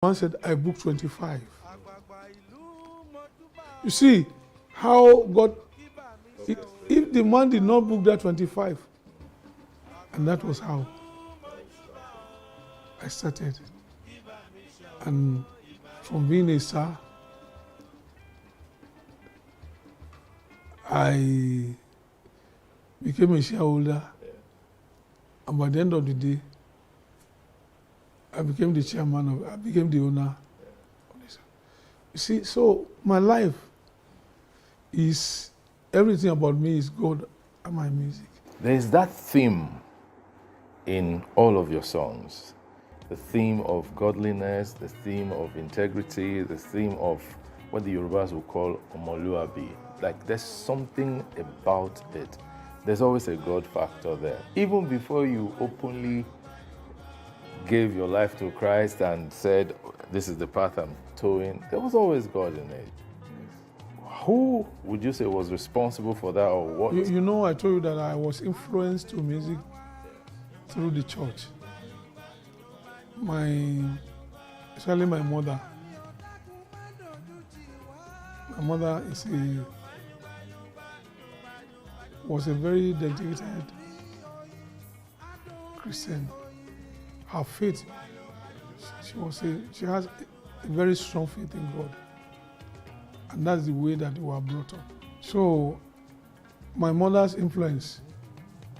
Man said, I booked 25. You see how God, if the man did not book that 25, and that was how I started. And from being a star, I became a shareholder. And by the end of the day, I became the chairman I became the owner of this. You see, so my life is, everything about me is God and my music. There is that theme in all of your songs. The theme of godliness, the theme of integrity, the theme of what the Yorubas will call omoluabi. Like there's something about it. There's always a God factor there. Even before you openly gave your life to Christ and said, this is the path I'm towing, there was always God in it. Who would you say was responsible for that, or what? You know, I told you that I was influenced to music through the church. Especially my mother. My mother was a very dedicated Christian. Her faith, she has a very strong faith in God. And that's the way that we were brought up. So my mother's influence,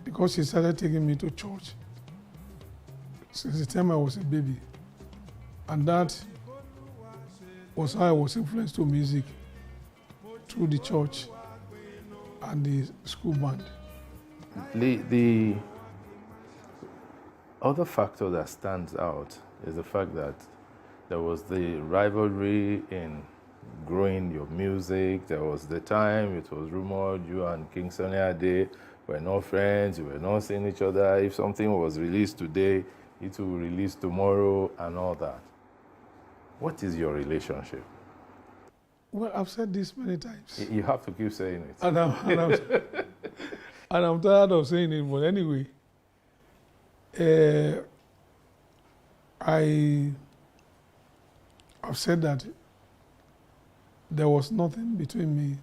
because she started taking me to church since the time I was a baby. And that was how I was influenced to music, through the church and the school band. The other factor that stands out is the fact that there was the rivalry in growing your music. There was the time it was rumored you and King Sunny Ade were not friends, you were not seeing each other. If something was released today, it will release tomorrow and all that. What is your relationship? Well, I've said this many times. You have to keep saying it. And I'm tired of saying it, but anyway, I've said that there was nothing between me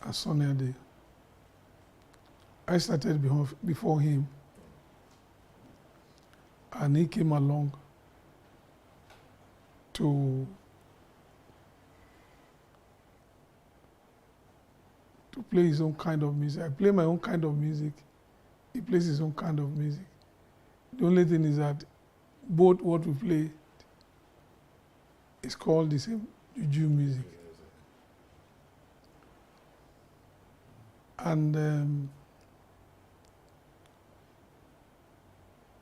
and Sunny Ade. I started before him, and he came along to play his own kind of music. I play my own kind of music. He plays his own kind of music. The only thing is that both what we play is called the same juju music. And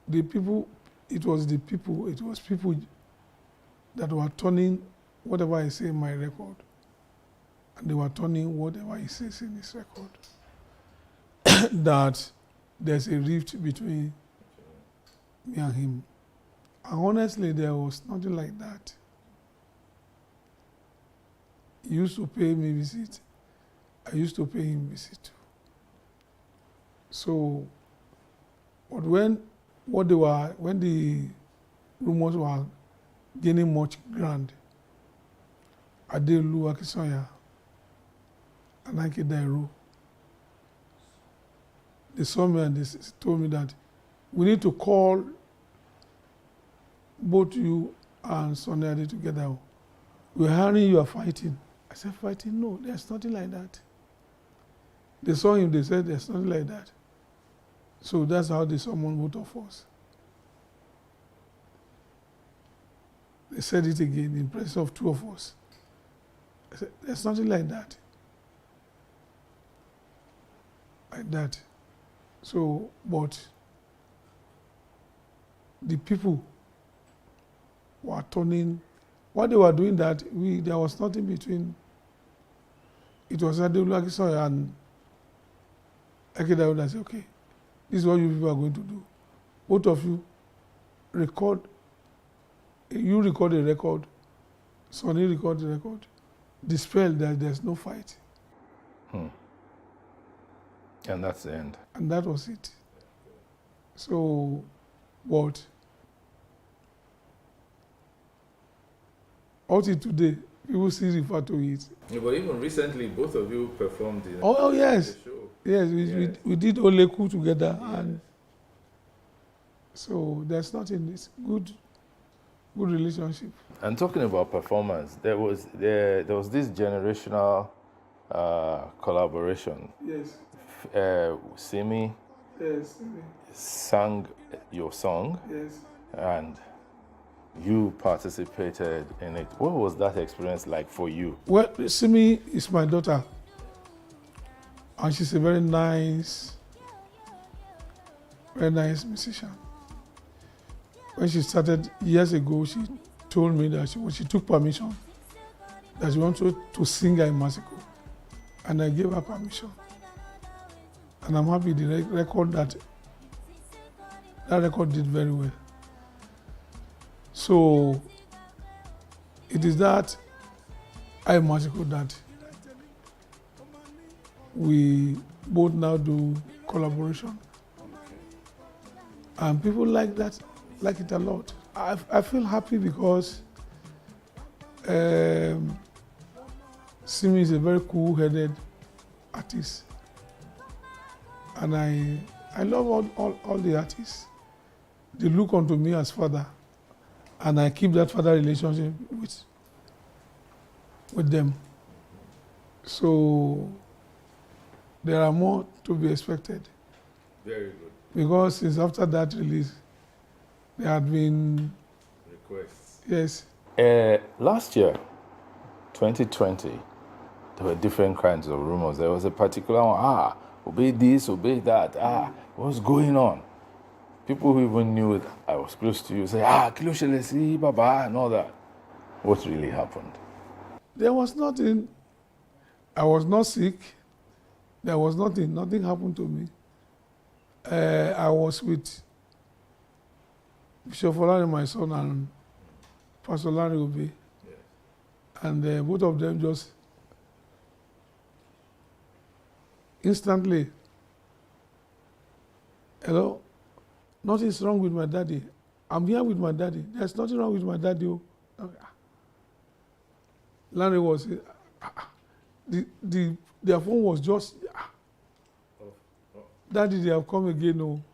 it was people that were turning whatever I say in my record, and they were turning whatever he says in his record. That there's a rift between me and him. And honestly, there was nothing like that. He used to pay me visit. I used to pay him visit too. So, but when the rumors were gaining much ground, Adelu Akinsanya and Ike Dairo, they saw me and they told me that we need to call both you and Sunny Ade together. We're hearing you are fighting. I said, fighting? No, there's nothing like that. They saw him, they said, there's nothing like that. So that's how they summoned both of us. They said it again in presence of two of us. I said, there's nothing like that. Like that. So, but the people were turning, what they were doing that, there was nothing between, it was Adelu Akinsanya and Ike Dairo that said, okay, this is what you people are going to do. Both of you record a record, Sunny record a record, dispel that there's no fight. And that's the end. And that was it. So, what Up till today, people still refer to it. Yeah, but even recently, both of you performed in Oh yes, the show. yes, we did Oleku together, Yes. and so there's nothing. It's good relationship. And talking about performance, there was this generational collaboration. Yes, Simi yes, sang your song, yes. and you participated in it. What was that experience like for you? Well, Simi is my daughter, and she's a very nice musician. When she started years ago, she told me that she took permission that she wanted to sing in Mexico, and I gave her permission. And I'm happy the record that record did very well. So it is that Mexico that we both now do collaboration, and people like it a lot. I feel happy because Simi is a very cool-headed artist, and I love all the artists. They look onto me as father, and I keep that father relationship with them. So there are more to be expected. Very good. Because since after that release, there had been Requests. yes. Last year, 2020, there were different kinds of rumors. There was a particular one, obey this, obey that, what's going on? People who even knew that I was close to you say, Kilo Shelesi, Baba, and all that. What really happened? There was nothing. I was not sick. There was nothing. Nothing happened to me. I was with Bishop Olani, my son, and Pastor Larry Obe. Yes. And both of them just instantly, hello, nothing's wrong with my daddy. I'm here with my daddy. There's nothing wrong with my daddy. Larry was, their phone was just, Daddy, they have come again.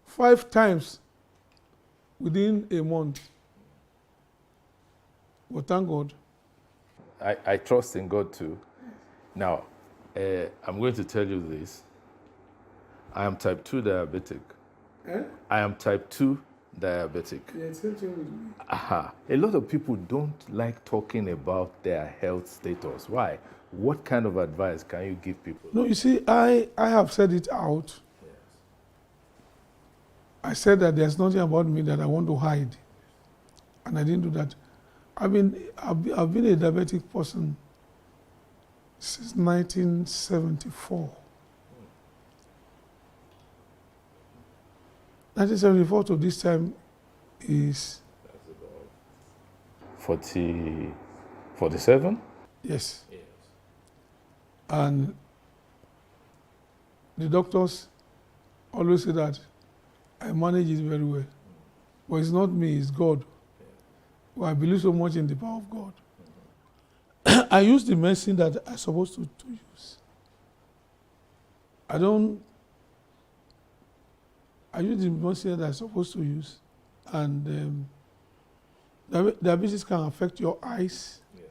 5 times within a month. But thank God. I trust in God too. Now, I'm going to tell you this. I am type 2 diabetic. I am type 2 diabetic. Yeah, same thing with me. A lot of people don't like talking about their health status. Why? What kind of advice can you give people? No, you see, I have said it out. Yes. I said that there's nothing about me that I want to hide. And I didn't do that. I've been a diabetic person since 1974. 1974 to this time is... That's about 47? Yes. Yes. And the doctors always say that I manage it very well. But it's not me, it's God. Well, I believe so much in the power of God. I use the medicine that I'm supposed to use. I use the medicine that I'm supposed to use. And diabetes can affect your eyes. Yes.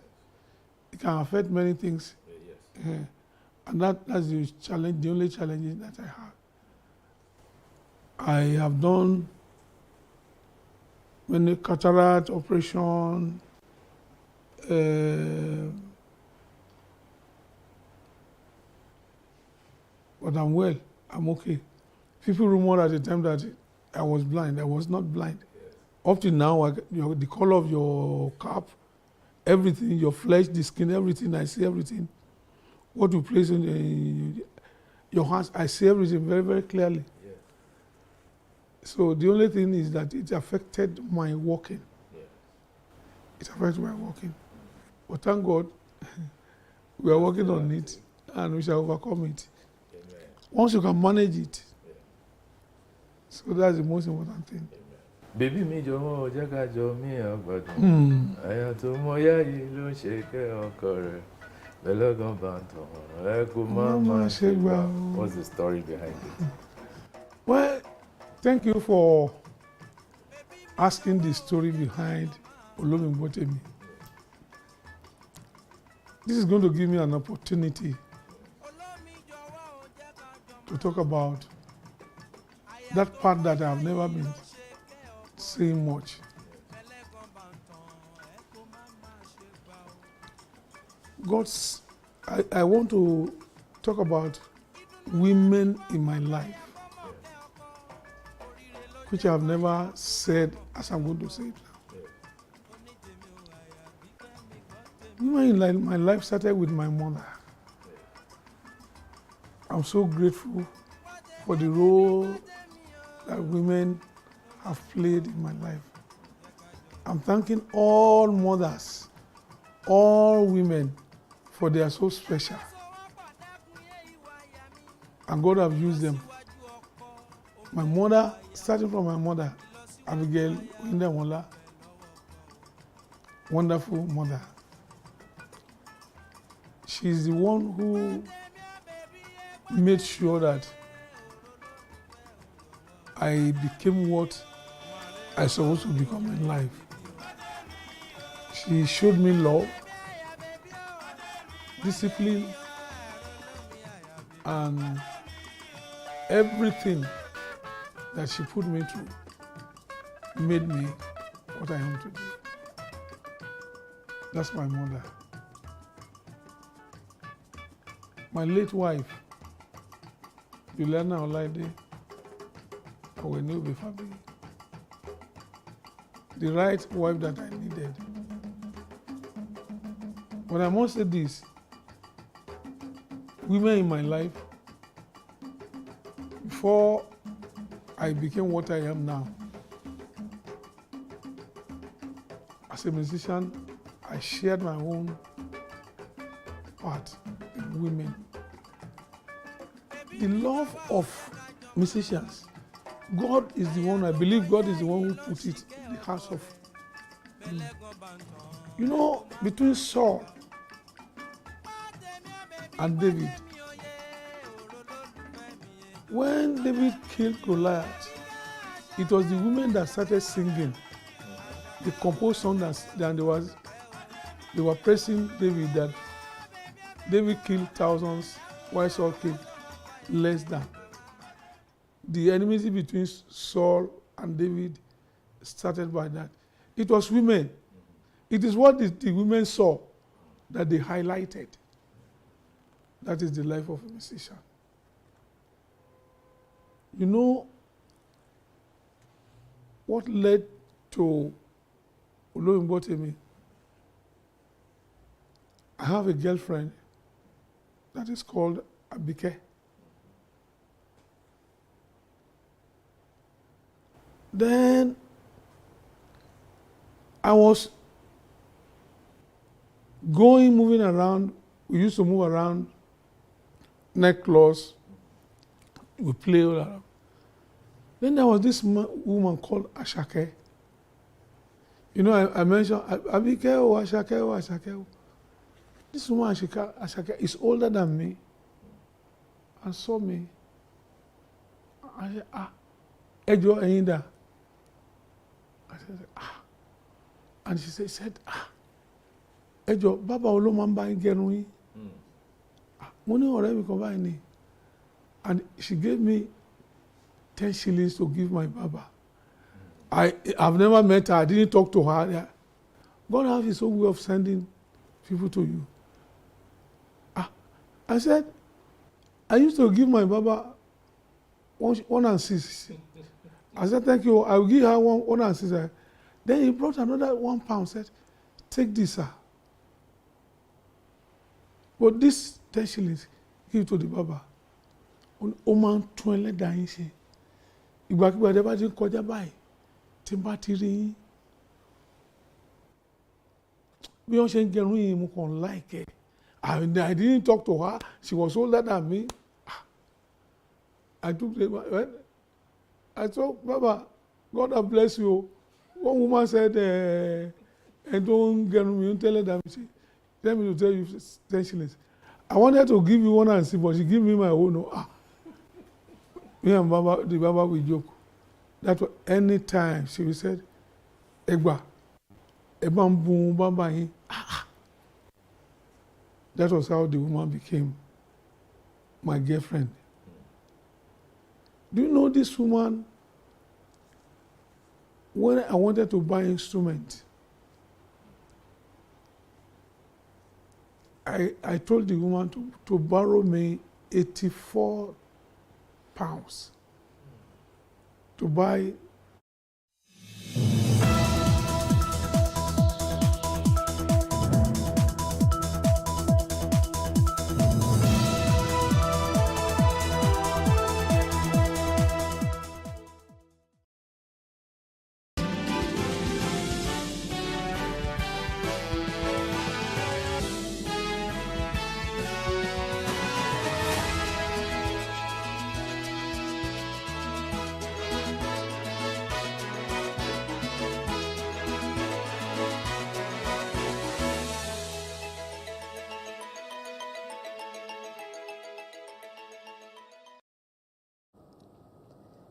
It can affect many things. Yes. And that's the challenge, the only challenge that I have. I have done many cataract operation, but I'm well, I'm okay. People rumor at the time that I was blind. I was not blind. Yes. Up to now, the color of your cap, everything, your flesh, the skin, everything, I see everything. What you place in your hands, I see everything very, very clearly. Yes. So the only thing is that it affected my walking. Yes. It affected my walking. But thank God, we are working on it and we shall overcome it. Amen. Once you can manage it, Yeah. so that's the most important thing. Amen. Bébí mi jọ̀wọ́ jẹ́ ká jọ mí àgbàdùn. Àyà tó mọ yá yìí ló ń ṣe kẹ́ ọkọ rẹ̀. Bẹ́lẹ́gàn bá ń tàn ẹ kó má ṣe gbà. What's the story behind it? Well, thank you for asking the story behind Olomingbotemi. This is going to give me an opportunity to talk about that part that I have never been saying much. I want to talk about women in my life, which I have never said as I'm going to say it now. Women in my life started with my mother. I'm so grateful for the role that women have played in my life. I'm thanking all mothers, all women, for they are so special. And God have used them. My mother, starting from my mother, Abigail Oyindamola, wonderful mother. She's the one who made sure that I became what I supposed to become in life. She showed me love, discipline, and everything that she put me through made me what I am today. That's my mother. My late wife, Juliana Olaide, Awenobe Fabi, the right wife that I needed. But I must say this, women in my life, before I became what I am now, as a musician, I shared my own part with women. The love of musicians, God is the one, I believe God is the one who put it in the hearts of women. You know, between Saul and David, when David killed Goliath, it was the women that started singing. They composed songs and they were praising David that David killed thousands while Saul killed less than. The enmity between Saul and David started by that. It was women. It is what the women saw that they highlighted. That is the life of a musician. You know what led to Olomingbotemi? I have a girlfriend that is called Abike. Then I was moving around. We used to move around nightclubs. We play all around. Then there was this woman called Ashake. You know, I mentioned Abike or Ashake or Ashake. This woman, Ashake, is older than me and saw me. I said, Ejo Eyinda. I said, And she said, Ejo, Baba Olomamba Ingerui. Money already come by me. And she gave me 10 shillings to give my Baba. I've never met her. I didn't talk to her. Yeah. God has his own way of sending people to you. I said, I used to give my Baba 1 and 6. I said, thank you. I will give her 1 and 6. Then he brought another £1. Said, take this, sir. But this 10 shillings, give it to the Baba. Ó máa ń tún ẹlẹ́dàá yín ṣe. Ìgbàkígbà tẹ́ bá ti ń kọjá báyìí, tí n bá ti rí yín. Bí wọ́n ṣe ń gẹrun yìí, mo kàn like it. I didn't talk to her. She was older than me. I took the I told Baba, God have blessed you. One woman said, and don't get me, don't tell her that. Tell me to tell you 10 shillings. I wanted to give you one and see, but she gave me my own. Me and Baba, the Baba, we joke. That was any time she said, Egba, boom, Baba. That was how the woman became my girlfriend. Do you know this woman? When I wanted to buy instruments, I told the woman to borrow me 84 pounds to buy.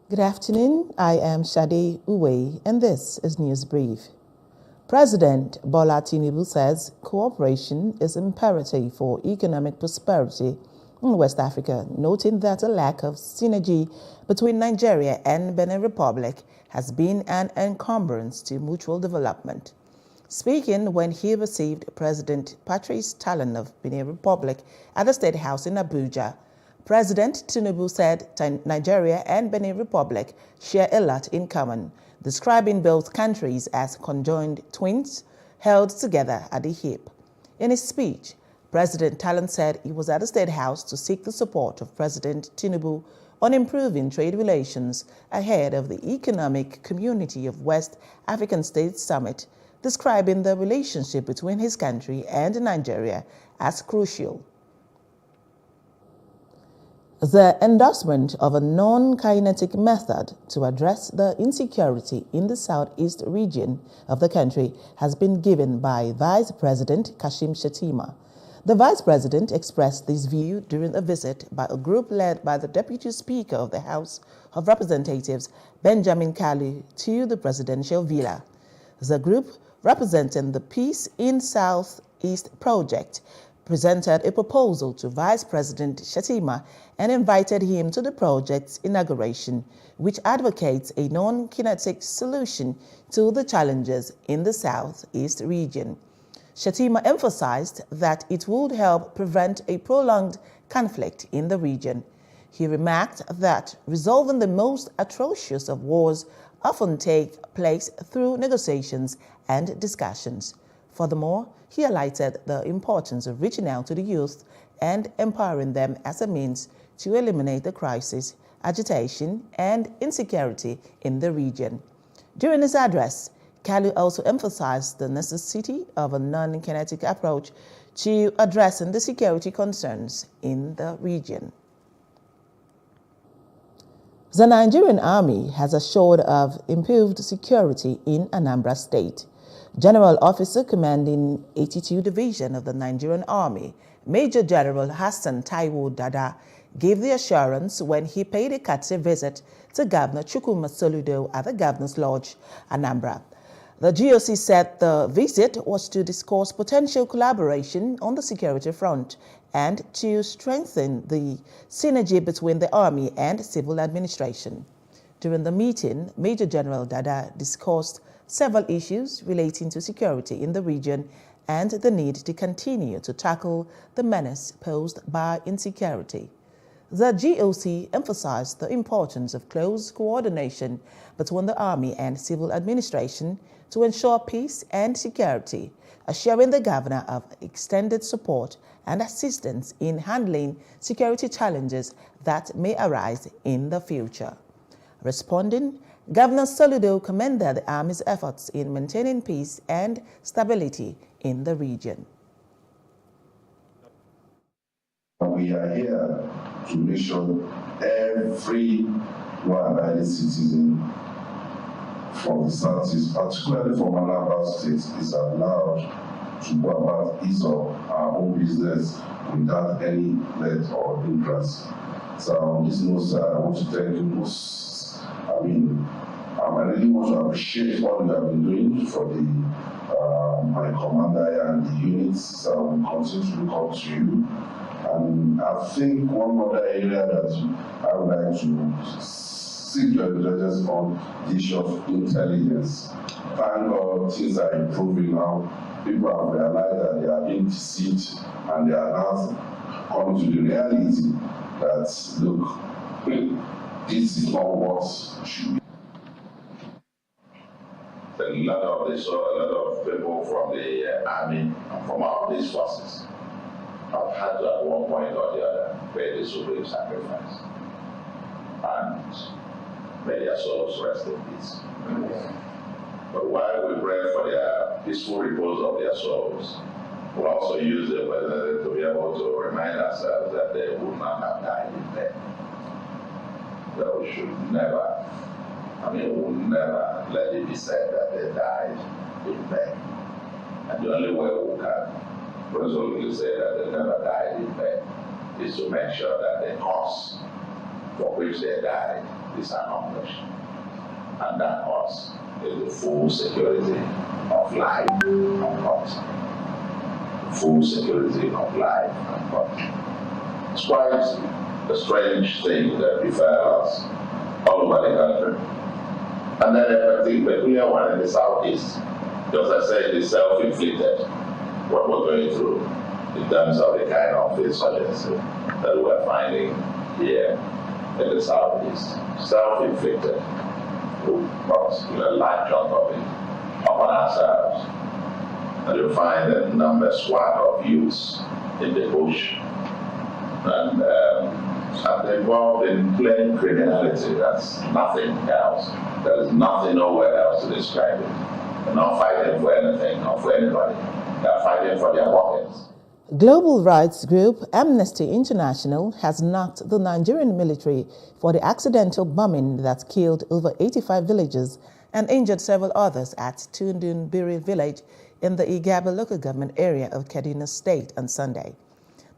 Good afternoon. I am Shade Uwe, and this is News Brief. President Bola Tinubu says cooperation is imperative for economic prosperity in West Africa, noting that a lack of synergy between Nigeria and Benin Republic has been an encumbrance to mutual development. Speaking when he received President Patrice Talon of Benin Republic at the State House in Abuja, President Tinubu said Nigeria and Benin Republic share a lot in common, describing both countries as conjoined twins held together at the hip. In his speech, President Talon said he was at the State House to seek the support of President Tinubu on improving trade relations ahead of the Economic Community of West African States Summit, describing the relationship between his country and Nigeria as crucial. The endorsement of a non-kinetic method to address the insecurity in the southeast region of the country has been given by Vice President Kashim Shettima. The Vice President expressed this view during a visit by a group led by the Deputy Speaker of the House of Representatives, Benjamin Kalu, to the presidential villa. The group, representing the Peace in Southeast Project, presented a proposal to Vice President Shettima and invited him to the project's inauguration, which advocates a non-kinetic solution to the challenges in the Southeast region. Shettima emphasized that it would help prevent a prolonged conflict in the region. He remarked that resolving the most atrocious of wars often takes place through negotiations and discussions. Furthermore, he highlighted the importance of reaching out to the youth and empowering them as a means to eliminate the crisis, agitation, and insecurity in the region. During his address, Kalu also emphasized the necessity of a non-kinetic approach to addressing the security concerns in the region. The Nigerian Army has assured of improved security in Anambra State. General Officer Commanding 82 Division of the Nigerian Army, Major General Hassan Taiwo Dada, gave the assurance when he paid a courtesy visit to Governor Chukwuma Soludo at the Governor's Lodge, Anambra. The GOC said the visit was to discuss potential collaboration on the security front and to strengthen the synergy between the Army and civil administration. During the meeting, Major General Dada discussed several issues relating to security in the region and the need to continue to tackle the menace posed by insecurity. The GOC emphasized the importance of close coordination between the Army and civil administration to ensure peace and security, assuring the governor of extended support and assistance in handling security challenges that may arise in the future. Responding, Governor Soludo commended the Army's efforts in maintaining peace and stability in the region. We are here to make sure every law-abiding citizen from the Southeast, particularly from Anambra State, is allowed to go about his or our own business without any let or hindrance. So on this note, I want to thank you most. I really want to appreciate what you have been doing for the my commander and the units. So we continue to look up to you. And I think one other area that I would like to seek your indulgence on the issue of intelligence. Thank God things are improving now. People have realized that they are being deceived and they are now coming to the reality that, look, this is not what should be. A lot of people from the army and from our police forces have had to at one point or the other pay the supreme sacrifice. And may their souls rest in peace. But while we pray for their peaceful repose of their souls, we'll also use the opportunity to be able to remind ourselves that they would not have died in vain. That we should never, we will never let it be said that they died in vain. And the only way we can resolutely say that they never died in vain is to make sure that the cause for which they died is accomplished. And that cause is the full security of life and property. Full security of life and property. It's quite a strange thing that befell us all over the country. And then a peculiar one in the Southeast. Just as I said, it's self-inflicted, what we're going through in terms of the kind of insurgency that we're finding here in the Southeast. Self-inflicted. But a large chunk of it upon ourselves. And you'll find a number squad of youths in the bush and involved in plain criminality. That's nothing else. There is nothing nowhere else to describe it. They're not fighting for anything, not for anybody. They're fighting for their pockets. Global rights group Amnesty International has knocked the Nigerian military for the accidental bombing that killed over 85 villagers and injured several others at Tundunbiri village in the Igaba local government area of Kaduna State on Sunday.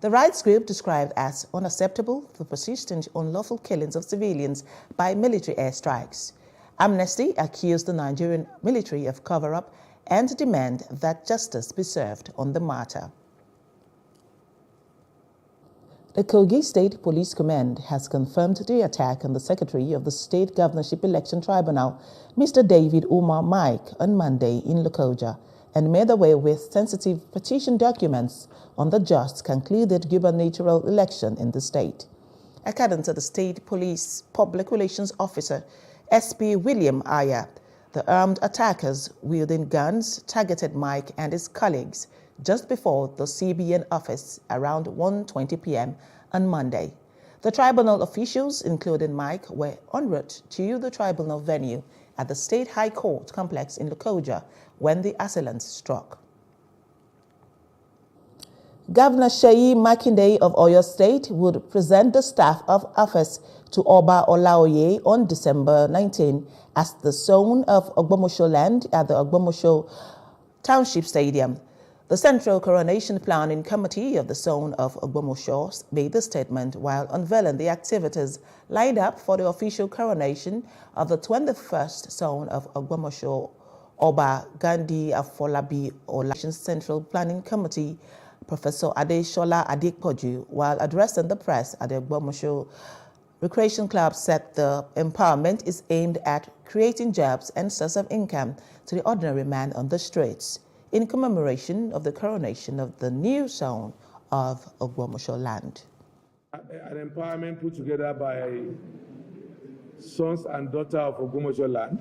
The rights group described as unacceptable the persistent unlawful killings of civilians by military airstrikes. Amnesty accused the Nigerian military of cover-up and demand that justice be served on the matter. The Kogi State Police Command has confirmed the attack on the Secretary of the State Governorship Election Tribunal, Mr. David Umar Mike, on Monday in Lokoja, and made away with sensitive petition documents on the just concluded gubernatorial election in the state. According to the State Police Public Relations Officer, SP William Aya, the armed attackers wielding guns targeted Mike and his colleagues just before the CBN office around 1:20 p.m. on Monday. The tribunal officials, including Mike, were en route to the tribunal venue at the State High Court complex in Lokoja when the assailants struck. Governor Seyi Makinde of Oyo State would present the staff of office to Oba Olaoye on December 19 as the zone of Ogbomosho land at the Ogbomosho Township Stadium. The Central Coronation Planning Committee of the zone of Ogbomosho made the statement while unveiling the activities lined up for the official coronation of the 21st zone of Ogbomosho. Oba Gandhi Afolabi Ola Central Planning Committee, Professor Adeshola Adepoju, while addressing the press at the Ogbomosho Recreation Club, said the empowerment is aimed at creating jobs and source of income to the ordinary man on the streets, in commemoration of the coronation of the new zone of Ogbomosho land. An empowerment put together by sons and daughters of Ogbomosho land.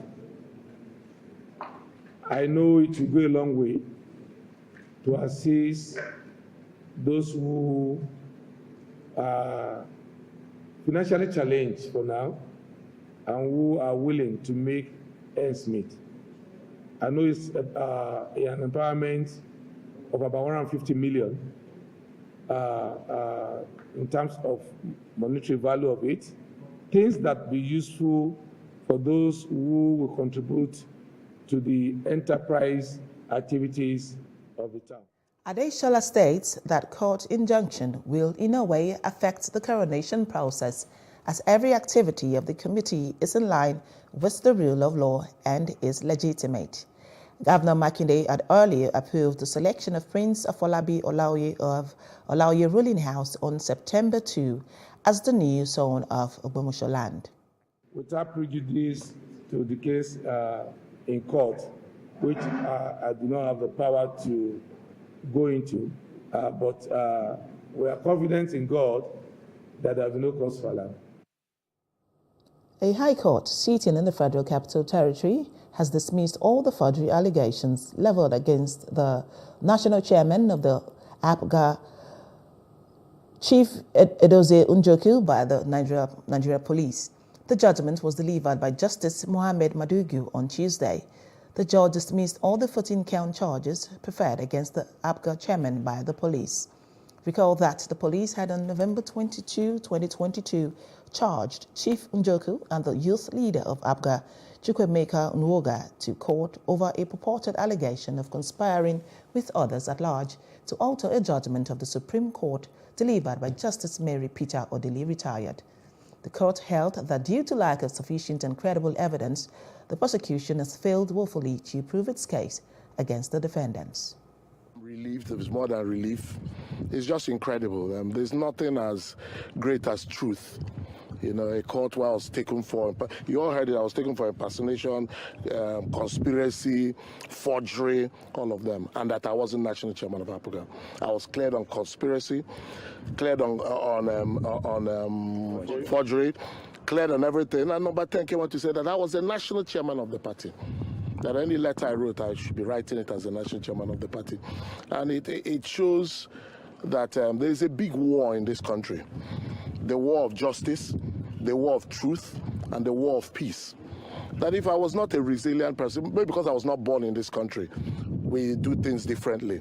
I know it will go a long way to assist those who are financially challenged for now and who are willing to make ends meet. I know it's an empowerment of about 150 million in terms of monetary value of it. Things that be useful for those who will contribute to the enterprise activities of the town. Adeshola states that court injunction will in no way affect the coronation process, as every activity of the committee is in line with the rule of law and is legitimate. Governor Makinde had earlier approved the selection of Prince Afolabi Olaoye of Olaoye ruling house on September 2 as the new son of Ogbomoso land. Without prejudice to the case in court, which I do not have the power to go into, but we are confident in God that there will be no cause for alarm. A high court sitting in the Federal Capital Territory has dismissed all the forgery allegations leveled against the national chairman of the APGA, Chief Edozie Njoku, by the Nigeria Police. The judgment was delivered by Justice Mohammed Madugu on Tuesday. The judge dismissed all the 14-count charges preferred against the APGA chairman by the police. Recall that the police had on November 22, 2022, charged Chief Njoku and the youth leader of APGA, Chukwemeka Nwoga, to court over a purported allegation of conspiring with others at large to alter a judgment of the Supreme Court delivered by Justice Mary Peter Odili, retired. The court held that due to lack of sufficient and credible evidence, the prosecution has failed woefully to prove its case against the defendants. Relief, there was more than relief. It's just incredible. There's nothing as great as truth. You know, a court where I was taken for, you all heard it, I was taken for impersonation, conspiracy, forgery, all of them, and that I wasn't national chairman of APGA. I was cleared on conspiracy, cleared on forgery, cleared on everything, and number 10 came out to say that I was the national chairman of the party. That any letter I wrote, I should be writing it as the national chairman of the party. And it shows that there is a big war in this country. The war of justice, the war of truth, and the war of peace. That if I was not a resilient person, maybe because I was not born in this country, we do things differently.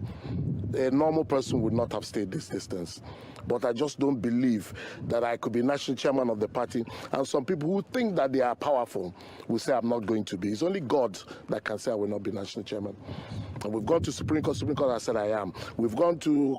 A normal person would not have stayed this distance. But I just don't believe that I could be national chairman of the party. And some people who think that they are powerful will say I'm not going to be. It's only God that can say I will not be national chairman. And we've gone to Supreme Court has said I am. We've gone to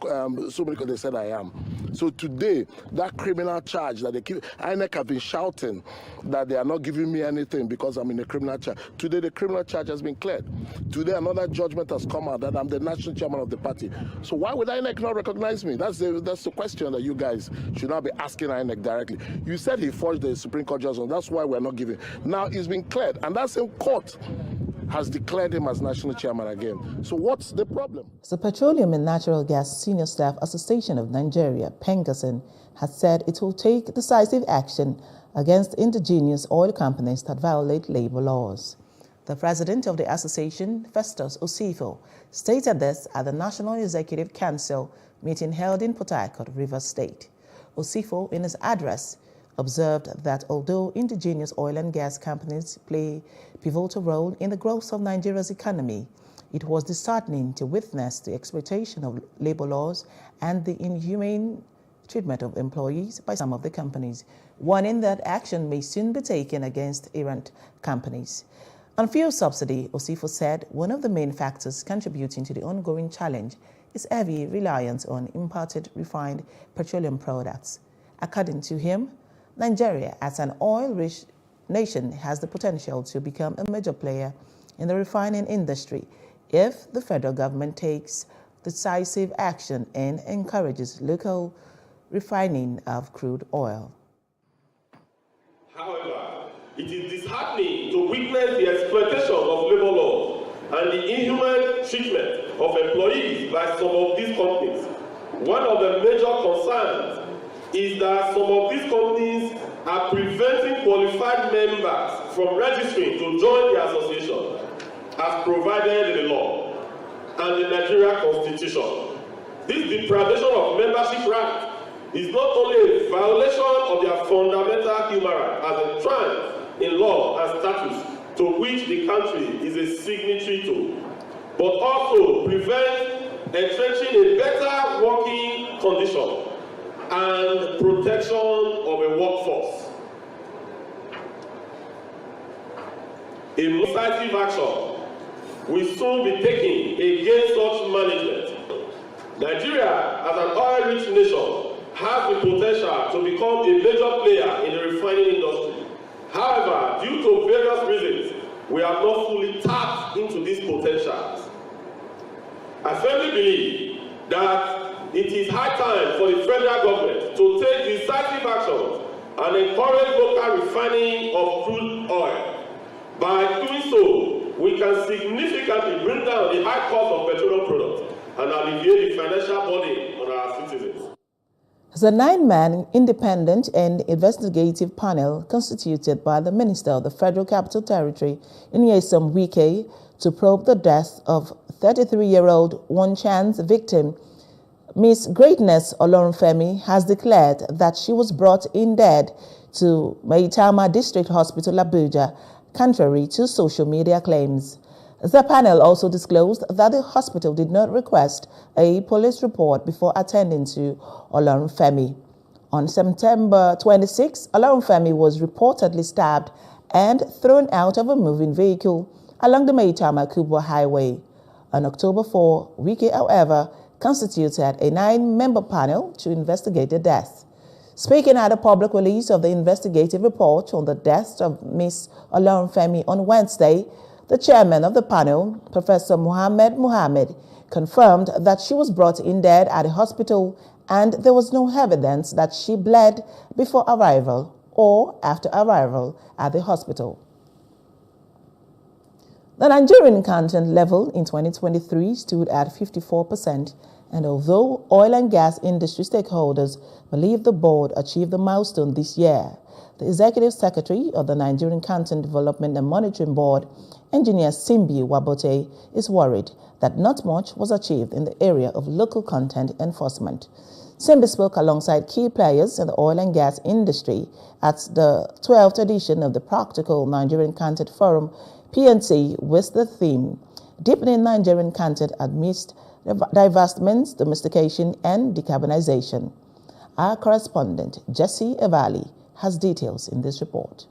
Supreme Court, they said I am. So today, that criminal charge that they keep, INEC have been shouting that they are not giving me anything because I'm in a criminal charge. Today, the criminal charge has been cleared. Today, another judgment has come out that I'm the national chairman of the party. So why would INEC not recognize me? That's the question that you guys should not be asking INEC directly. You said he forged the Supreme Court judgment. That's why we're not giving. Now he's been cleared, and that same court has declared him as national chairman again. So what's the problem? The Petroleum and Natural Gas Senior Staff Association of Nigeria, PENGASN, has said it will take decisive action against indigenous oil companies that violate labor laws. The president of the association, Festus Osifo, stated this at the National Executive Council meeting held in Port Harcourt, Rivers State. Osifo, in his address, observed that although indigenous oil and gas companies play a pivotal role in the growth of Nigeria's economy, it was disheartening to witness the exploitation of labor laws and the inhumane treatment of employees by some of the companies, warning that action may soon be taken against errant companies. On fuel subsidy, Osifo said one of the main factors contributing to the ongoing challenge is heavy reliance on imported refined petroleum products. According to him, Nigeria, as an oil-rich nation, has the potential to become a major player in the refining industry if the federal government takes decisive action and encourages local refining of crude oil. However, it is disheartening to witness the exploitation of labor laws and the inhuman treatment of employees by some of these companies. One of the major concerns is that some of these companies are preventing qualified members from registering to join the association as provided in the law and the Nigeria Constitution. This deprivation of membership right is not only a violation of their fundamental human rights as enshrined in law and statutes to which the country is a signatory to, but also prevents entrenching a better working condition and protection of a workforce. A decisive action will soon be taken against such management. Nigeria, as an oil-rich nation, has the potential to become a major player in the refining industry. However, due to various reasons, we have not fully tapped into these potentials. I firmly believe that it is high time for the federal government to take decisive action and encourage local refining of crude oil. By doing so, we can significantly bring down the high cost of petroleum products and alleviate the financial burden on our citizens. The 9-man independent and investigative panel constituted by the Minister of the Federal Capital Territory, Nyesom Wike, to probe the death of 33-year-old One Chance victim, Miss Greatness Olorunfemi, has declared that she was brought in dead to Maitama District Hospital, Abuja, contrary to social media claims. The panel also disclosed that the hospital did not request a police report before attending to Olorunfemi. On September 26, Olorunfemi was reportedly stabbed and thrown out of a moving vehicle along the Maitama Kubwa Highway. On October 4, Wike, however, constituted a 9-member panel to investigate the death. Speaking at a public release of the investigative report on the death of Miss Olorunfemi on Wednesday, the chairman of the panel, Professor Mohammed, confirmed that she was brought in dead at the hospital and there was no evidence that she bled before arrival or after arrival at the hospital. The Nigerian content level in 2023 stood at 54%, and although oil and gas industry stakeholders believe the board achieved the milestone this year, the Executive Secretary of the Nigerian Content Development and Monitoring Board, Engineer Simbi Wabote, is worried that not much was achieved in the area of local content enforcement. Simbi spoke alongside key players in the oil and gas industry at the 12th edition of the Practical Nigerian Content Forum, PNC, with the theme, Deepening Nigerian Content Amidst Divestments, Domestication and Decarbonization. Our correspondent, Jesse Evali, has details in this report.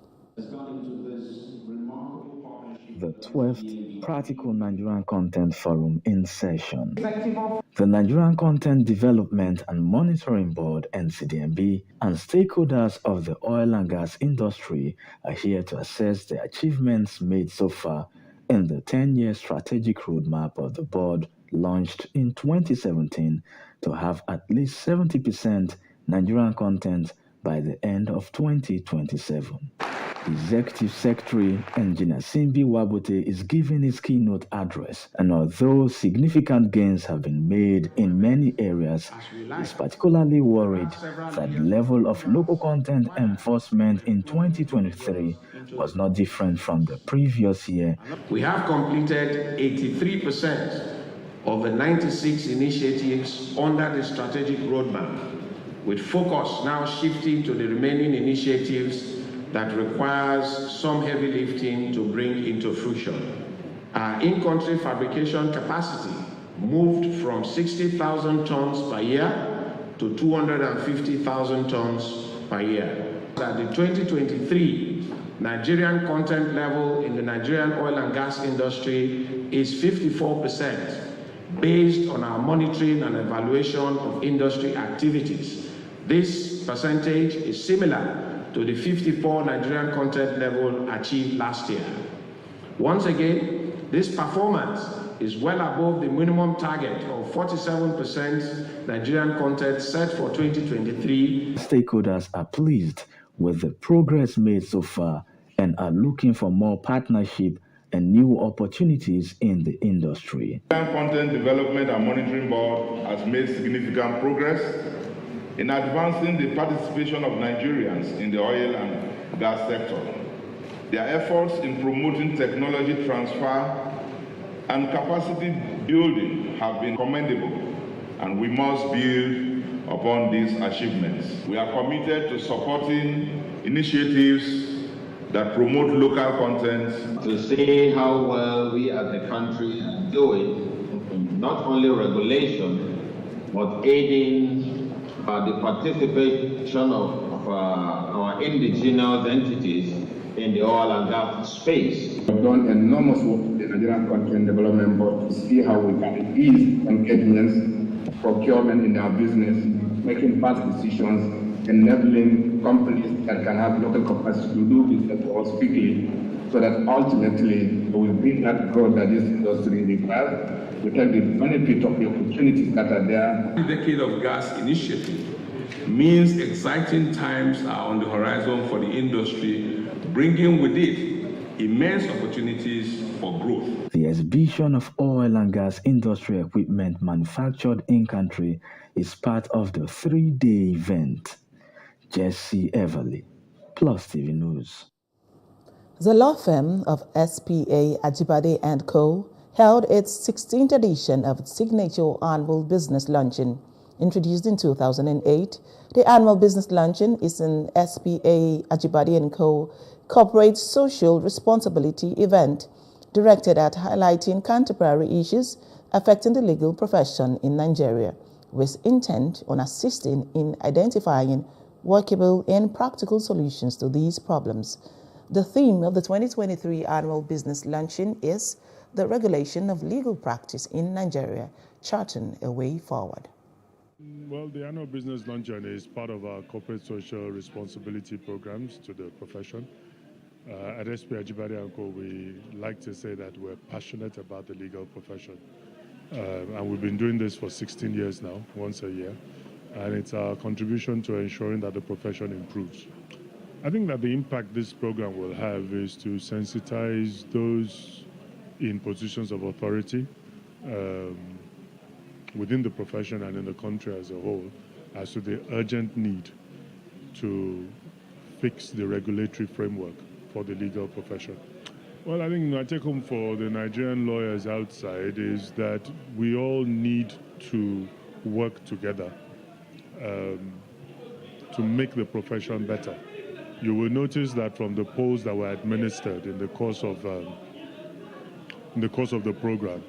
The 12th Practical Nigerian Content Forum in session. The Nigerian Content Development and Monitoring Board, NCDMB, and stakeholders of the oil and gas industry are here to assess the achievements made so far in the 10-year strategic roadmap of the board launched in 2017 to have at least 70% Nigerian content by the end of 2027. Executive Secretary Engineer Simbi Wabote is giving his keynote address, and although significant gains have been made in many areas, is particularly worried that the level of local content enforcement in 2023 was not different from the previous year. We have completed 83% of the 96 initiatives under the strategic roadmap, with focus now shifting to the remaining initiatives that requires some heavy lifting to bring into fruition. Our in-country fabrication capacity moved from 60,000 tons per year to 250,000 tons per year. At the 2023 Nigerian content level in the Nigerian oil and gas industry is 54%, based on our monitoring and evaluation of industry activities. This percentage is similar to the 54 Nigerian content level achieved last year. Once again, this performance is well above the minimum target of 47% Nigerian content set for 2023. Stakeholders are pleased with the progress made so far and are looking for more partnership and new opportunities in the industry. The Content Development and Monitoring Board has made significant progress in advancing the participation of Nigerians in the oil and gas sector. Their efforts in promoting technology transfer and capacity building have been commendable, and we must build upon these achievements. We are committed to supporting initiatives that promote local content. To see how well we as a country are doing, not only regulation, but aiding the participation of our indigenous entities in the oil and gas space. We've done enormous work with the Nigerian Content Development Board to see how we can ease engagements, procurement in our business, making fast decisions, enabling companies that can have local capacity to do business for us quickly, so that ultimately we will bring that growth that this industry requires. We take the benefit of the opportunities that are there. The Decade of Gas initiative means exciting times are on the horizon for the industry, bringing with it immense opportunities for growth. The exhibition of oil and gas industry equipment manufactured in country is part of the 3-day event. Jesse Everly, Plus TV News. The law firm of SPA Ajibade & Co. held its 16th edition of its signature annual business luncheon. Introduced in 2008, the annual business luncheon is an SPA Ajibade & Co. corporate social responsibility event directed at highlighting contemporary issues affecting the legal profession in Nigeria, with intent on assisting in identifying workable and practical solutions to these problems. The theme of the 2023 annual business luncheon is the regulation of legal practice in Nigeria, charting a way forward. Well, the annual business luncheon is part of our corporate social responsibility programs to the profession. At SPA Ajibade & Co., we like to say that we're passionate about the legal profession. And we've been doing this for 16 years now, once a year. And it's our contribution to ensuring that the profession improves. I think that the impact this program will have is to sensitize those in positions of authority within the profession and in the country as a whole as to the urgent need to fix the regulatory framework for the legal profession. Well, I think my take home for the Nigerian lawyers outside is that we all need to work together to make the profession better. You will notice that from the polls that were administered in the course of the program,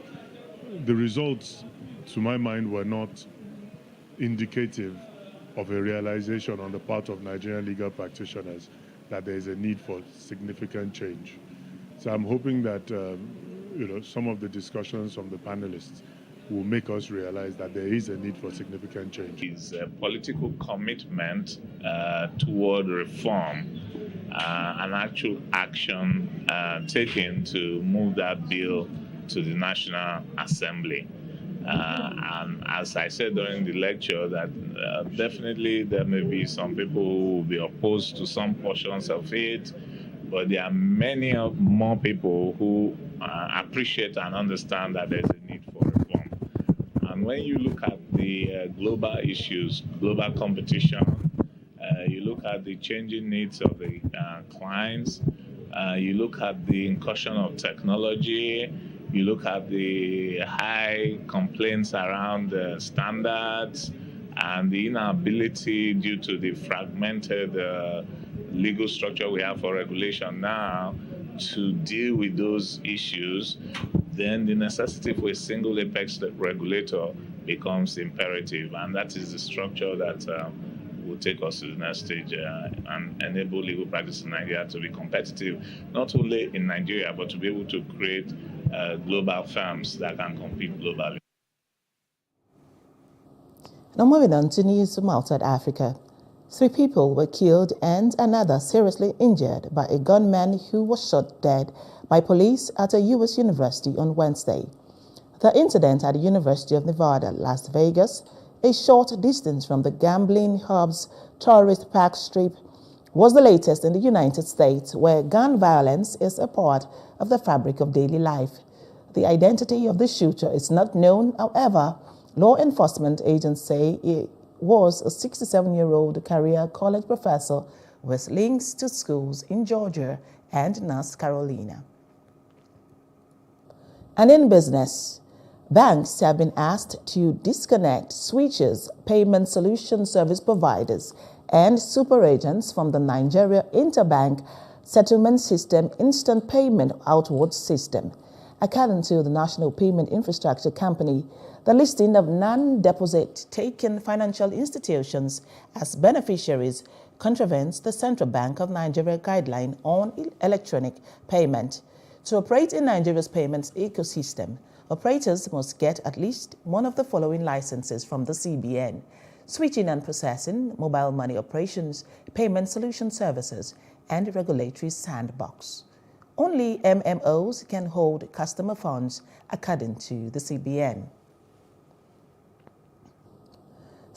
the results, to my mind, were not indicative of a realization on the part of Nigerian legal practitioners that there is a need for significant change. So I'm hoping that some of the discussions from the panelists will make us realize that there is a need for significant change. It's a political commitment toward reform and actual action taken to move that bill to the National Assembly. And as I said during the lecture, that definitely there may be some people who will be opposed to some portions of it, but there are many more people who appreciate and understand that there's a need for reform. And when you look at the global issues, global competition, you look at the changing needs of the clients, you look at the incursion of technology, you look at the high complaints around standards and the inability due to the fragmented legal structure we have for regulation now to deal with those issues, then the necessity for a single apex regulator becomes imperative. And that is the structure that will take us to the next stage and enable legal practice in Nigeria to be competitive, not only in Nigeria, but to be able to create global firms that can compete globally. Now moving on to news from outside Africa. 3 people were killed and another seriously injured by a gunman who was shot dead by police at a U.S. university on Wednesday. The incident at the University of Nevada, Las Vegas, a short distance from the gambling hub's tourist park strip, was the latest in the United States, where gun violence is a part of the fabric of daily life. The identity of the shooter is not known. However, law enforcement agents say it was a 67-year-old career college professor with links to schools in Georgia and North Carolina. And in business, banks have been asked to disconnect switches, payment solution service providers, and super agents from the Nigeria Interbank Settlement System Instant Payment Outward System. According to the National Payment Infrastructure Company, the listing of non-deposit-taking financial institutions as beneficiaries contravenes the Central Bank of Nigeria guideline on electronic payment. To operate in Nigeria's payments ecosystem, operators must get at least one of the following licenses from the CBN: switching and processing, mobile money operations, payment solution services, and regulatory sandbox. Only MMOs can hold customer funds, according to the CBN.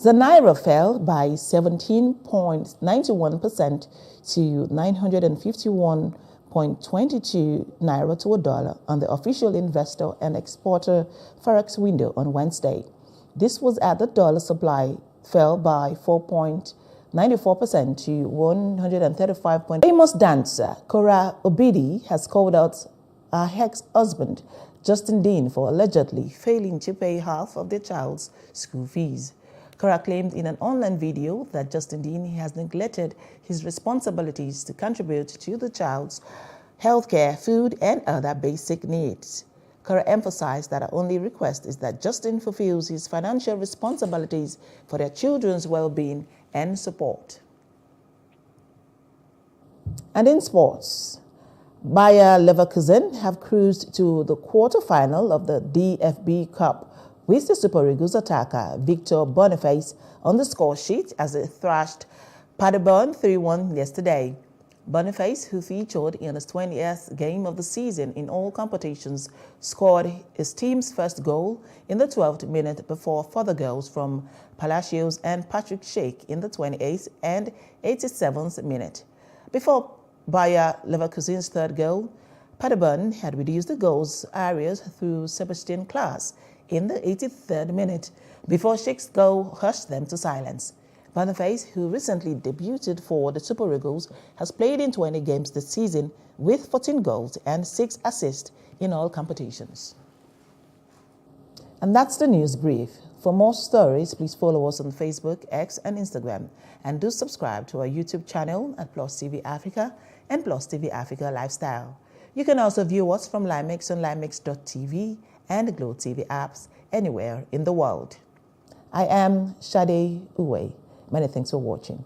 The Naira fell by 17.91% to 951.22 Naira to a dollar on the official investor and exporter forex window on Wednesday. This was as the dollar supply fell by 4.94% to 135. Famous dancer Kora Obidi has called out her ex-husband Justin Dean for allegedly failing to pay half of their child's school fees. Kora claimed in an online video that Justin Dean has neglected his responsibilities to contribute to the child's healthcare, food, and other basic needs. Kora emphasized that her only request is that Justin fulfills his financial responsibilities for their children's well-being and support. And in sports, Bayer Leverkusen have cruised to the quarterfinal of the DFB Cup with the Super Eagles attacker Victor Boniface on the score sheet as they thrashed Paderborn 3-1 yesterday. Boniface, who featured in his 20th game of the season in all competitions, scored his team's first goal in the 12th minute before further goals from Palacios and Patrick Schick in the 28th and 87th minute. Before Bayer Leverkusen's third goal, Paderborn had reduced the goals areas through Sebastian Klaas in the 83rd minute before Schick's goal hushed them to silence. Boniface, who recently debuted for the Super Eagles, has played in 20 games this season with 14 goals and 6 assists in all competitions. And that's the news brief. For more stories, please follow us on Facebook, X, and Instagram, and do subscribe to our YouTube channel at Plus TV Africa and Plus TV Africa Lifestyle. You can also view us from Limix on limix.tv and the Glow TV apps anywhere in the world. I am Shade Uwe. Many thanks for watching.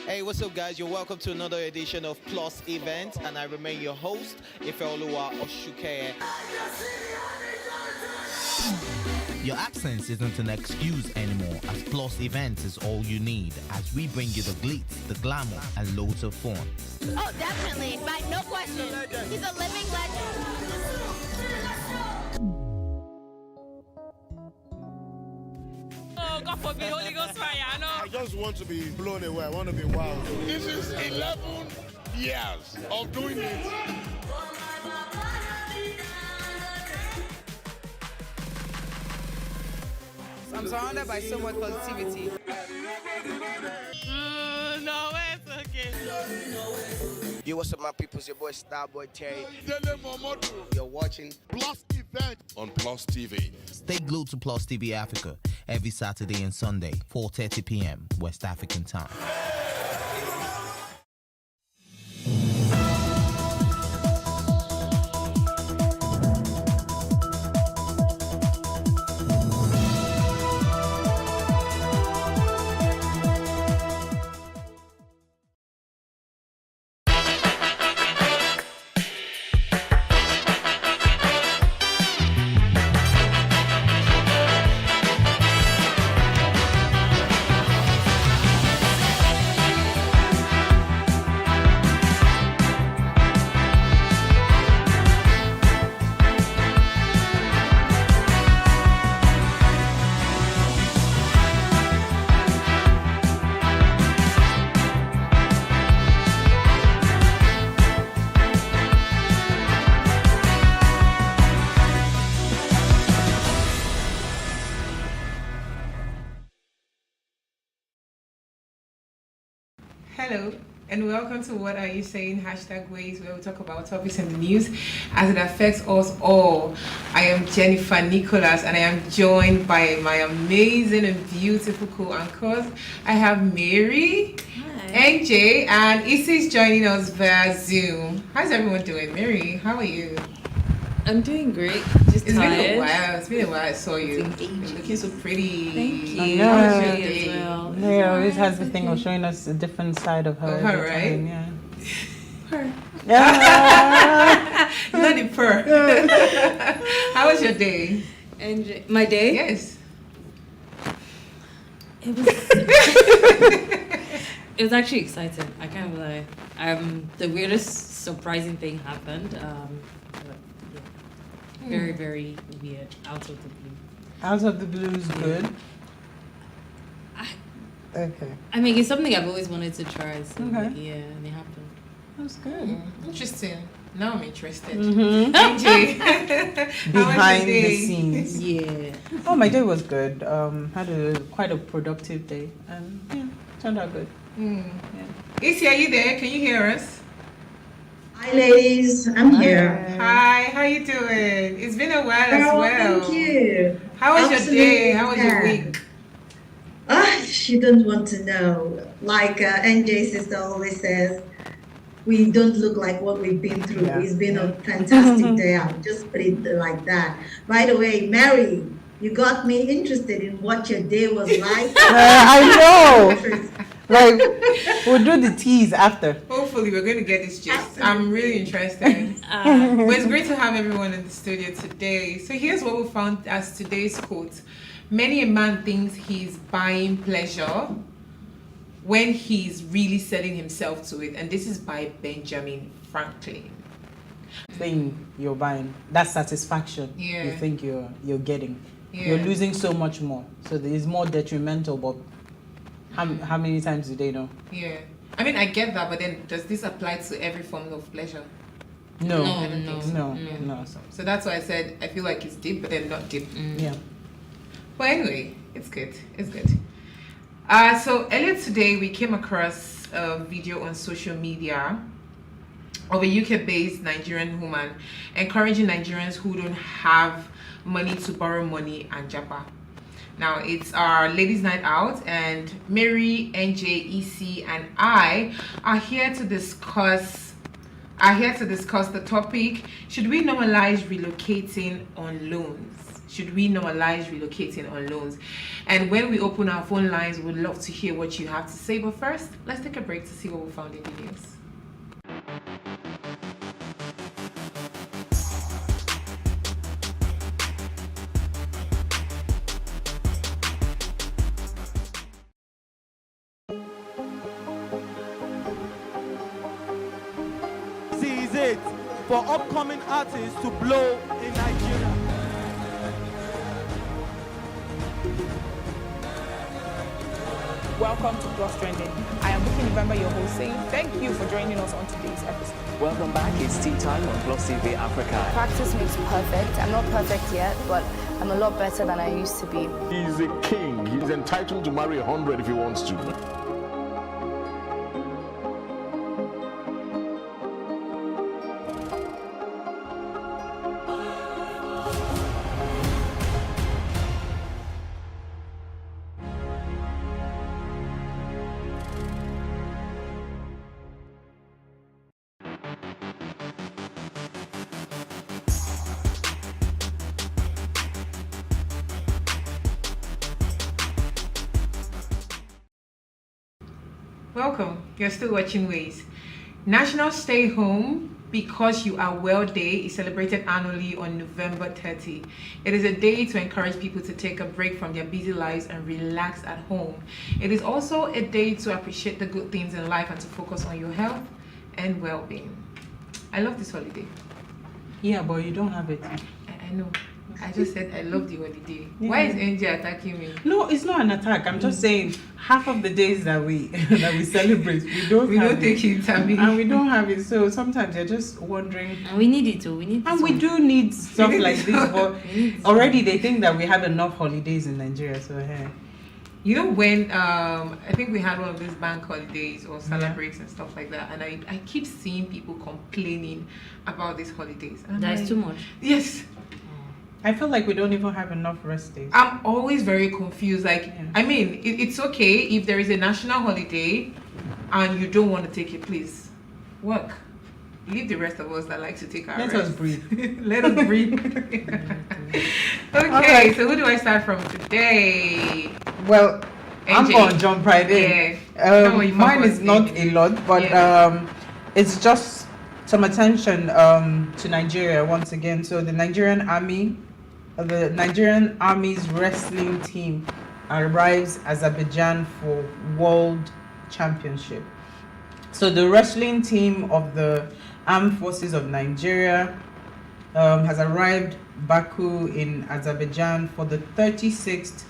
Hey, what's up, guys? You're welcome to another edition of Plus Event, and I remain your host, Ifeoluwa Osuke. Your absence isn't an excuse anymore, as Plus Events is all you need, as we bring you the glitz, the glamour, and loads of fun. Oh, definitely. Right, no question. He's a living legend. No, God forbid, Holy Ghost fire, no. I just want to be blown away. I want to be wild. This is 11 years of doing it. I'm surrounded by so much positivity. No, it's okay. Yo, what's up, my people? It's your boy Starboy Terry. You're watching Plus Event on Plus TV. Stay glued to Plus TV Africa every Saturday and Sunday, 4:30 p.m. West African time. Hello and welcome to What Are You Saying? #ways, where we talk about topics in the news as it affects us all. I am Jennifer Nicholas and I am joined by my amazing and beautiful co-anchors. I have Mary, NJ, and Issy's joining us via Zoom. How's everyone doing? Mary, how are you? I'm doing great. Just It's tired. been a while. It's been a while I saw you. You're looking so pretty. Thank you. I know. How was your day? As well. Mary always has the thing of showing us a different side of her. Of her, every time, right? Yeah. Her. Yeah. Not in purr. How was your day? And my day? Yes. It was. It was actually exciting. I can't lie. The weirdest surprising thing happened. Very, very weird. Out of the blue. Out of the blue is good. Okay. I mean, it's something I've always wanted to try. So Okay. yeah, and it happened. That's good. Interesting. Now I'm interested. Mhm. NJ, how was your Behind the day? scenes. Yeah. Oh, my day was good. Had quite a productive day, and yeah, turned out good. Issy, are you there? Can you hear us? Hi ladies, I'm here. Hi, how you doing? It's been a while as well. Thank you. How was your day? Absolutely How was your fine. week? She don't want to know. Like NJ's sister always says, we don't look like what we've been through. Yeah. It's been a fantastic day. I'll just put it like that. By the way, Mary, you got me interested in what your day was like. I know. Like, we'll do the tease after. Hopefully, we're going to get this gist. I'm really interested. But it's great to have everyone in the studio today. So here's what we found as today's quote. Many a man thinks he's buying pleasure when he's really selling himself to it. And this is by Benjamin Franklin. Thing you're buying, that satisfaction Yeah. you think you're getting. Yeah. You're losing so much more. So there is more detrimental, but how many times do they know? Yeah. I mean, I get that, but then does this apply to every form of pleasure? No. I don't think so. No. So that's why I said I feel like it's deep, but then not deep. Yeah. But anyway, it's good. It's good. So earlier today, we came across a video on social media of a UK-based Nigerian woman encouraging Nigerians who don't have money to borrow money and japa. Now it's our ladies' night out, and Mary, NJ, EC, and I are here to discuss the topic: should we normalize relocating on loans? Should we normalize relocating on loans? And when we open our phone lines, we'd love to hear what you have to say. But first, let's take a break to see what we found in the news. Is it for upcoming artists to blow in Nigeria? welcome to Plus Trending. I am Buki November, your host, saying thank you for joining us on today's episode. Welcome back. It's tea time on Plus TV Africa. Practice makes perfect. I'm not perfect yet, but I'm a lot better than I used to be. He's a king. He's entitled to marry 100 if he wants to. Welcome. You're still watching Ways. National Stay Home Because You Are Well Day is celebrated annually on November 30. It is a day to encourage people to take a break from their busy lives and relax at home. It is also a day to appreciate the good things in life and to focus on your health and well-being. I love this holiday. Yeah, but you don't have it. I know. I just said I love the holiday. Yeah. Why is Angie attacking me? No, it's not an attack. I'm just saying half of the days that we celebrate, we don't take it, and we don't have it. So sometimes you're just wondering. And we need it too. We do need stuff like this. But already they think that we have enough holidays in Nigeria. So hey. You know when I think we had one of these bank holidays or celebrates and stuff like that, and I keep seeing people complaining about these holidays. That's too much. Yes. I feel like we don't even have enough rest days. I'm always very confused. Like, I mean, it's okay if there is a national holiday and you don't want to take it, please work. Leave the rest of us that like to take our rest. Let us breathe. Let us breathe. Okay, so who do I start from today? Well, I'm going to jump right in. Yeah. Mine is not a lot, but it's just some attention to Nigeria once again. So the Nigerian Army's wrestling team arrives Azerbaijan for World Championship. So the wrestling team of the Armed Forces of Nigeria has arrived Baku in Azerbaijan for the 36th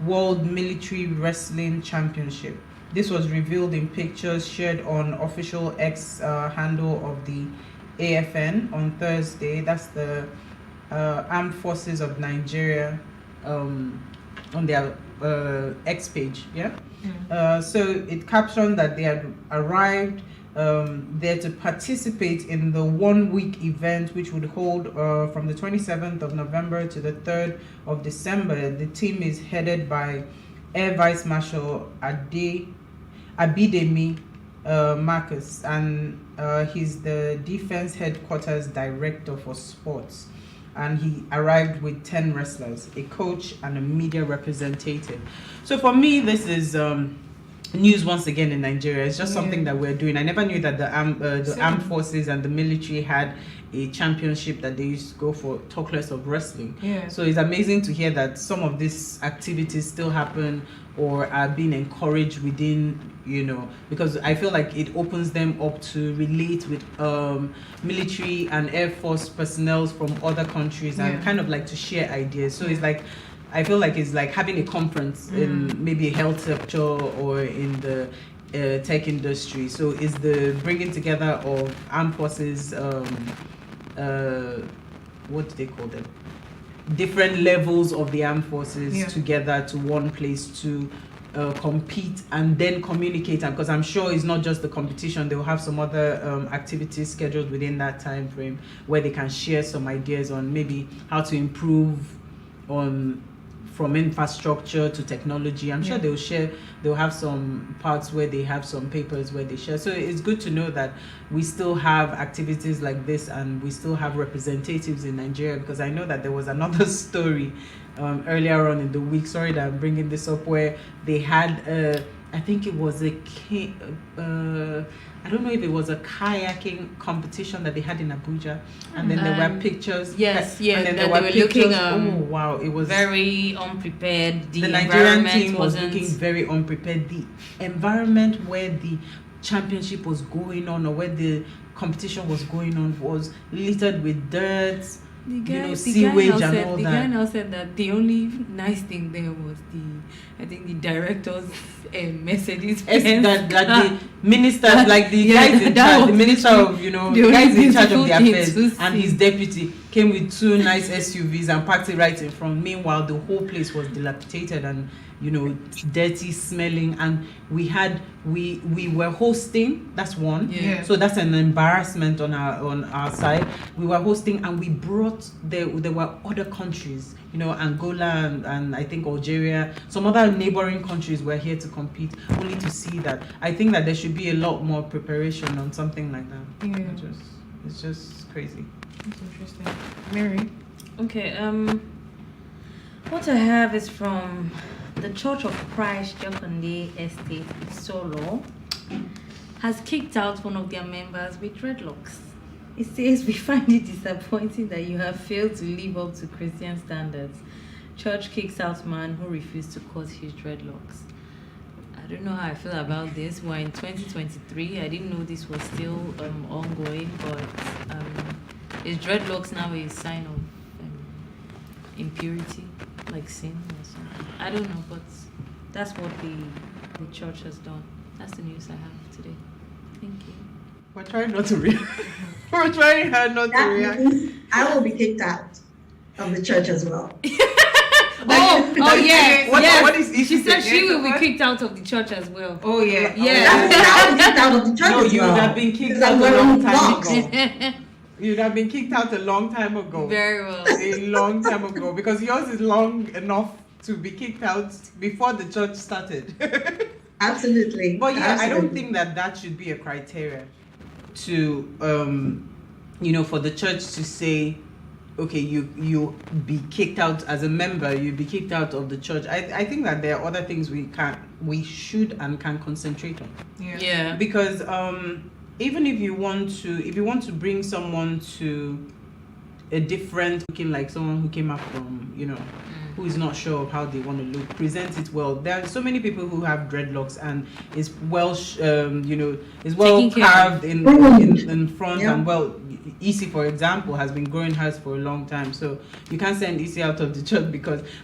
World Military Wrestling Championship. This was revealed in pictures shared on official X handle of the AFN on Thursday. That's the Armed Forces of Nigeria on their X page. So it captioned that they had arrived there to participate in the 1-week event, which would hold from the 27th of November to the 3rd of December. The team is headed by Air Vice Marshal Abidemi Marcus, and he's the Defense Headquarters Director for Sports. And he arrived with 10 wrestlers, a coach, and a media representative. So for me, this is news once again in Nigeria. It's just something that we're doing. I never knew that the armed forces and the military had a championship that they used to go for, talk less of wrestling. So it's amazing to hear that some of these activities still happen or are being encouraged within, because I feel like it opens them up to relate with military and Air Force personnel from other countries and kind of like to share ideas. So it's like, I feel like it's like having a conference in maybe a health sector or in the tech industry. So it's the bringing together of armed forces, what do they call them? Different levels of the armed forces together to one place to compete and then communicate. Because I'm sure it's not just the competition, they will have some other activities scheduled within that time frame where they can share some ideas on maybe how to improve on from infrastructure to technology. I'm sure they'll have some parts where they have some papers where they share. So it's good to know that we still have activities like this and we still have representatives in Nigeria, because I know that there was another story earlier on in the week, sorry that I'm bringing this up, where they had I think it was I don't know if it was a kayaking competition that they had in Abuja, and then there were pictures. Yes, and then they were looking. Oh wow, it was very unprepared. The Nigerian team was looking very unprepared. The environment where the championship was going on or where the competition was going on was littered with dirt, The sewage and all the that. guy now said that the only nice thing there was the director's Mercedes Benz that car. the ministers, like the guys in charge, the minister of, the guys in charge of the affairs and his deputy came with 2 nice SUVs and parked it right in front. Meanwhile, the whole place was dilapidated and dirty, smelling, and we were hosting. That's one. Yeah. So that's an embarrassment on our side. We were hosting, and we brought there were other countries, Angola and I think Algeria, some other neighboring countries were here to compete, only to see that. I think that there should be a lot more preparation on something like that. Yeah. It's just crazy. That's interesting. Mary. Okay. What I have is from the Church of Christ Jokonde Estate Solo has kicked out one of their members with dreadlocks. It says, "We find it disappointing that you have failed to live up to Christian standards. Church kicks out man who refused to cut his dreadlocks." I don't know how I feel about this. We're in 2023. I didn't know this was still ongoing, but is dreadlocks now a sign of impurity, like sin or something? I don't know, but that's what the church has done. That's the news I have today. Thank you. We're trying not to react. We're trying hard not to react. I will be kicked out of the church as well. What is she said she will be kicked out of the church as well. Oh yeah. Yeah. I will be kicked out of the church No, as you well. would have been kicked Because out I'm a wearing long time blocks. ago. You'd have been kicked out a long time ago. Very well. A long time ago, because yours is long enough to be kicked out before the church started. Absolutely. But yeah, I don't Absolutely. think that should be a criteria to for the church to say, okay, you be kicked out as a member, you be kicked out of the church. I think that there are other things we should and can concentrate on. Yeah. Because even if you want to bring someone to a different looking, like someone who came up from, who is not sure of how they want to look, present it well. There are so many people who have dreadlocks and it's well, is well Taken care carved of. in front, Yeah. and well, Isi, for example, has been growing hers for a long time, so you can't send Isi out of the church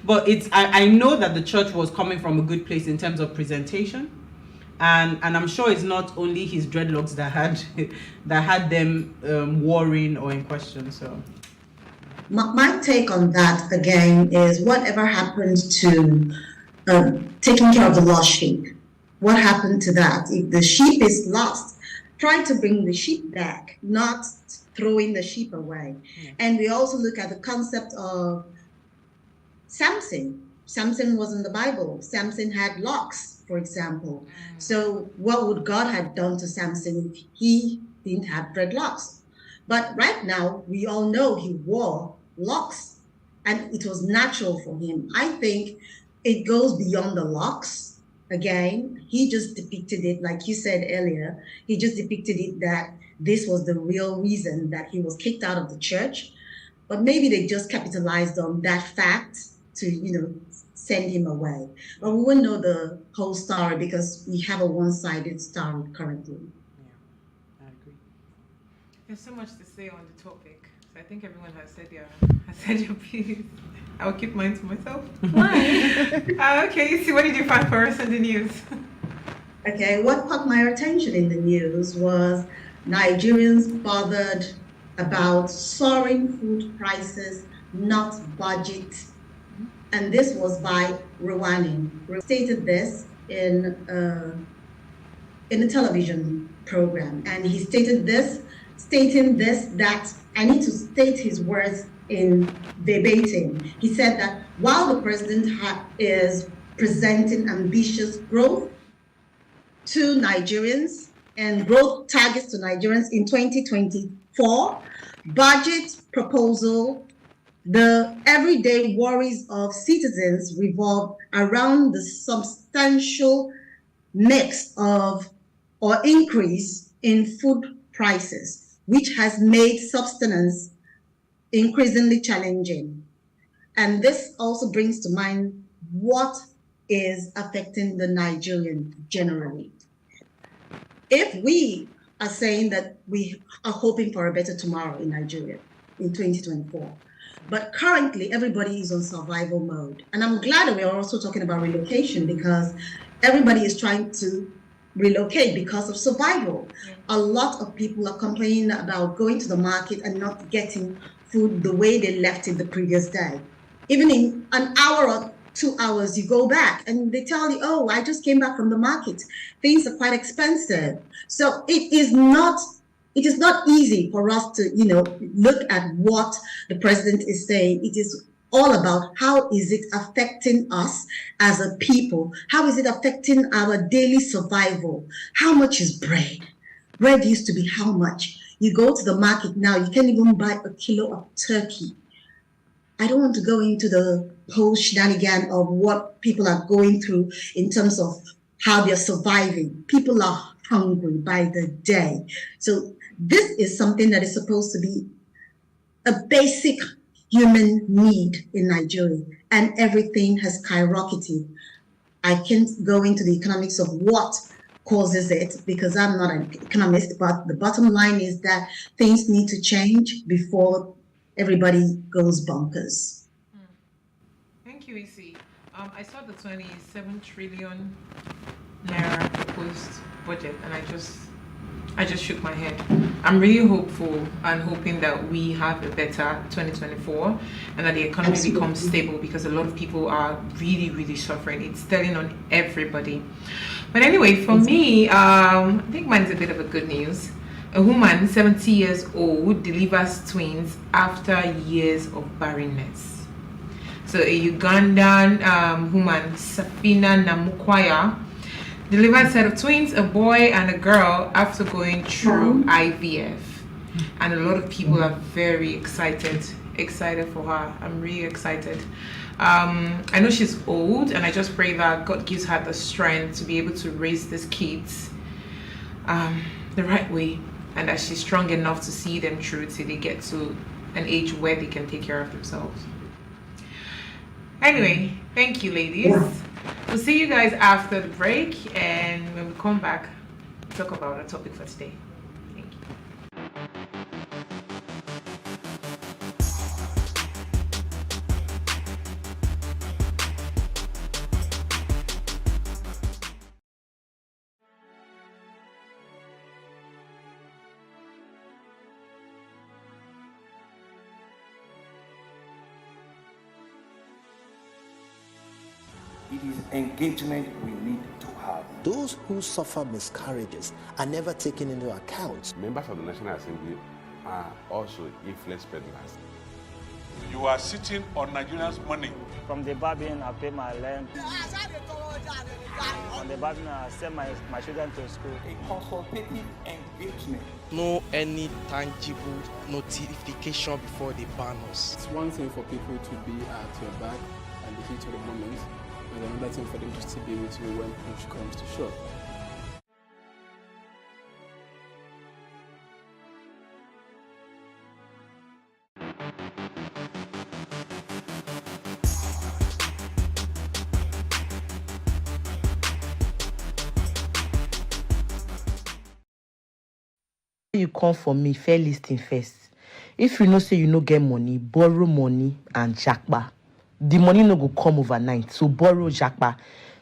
but I know that the church was coming from a good place in terms of presentation. And I'm sure it's not only his dreadlocks that had them worrying or in question. So My take on that again is whatever happened to taking care of the lost sheep. What happened to that? If the sheep is lost, try to bring the sheep back, not throwing the sheep away. And we also look at the concept of Samson. Samson was in the Bible. Samson had locks, for example. So what would God have done to Samson if he didn't have dreadlocks? But right now, we all know he wore locks and it was natural for him. I think it goes beyond the locks. Again, he just depicted it, like you said earlier, he just depicted it that this was the real reason that he was kicked out of the church. But maybe they just capitalized on that fact to, send him away. But we won't know the whole story because we have a one-sided story currently. I agree. There's so much to say on the topic. So I think everyone has said your piece. I'll keep mine to myself. Why? Okay, so what did you find for us in the news? Okay, what caught my attention in the news was Nigerians bothered about soaring food prices, not budget. And this was by Rwani. Stated this in a television program, and he stating this that I need to state his words in verbatim. He said that while the president is presenting ambitious growth to Nigerians and growth targets to Nigerians in 2024, budget proposal, the everyday worries of citizens revolve around the substantial mix of or increase in food prices, which has made sustenance increasingly challenging. And this also brings to mind what is affecting the Nigerian generally. If we are saying that we are hoping for a better tomorrow in Nigeria in 2024, But currently, everybody is on survival mode. And I'm glad that we are also talking about relocation, because everybody is trying to relocate because of survival. A lot of people are complaining about going to the market and not getting food the way they left it the previous day. Even in an hour or 2 hours, you go back and they tell you, oh, I just came back from the market. Things are quite expensive. So it is not easy for us to, look at what the president is saying. It is all about how is it affecting us as a people? How is it affecting our daily survival? How much is bread? Bread used to be how much? You go to the market now, you can't even buy a kilo of turkey. I don't want to go into the whole shenanigan of what people are going through in terms of how they're surviving. People are hungry by the day. So this is something that is supposed to be a basic human need in Nigeria, and everything has skyrocketed. I can't go into the economics of what causes it because I'm not an economist, but the bottom line is that things need to change before everybody goes bonkers. Thank you, Isi. I saw the 27 trillion naira proposed budget, and I just shook my head. I'm really hopeful and hoping that we have a better 2024 and that the economy becomes stable, because a lot of people are really, really suffering. It's telling on everybody. But anyway, for me, I think mine's a bit of a good news. A woman, 70 years old, delivers twins after years of barrenness. So a Ugandan woman, Safina Namukwaya, delivered a set of twins, a boy and a girl, after going through IVF. And a lot of people are very excited for her. I'm really excited. I know she's old, and I just pray that God gives her the strength to be able to raise these kids the right way, and that she's strong enough to see them through till they get to an age where they can take care of themselves. Anyway, thank you, ladies. We'll see you guys after the break, and when we come back, talk about our topic for today. Thank you. It is engagement we need to have. Those who suffer miscarriages are never taken into account. Members of the National Assembly are also influence peddlers. You are sitting on Nigerians' money. From the barbing, I pay my rent. From the barbing, I send my children to school. A consultative engagement. No any tangible notification before they ban us. It's one thing for people to be at your back and the heat of the moment, and another thing for them to still be with you when push comes to shove. You come for me, fair listing first. If you know say you no get money, borrow money and japa. The money no go come overnight, so borrow japa.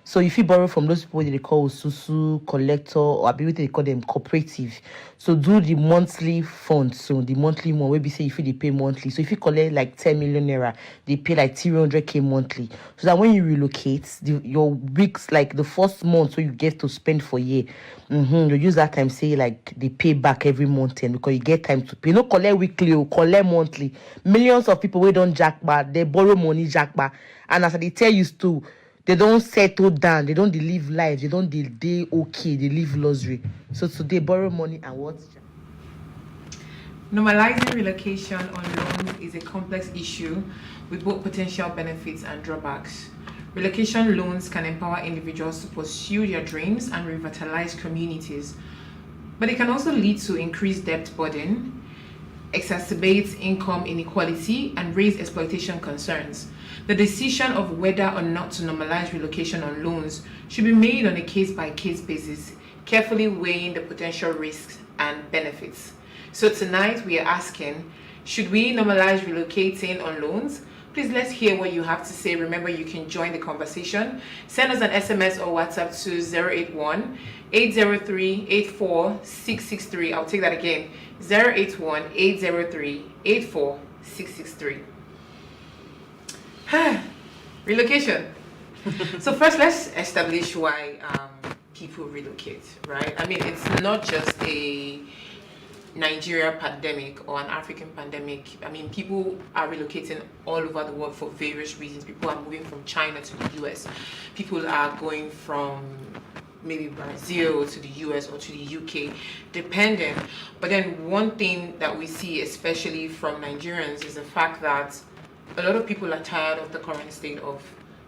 So if you borrow from those people that they call susu, collector, or ability they call them cooperative, so do the monthly fund. So the monthly one where we say if they pay monthly. So if you collect like 10 million naira, they pay like 300k monthly. So that when you relocate, your weeks, like the first month, so you get to spend for a year, you use that time say like they pay back every month, and because you get time to pay. No collect weekly or collect monthly. Millions of people we don't jackpot, they borrow money jackpot, and as they tell you to. They don't settle down. They don't live life. They don't they okay. They live luxury. So today, borrow money and what? Normalizing relocation on loans is a complex issue with both potential benefits and drawbacks. Relocation loans can empower individuals to pursue their dreams and revitalize communities, but it can also lead to increased debt burden, exacerbate income inequality, and raise exploitation concerns. The decision of whether or not to normalize relocation on loans should be made on a case-by-case basis, carefully weighing the potential risks and benefits. So tonight we are asking, Should we normalize relocating on loans? Please, let's hear what you have to say. Remember, you can join the conversation. Send us an SMS or WhatsApp to 081-803-84663. I'll take that again. 081-803-84663. Relocation. So first, let's establish why people relocate, right? I mean, it's not just a Nigeria pandemic or an African pandemic. I mean, people are relocating all over the world for various reasons. People are moving from China to the US. People are going from maybe Brazil to the US or to the UK, depending. But then one thing that we see, especially from Nigerians, is the fact that a lot of people are tired of the current state of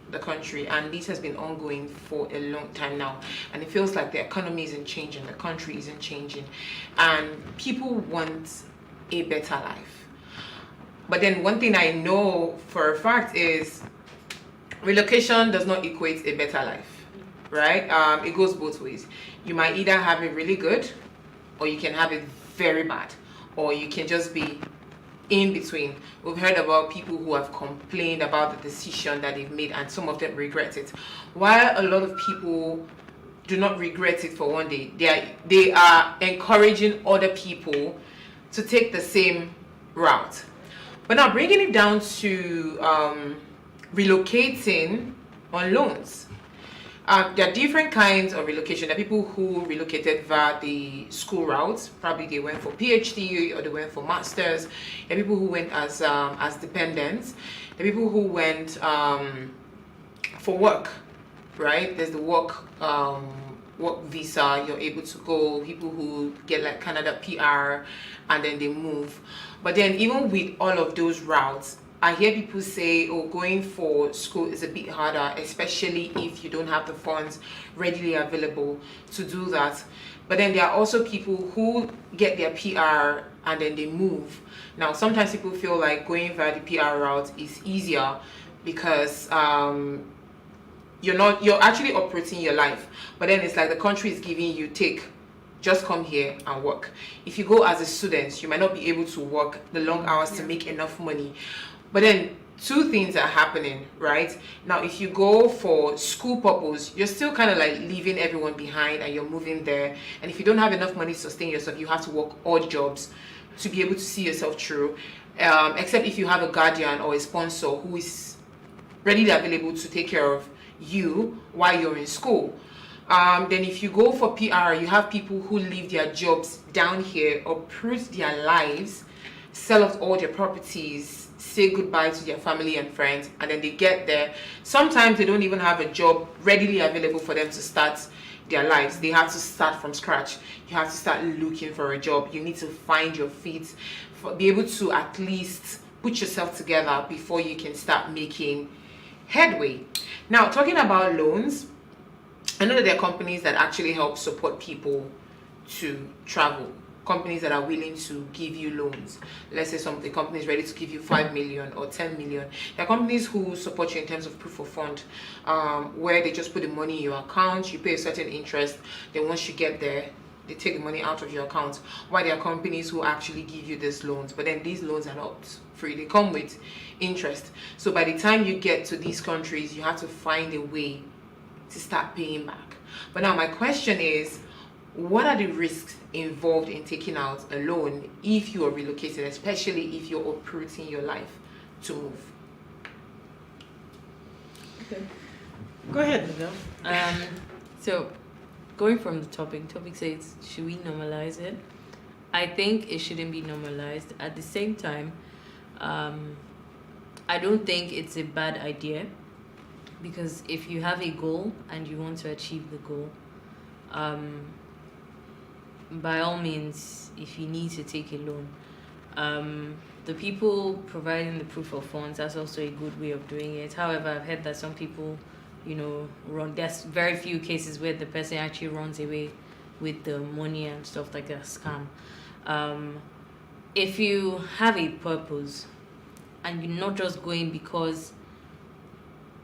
the country, and this has been ongoing for a long time now, and it feels like the economy isn't changing, the country isn't changing, and people want a better life. But then one thing I know for a fact is relocation does not equate a better life, right? It goes both ways. You might either have it really good, or you can have it very bad, or you can just be in between. We've heard about people who have complained about the decision that they've made, and some of them regret it. While a lot of people do not regret it for one day, they are encouraging other people to take the same route. But now bringing it down to relocating on loans. There are different kinds of relocation. There are people who relocated via the school routes. Probably they went for PhD or they went for masters. There are people who went as dependents. There are people who went for work, right? There's the work visa. You're able to go. People who get like Canada PR and then they move. But then even with all of those routes, I hear people say, oh, going for school is a bit harder, especially if you don't have the funds readily available to do that. But then there are also people who get their PR and then they move. Now, sometimes people feel like going via the PR route is easier because you're actually operating your life. But then it's like the country is giving you, just come here and work. If you go as a student, you might not be able to work the long hours to make enough money. But then two things are happening, right? Now, if you go for school purpose, you're still kind of like leaving everyone behind and you're moving there. And if you don't have enough money to sustain yourself, you have to work odd jobs to be able to see yourself through. Except if you have a guardian or a sponsor who is readily available to take care of you while you're in school. Then if you go for PR, you have people who leave their jobs down here, uproot their lives, sell off all their properties, say goodbye to their family and friends, and then they get there. Sometimes they don't even have a job readily available for them to start their lives. They have to start from scratch. You have to start looking for a job. You need to find your feet, be able to at least put yourself together before you can start making headway. Now, talking about loans, I know that there are companies that actually help support people to travel. Companies that are willing to give you loans. Let's say the company is ready to give you 5 million or 10 million. There are companies who support you in terms of proof of fund, where they just put the money in your account, you pay a certain interest, then once you get there, they take the money out of your account. While there are companies who actually give you these loans, but then these loans are not free. They come with interest. So by the time you get to these countries, you have to find a way to start paying back. But now my question is, what are the risks involved in taking out a loan if you are relocated, especially if you're uprooting your life to move? Okay. Go ahead, Miguel. So, going from the topic says, should we normalize it? I think it shouldn't be normalized. At the same time, I don't think it's a bad idea, because if you have a goal and you want to achieve the goal, by all means, if you need to take a loan, the people providing the proof of funds, that's also a good way of doing it. However, I've heard that some people, there's very few cases where the person actually runs away with the money and stuff like that, scam. If you have a purpose and you're not just going because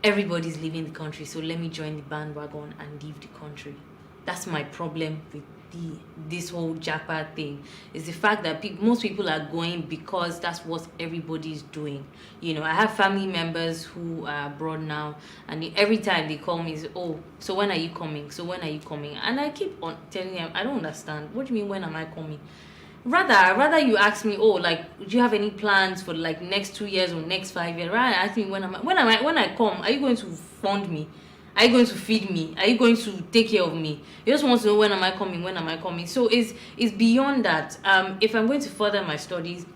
everybody's leaving the country, so let me join the bandwagon and leave the country. That's my problem with this whole Japa thing, is the fact that most people are going because that's what everybody's doing. You know, I have family members who are abroad now, and every time they call me, oh, so when are you coming? So when are you coming? And I keep on telling them, I don't understand. What do you mean, when am I coming? Rather you ask me, oh, like, do you have any plans for like next 2 years or next 5 years? Rather ask me when I come, are you going to fund me? Are you going to feed me? Are you going to take care of me? You just want to know, when am I coming? When am I coming? So it's beyond that. If I'm going to further my studies,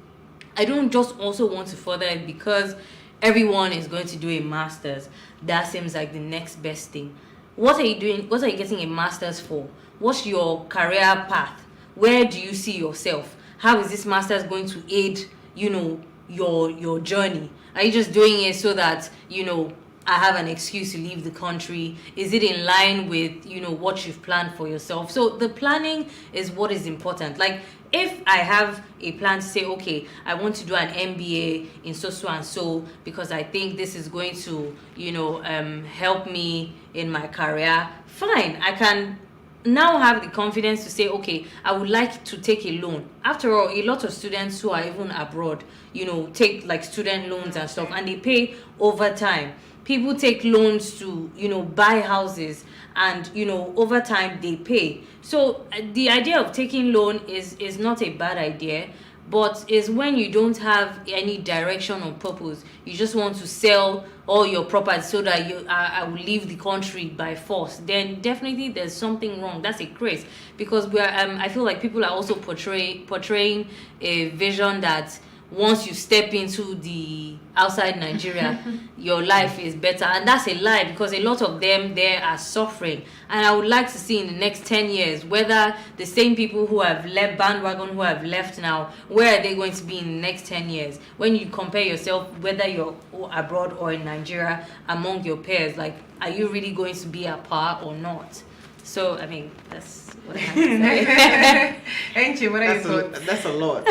I don't just also want to further it because everyone is going to do a master's. That seems like the next best thing. What are you doing? What are you getting a master's for? What's your career path? Where do you see yourself? How is this master's going to aid, you know, your journey? Are you just doing it so that, you know, I have an excuse to leave the country? Is it in line with, you know, what you've planned for yourself? So the planning is what is important. Like, if I have a plan to say, okay, I want to do an MBA in so and so because I think this is going to, you know, help me in my career, fine. I can now have the confidence to say, okay, I would like to take a loan. After all, a lot of students who are even abroad, you know, take like student loans and stuff, and they pay over time. People take loans to, you know, buy houses, and, you know, over time they pay. So the idea of taking loan is not a bad idea, but is when you don't have any direction or purpose. You just want to sell all your property so that I will leave the country by force. Then definitely there's something wrong. That's a craze, because I feel like people are also portraying a vision that once you step into the outside Nigeria, your life is better. And that's a lie, because a lot of them there are suffering. And I would like to see in the next 10 years whether the same people who have left bandwagon, who have left now, where are they going to be in the next 10 years? When you compare yourself, whether you're abroad or in Nigeria, among your peers, like, are you really going to be at par or not? So, I mean, that's what I have to say. Angie, what are your thoughts? That's a lot.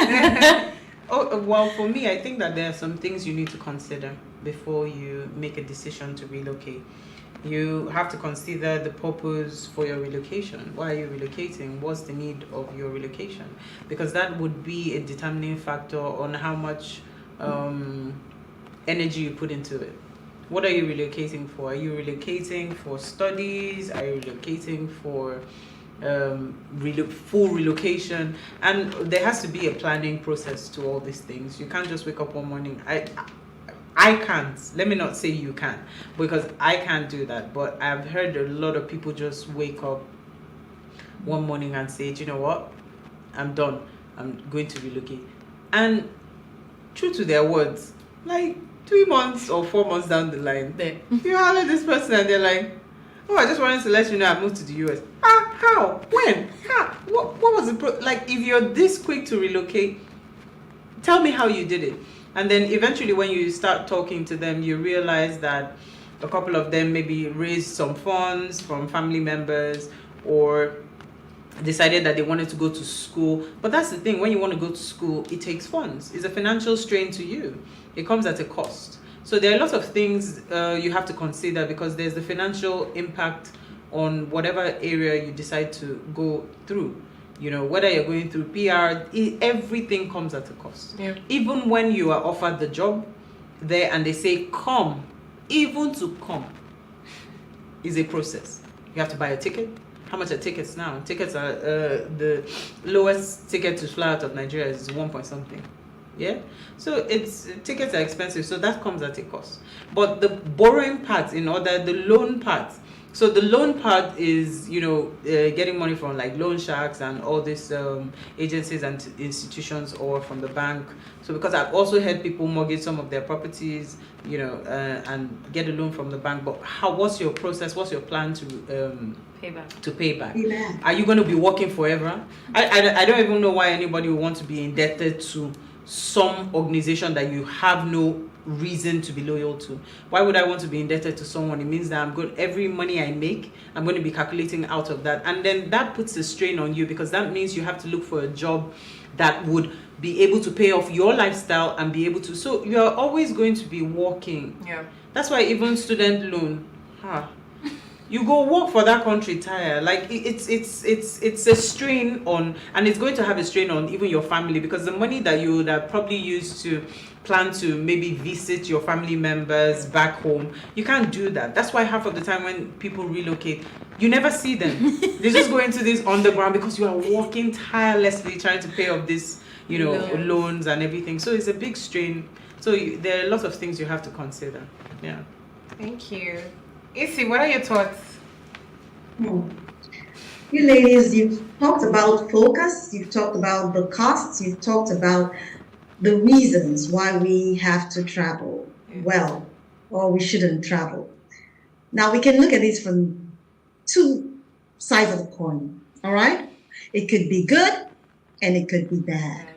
Oh, well, for me, I think that there are some things you need to consider before you make a decision to relocate. You have to consider the purpose for your relocation. Why are you relocating? What's the need of your relocation? Because that would be a determining factor on how much energy you put into it. What are you relocating for? Are you relocating for studies? Are you relocating for full relocation? And there has to be a planning process to all these things. You can't just wake up one morning. I can't. Let me not say you can, because I can't do that. But I've heard a lot of people just wake up one morning and say, do you know what? I'm done. I'm going to relocate. And true to their words, like 3 months or 4 months down the line, you holler this person and they're like, oh, I just wanted to let you know I moved to the US. How? When? How? What was the like, if you're this quick to relocate, tell me how you did it. And then eventually when you start talking to them, you realize that a couple of them maybe raised some funds from family members or decided that they wanted to go to school. But that's the thing, when you want to go to school, it takes funds. It's a financial strain to you. It comes at a cost. So there are lots of things you have to consider, because there's the financial impact on whatever area you decide to go through. You know, whether you're going through PR, everything comes at a cost. Yeah. Even when you are offered the job there and they say, come, even to come is a process. You have to buy a ticket. How much are tickets now? Tickets are, the lowest ticket to fly out of Nigeria is 1 point something. Yeah, so tickets are expensive, so that comes at a cost. But the borrowing part, the loan part. So the loan part is, you know, getting money from like loan sharks and all these agencies and institutions, or from the bank. So because I've also had people mortgage some of their properties, you know, and get a loan from the bank. But what's your process? What's your plan to pay back? Yeah. Are you going to be working forever? I don't even know why anybody would want to be indebted to some organization that you have no reason to be loyal to. Why would I want to be indebted to someone? It means that every money I make, I'm going to be calculating out of that, and then that puts a strain on you, because that means you have to look for a job that would be able to pay off your lifestyle and be able to, so you're always going to be working. Yeah, that's why even student loan, you go work for that country tire. Like it's a strain on, and it's going to have a strain on even your family, because the money that you would have probably used to plan to maybe visit your family members back home, you can't do that. That's why half of the time when people relocate, you never see them. They just go into this underground because you are working tirelessly trying to pay off this, you know, loans and everything. So it's a big strain. So there are a lot of things you have to consider. Yeah. Thank you. Issy, what are your thoughts? You ladies, you've talked about focus, you've talked about the costs, you've talked about the reasons why we have to travel well, or we shouldn't travel. Now we can look at this from two sides of the coin, all right? It could be good and it could be bad.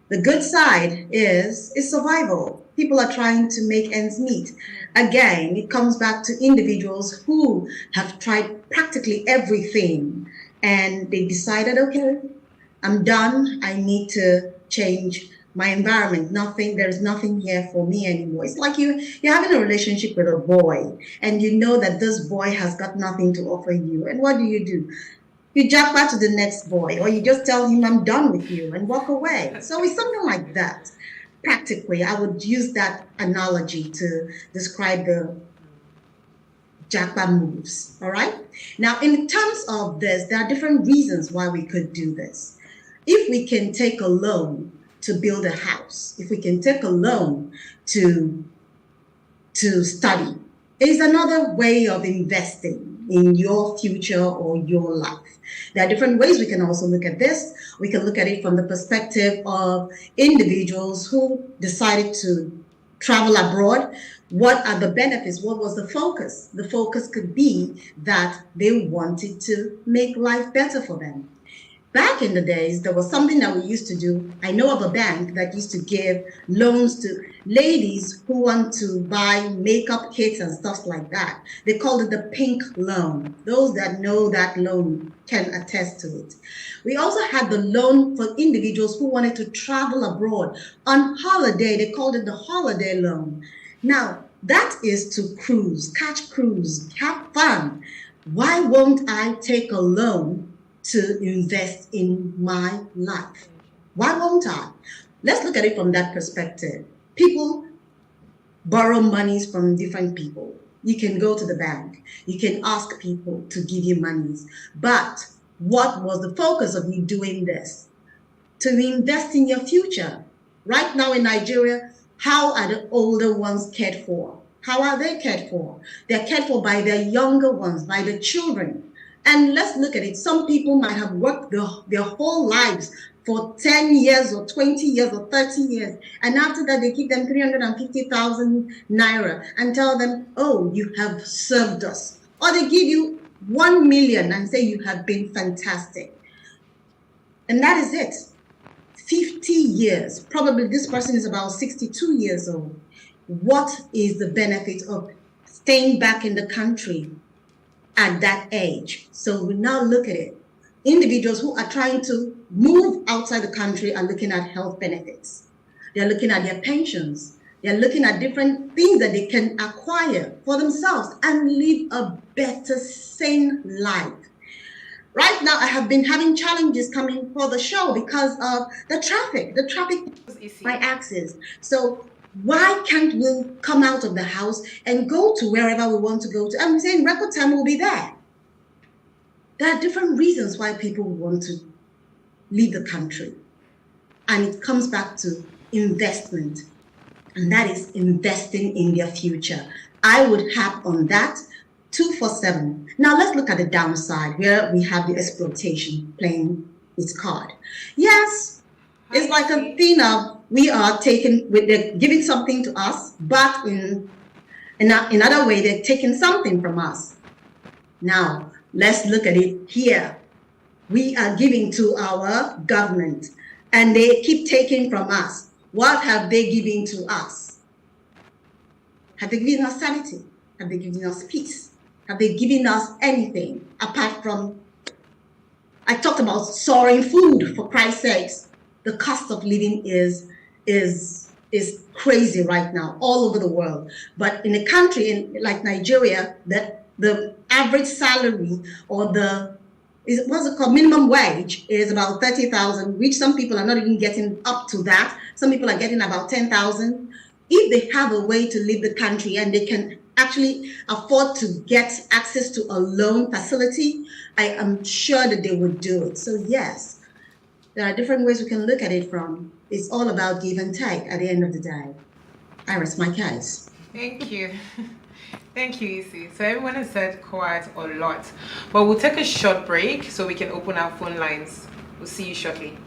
The good side is survival. People are trying to make ends meet. Again, it comes back to individuals who have tried practically everything and they decided, okay, I'm done. I need to change my environment. There's nothing here for me anymore. It's like you're having a relationship with a boy and you know that this boy has got nothing to offer you. And what do? You jump back to the next boy, or you just tell him, I'm done with you, and walk away. So it's something like that. Practically, I would use that analogy to describe the jackpot moves, all right? Now, in terms of this, there are different reasons why we could do this. If we can take a loan to build a house, if we can take a loan to study, is another way of investing in your future or your life. There are different ways we can also look at this. We can look at it from the perspective of individuals who decided to travel abroad. What are the benefits? What was the focus? The focus could be that they wanted to make life better for them. Back in the days, there was something that we used to do. I know of a bank that used to give loans to ladies who want to buy makeup kits and stuff like that. They called it the pink loan. Those that know that loan can attest to it. We also had the loan for individuals who wanted to travel abroad on holiday. They called it the holiday loan. Now, that is to cruise, catch cruise, have fun. Why won't I take a loan to invest in my life? Why won't I? Let's look at it from that perspective. People borrow monies from different people. You can go to the bank. You can ask people to give you monies. But what was the focus of you doing this? To invest in your future. Right now in Nigeria, how are the older ones cared for? How are they cared for? They're cared for by their younger ones, by the children. And let's look at it. Some people might have worked their whole lives for 10 years or 20 years or 30 years. And after that, they give them 350,000 naira and tell them, oh, you have served us. Or they give you 1 million and say you have been fantastic. And that is it. 50 years. Probably this person is about 62 years old. What is the benefit of staying back in the country at that age? So we now look at it. Individuals who are trying to move outside the country are looking at health benefits. They're looking at their pensions. They're looking at different things that they can acquire for themselves and live a better, sane life. Right now, I have been having challenges coming for the show because of the traffic. The traffic by axis. So why can't we come out of the house and go to wherever we want to go to? I'm saying record time will be there. There are different reasons why people want to leave the country. And it comes back to investment. And that is investing in their future. I would have on that 247. Now let's look at the downside where we have the exploitation playing its card. Yes, it's like a thing of we are they're giving something to us, but in another way, they're taking something from us. Now, let's look at it here. We are giving to our government, and they keep taking from us. What have they given to us? Have they given us sanity? Have they given us peace? Have they given us anything apart from, I talked about soaring food, for Christ's sakes. The cost of living is crazy right now all over the world. But in a country like Nigeria, that the average salary or what's it called, minimum wage is about 30,000, which some people are not even getting up to that. Some people are getting about 10,000. If they have a way to leave the country and they can actually afford to get access to a loan facility, I am sure that they would do it. So yes, there are different ways we can look at it from. It's all about give and take at the end of the day. I rest my case. Thank you. Thank you, Isi. So everyone has said quite a lot, but we'll take a short break so we can open our phone lines. We'll see you shortly.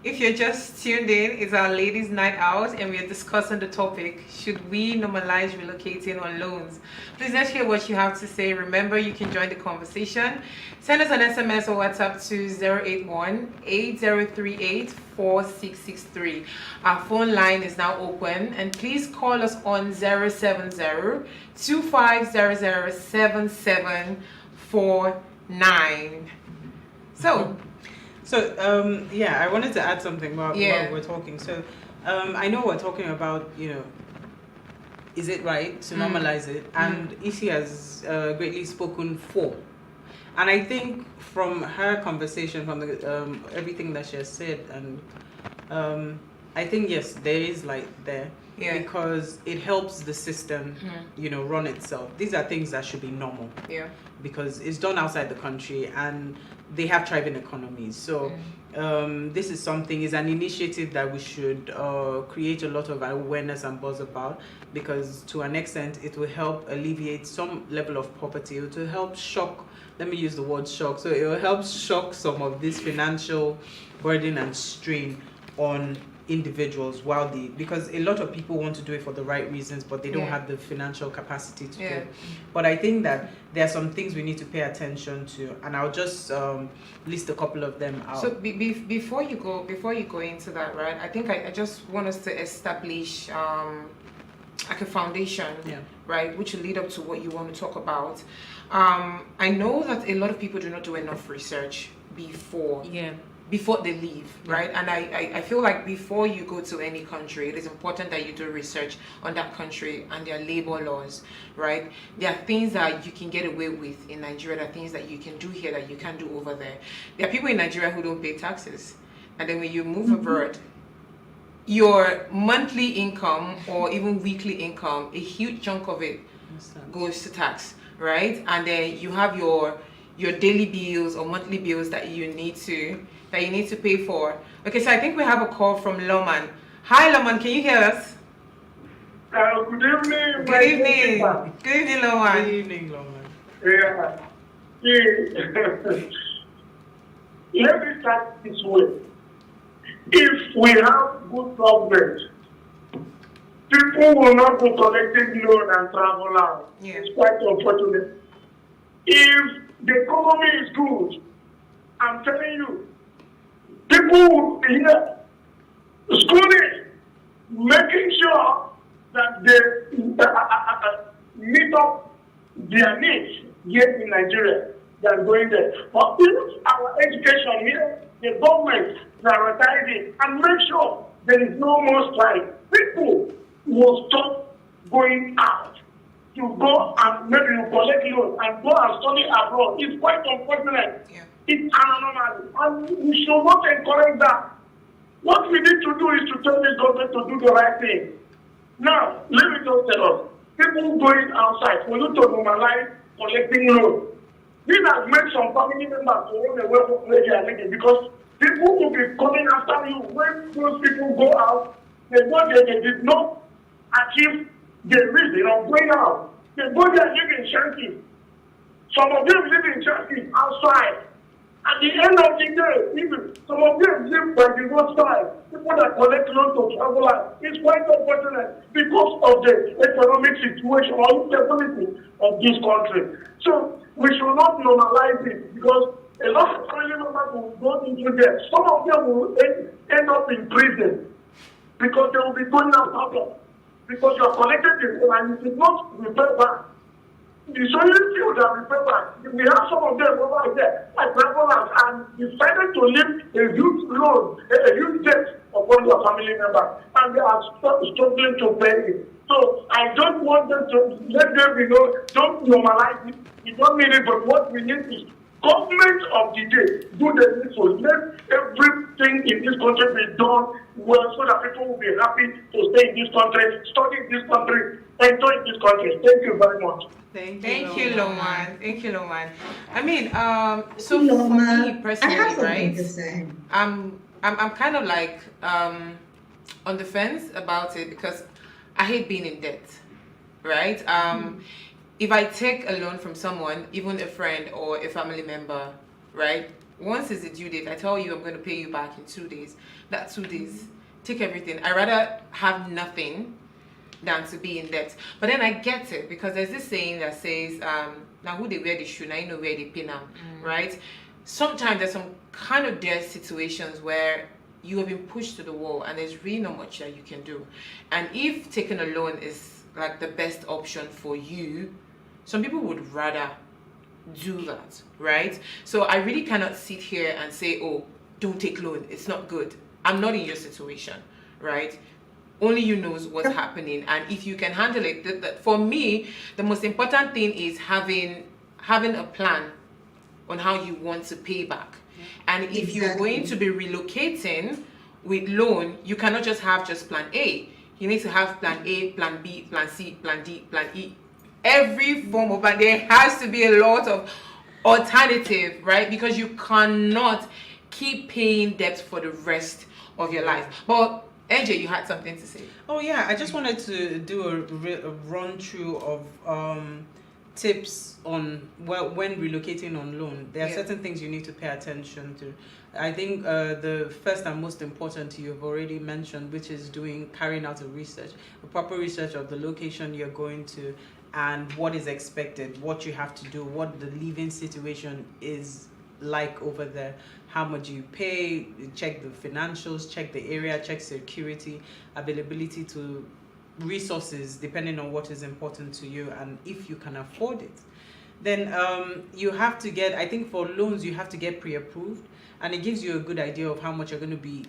If you're just tuned in, it's our ladies' night out and we are discussing the topic, should we normalize relocating on loans? Please let's hear what you have to say. Remember, you can join the conversation. Send us an SMS or WhatsApp to 081-8038-4663. Our phone line is now open, and please call us on 070-2500-7749. So, yeah, I wanted to add something while we're talking. So, I know we're talking about, is it right to normalize it? And Isi has greatly spoken for. And I think from her conversation, from the everything that she has said, and I think, yes, there is light there. Yeah. Because it helps the system, run itself. These are things that should be normal. Yeah. Because it's done outside the country and they have thriving economies. So this is an initiative that we should create a lot of awareness and buzz about, because to an extent it will help alleviate some level of poverty. It will help shock, let me use the word shock. So it will help shock some of this financial burden and strain on individuals because a lot of people want to do it for the right reasons, but they don't have the financial capacity to do it. But I think that there are some things we need to pay attention to, and I'll just list a couple of them out. So before you go into that, right, I think I just want us to establish like a foundation, right, which will lead up to what you want to talk about. I know that a lot of people do not do enough research before they leave, right? And I feel like before you go to any country, it is important that you do research on that country and their labor laws, right? There are things that you can get away with in Nigeria, there are things that you can do here that you can't do over there. There are people in Nigeria who don't pay taxes, and then when you move abroad, your monthly income or even weekly income, a huge chunk of it goes to tax, right? And then you have your daily bills or monthly bills that you need to pay for. Okay, so I think we have a call from Loman. Hi Loman, can you hear us? Good evening. Good evening. Good evening, Loman. Good evening, Loman. Let me start this way. If we have good government, people will not be collecting loan and travel out. It's quite unfortunate. If the economy is good, I'm telling you, people will be here schooling, making sure that they meet up their needs here in Nigeria than going there. But if our education here, the government prioritizing and make sure there is no more strike, people will stop going out to go and maybe collect loans and go and study abroad. It's quite unfortunate. It's an anomaly, and we should not encourage that. What we need to do is to tell the government to do the right thing. Now, let me just tell us, people going outside, we need to normalize collecting loans. This has made some family members to run away from where they are living, because people will be coming after you when those people go out. They know they did not achieve They reason of going out. They go there and live in shanties. Some of them live in shanties outside. At the end of the day, even some of them live by the roadside. People that collect loans to travel out. It's quite unfortunate because of the economic situation or instability of this country. So we should not normalize it because a lot of family members will go into debt. Some of them will end up in prison because they will be going out because you have collected this and you did not repay back. The solid few that repay back, we have some of them over there like travelers and decided to leave a huge loan, a huge debt upon their family member, and they are struggling to pay it. So I don't want them to let them, don't normalize it. We don't need it, but what we need is government of the day do the needful. Let everything in this country be done well so that people will be happy to stay in this country, study in this country, enjoy this country. Thank you very much. Thank you, Loman. Thank you, Loman. I mean, so for me personally, right? I'm kind of like on the fence about it because I hate being in debt, right? If I take a loan from someone, even a friend or a family member, right? Once is the due date, I tell you I'm going to pay you back in 2 days. That 2 days, take everything. I'd rather have nothing than to be in debt. But then I get it because there's this saying that says, now who they wear the shoe, now you know where they pin now, right? Sometimes there's some kind of debt situations where you have been pushed to the wall and there's really not much that you can do. And if taking a loan is like the best option for you, some people would rather do that, right? So I really cannot sit here and say, oh, don't take loan, it's not good. I'm not in your situation, right? Only you knows what's happening, and if you can handle it. For me, the most important thing is having a plan on how you want to pay back. And if you're going to be relocating with loan, you cannot just have plan A. You need to have plan A, plan B, plan C, plan D, plan E. Every form of plan. There has to be a lot of alternative, right? Because you cannot keep paying debt for the rest of your life. But NJ, you had something to say. Oh yeah, I just wanted to do a run through of tips on when relocating on loan. There are certain things you need to pay attention to. I think the first and most important you've already mentioned, which is carrying out a proper research of the location you're going to and what is expected, what you have to do, what the living situation is like over there, how much you pay, check the financials, check the area, check security, availability to resources depending on what is important to you and if you can afford it. Then you have to get, I think for loans you have to get pre-approved, and it gives you a good idea of how much you're going to be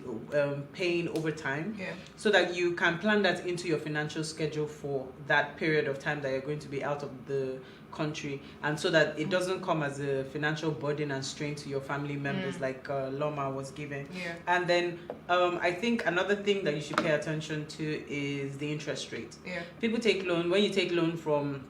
paying over time, so that you can plan that into your financial schedule for that period of time that you're going to be out of the country, and so that it doesn't come as a financial burden and strain to your family members like Loma was given. And then I think another thing that you should pay attention to is the interest rate. People take loan. When you take loan from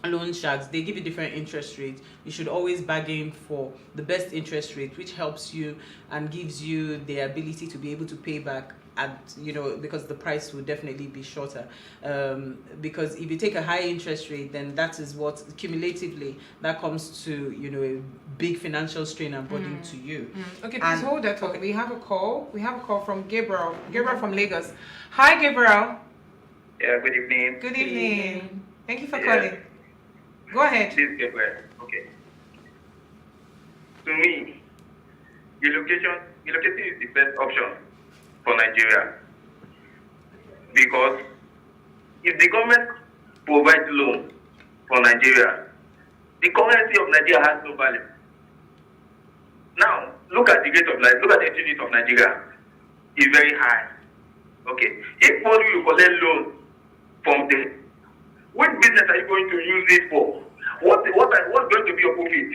loan sharks, they give you different interest rates. You should always bargain for the best interest rate, which helps you and gives you the ability to be able to pay back at, because the price will definitely be shorter. Because if you take a high interest rate, then that is what cumulatively that comes to a big financial strain and burden to you. Okay, please hold that thought. We have a call from Gabriel from Lagos. Hi, Gabriel. Yeah, good evening. Good evening. Thank you for calling. Go ahead. This is Gabriel. Okay. To me, relocation is the best option for Nigeria, because if the government provides loan for Nigeria, the currency of Nigeria has no value. Now, look at the rate of life, look at the interest rate of Nigeria. It's very high. Okay. If only you collect loan from them, what business are you going to use it for? What's going to be your profit?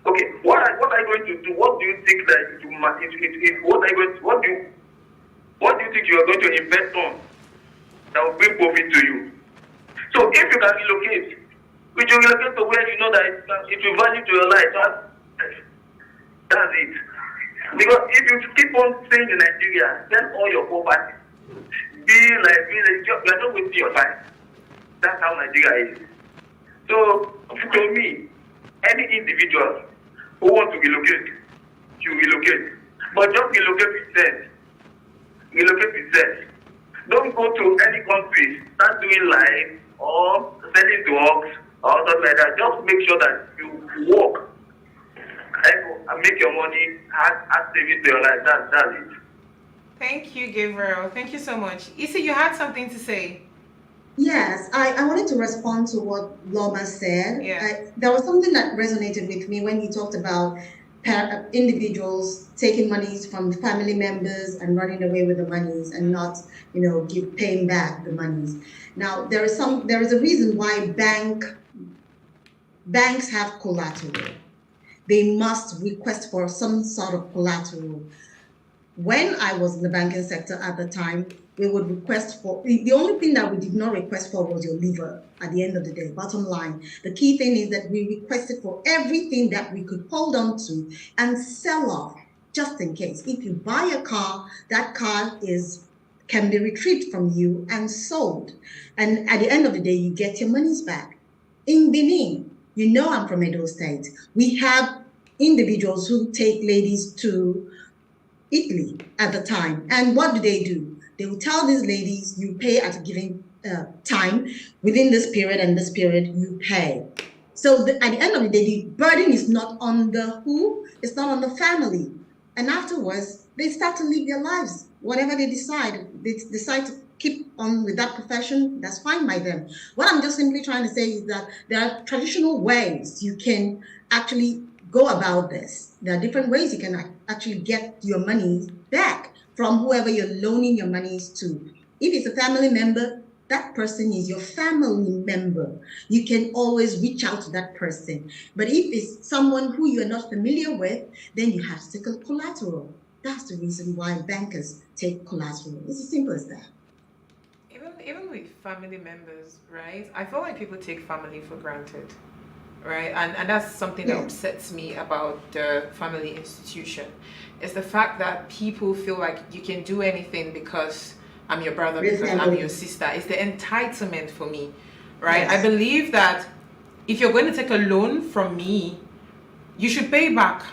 Okay, what are you going to do? What do you think that what do you think you are going to invest on that will bring profit to you? So if you can relocate, you relocate to where you know that it will value to your life. That's it. Because if you keep on staying in Nigeria, sell all your property, you are not wasting your time. That's how Nigeria is. So, to me, any individual who wants to relocate, should relocate. But just relocate with sense. Relocate with sense. Don't go to any country, start doing life or selling drugs or something like that. Just make sure that you work and make your money, add savings to your life. That's it. Thank you, Gabriel. Thank you so much. Isi, you had something to say. Yes, I wanted to respond to what Loma said. Yeah. There was something that resonated with me when he talked about individuals taking monies from family members and running away with the monies and not, paying back the monies. Now, there is a reason why banks have collateral. They must request for some sort of collateral. When I was in the banking sector at the time, we would request for, the only thing that we did not request for was your liver at the end of the day, bottom line. The key thing is that we requested for everything that we could hold on to and sell off, just in case. If you buy a car, that car can be retrieved from you and sold. And at the end of the day, you get your monies back. In Benin, I'm from Edo State, we have individuals who take ladies to Italy at the time. And what do? They will tell these ladies, you pay at a given time, within this period and this period, you pay. So at the end of the day, the burden is not on it's not on the family. And afterwards, they start to live their lives. Whatever they decide to keep on with that profession, that's fine by them. What I'm just simply trying to say is that there are traditional ways you can actually go about this. There are different ways you can actually get your money back from whoever you're loaning your monies to. If it's a family member, that person is your family member. You can always reach out to that person. But if it's someone who you're not familiar with, then you have to take a collateral. That's the reason why bankers take collateral. It's as simple as that. Even with family members, right? I feel like people take family for granted, right? And that's something that upsets me about the family institution. It's the fact that people feel like you can do anything because I'm your brother, because I'm your sister. It's the entitlement for me, right? Yes. I believe that if you're going to take a loan from me, you should pay back.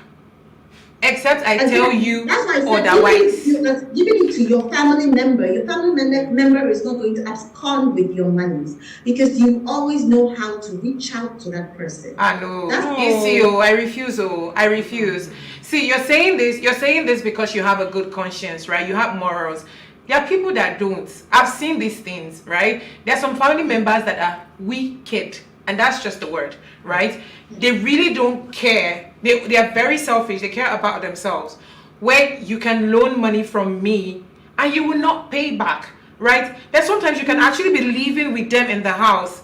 Except I tell you otherwise. Giving it to your family member is not going to abscond with your monies because you always know how to reach out to that person. I know. I refuse. See, you're saying this because you have a good conscience, right? You have morals. There are people that don't. I've seen these things, right? There are some family members that are wicked, and that's just the word, right? They really don't care. They are very selfish. They care about themselves. Where you can loan money from me and you will not pay back, right? Then sometimes you can actually be living with them in the house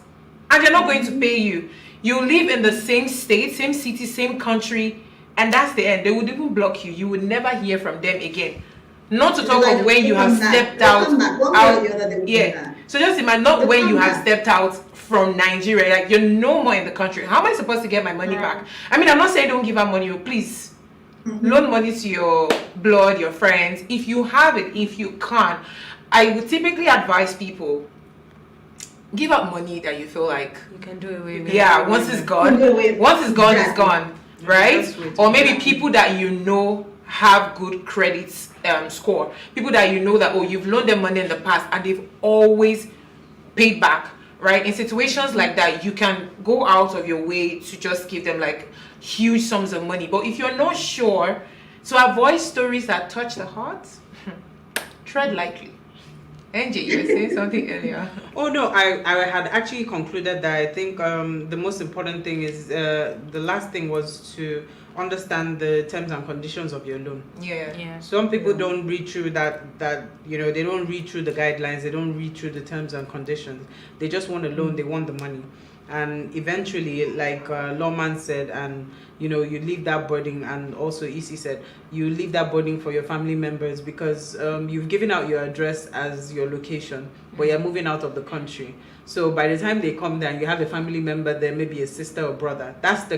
and they're not going to pay you. You live in the same state, same city, same country, and that's the end. They would even block you. You would never hear from them again. Not to talk of when you have stepped out. So just imagine, not when you have stepped out from Nigeria, like you're no more in the country. How am I supposed to get my money back? I mean, I'm not saying don't give out money, please. Loan money to your blood, your friends. If you have it, if you can't, I would typically advise people, give out money that you feel like you can do away with. Yeah, once it's gone. Once it's gone, it's gone, right? Or maybe people that you know have good credit score. People that you know that, you've loaned them money in the past and they've always paid back. Right? In situations like that, you can go out of your way to just give them like huge sums of money. But if you're not sure, to avoid stories that touch the heart, tread lightly. Angie, you were saying something earlier. Oh no, I had actually concluded that I think the most important thing is the last thing was to understand the terms and conditions of your loan. Yeah. Some people don't read through that they don't read through the guidelines, they don't read through the terms and conditions. They just want a loan, they want the money. And eventually, like Lawman said, and you leave that burden, and also Isi said, you leave that burden for your family members because you've given out your address as your location, but you're moving out of the country. So by the time they come there and you have a family member there, maybe a sister or brother, that's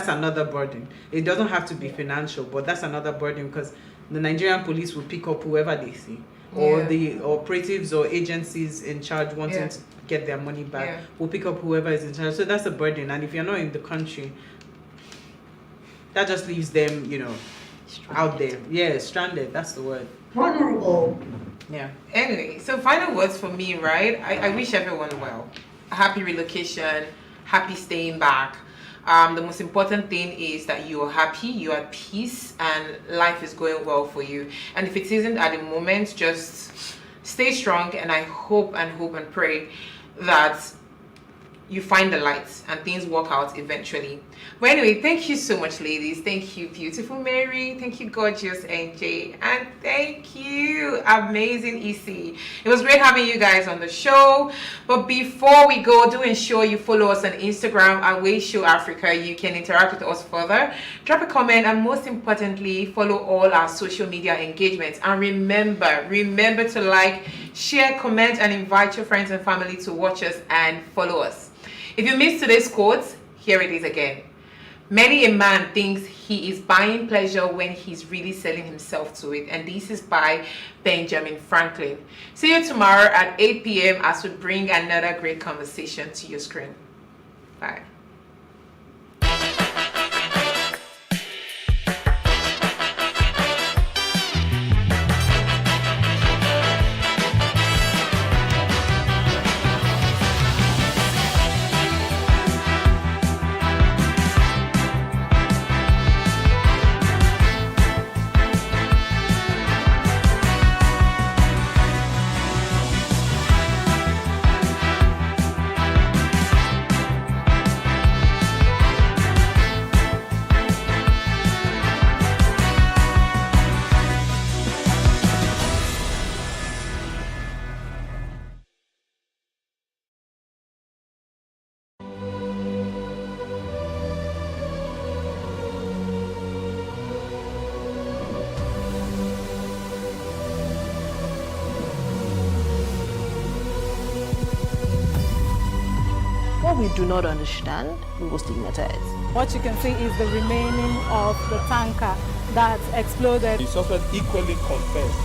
another burden. It doesn't have to be financial, but that's another burden because the Nigerian police will pick up whoever they see, or the operatives or agencies in charge wanting get their money back. Yeah. We'll pick up whoever is in charge. So that's a burden. And if you're not in the country, that just leaves them, out there. Yeah, stranded. That's the word. Vulnerable. Yeah. Anyway, so final words for me, right? I wish everyone well. Happy relocation, happy staying back. The most important thing is that you are happy, you are at peace, and life is going well for you. And if it isn't at the moment, just stay strong, and I hope and pray that you find the light and things work out eventually. But anyway, thank you so much, ladies. Thank you, beautiful Mary. Thank you, gorgeous NJ. And thank you, amazing EC. It was great having you guys on the show. But before we go, do ensure you follow us on Instagram at Way Show Africa. You can interact with us further. Drop a comment, and most importantly, follow all our social media engagements. And remember to like, share, comment, and invite your friends and family to watch us and follow us. If you missed today's quote, here it is again. Many a man thinks he is buying pleasure when he's really selling himself to it. And this is by Benjamin Franklin. See you tomorrow at 8 p.m. as we bring another great conversation to your screen. Bye. What we do not understand, we will stigmatize. What you can see is the remaining of the tanker that exploded. The suspect equally confessed.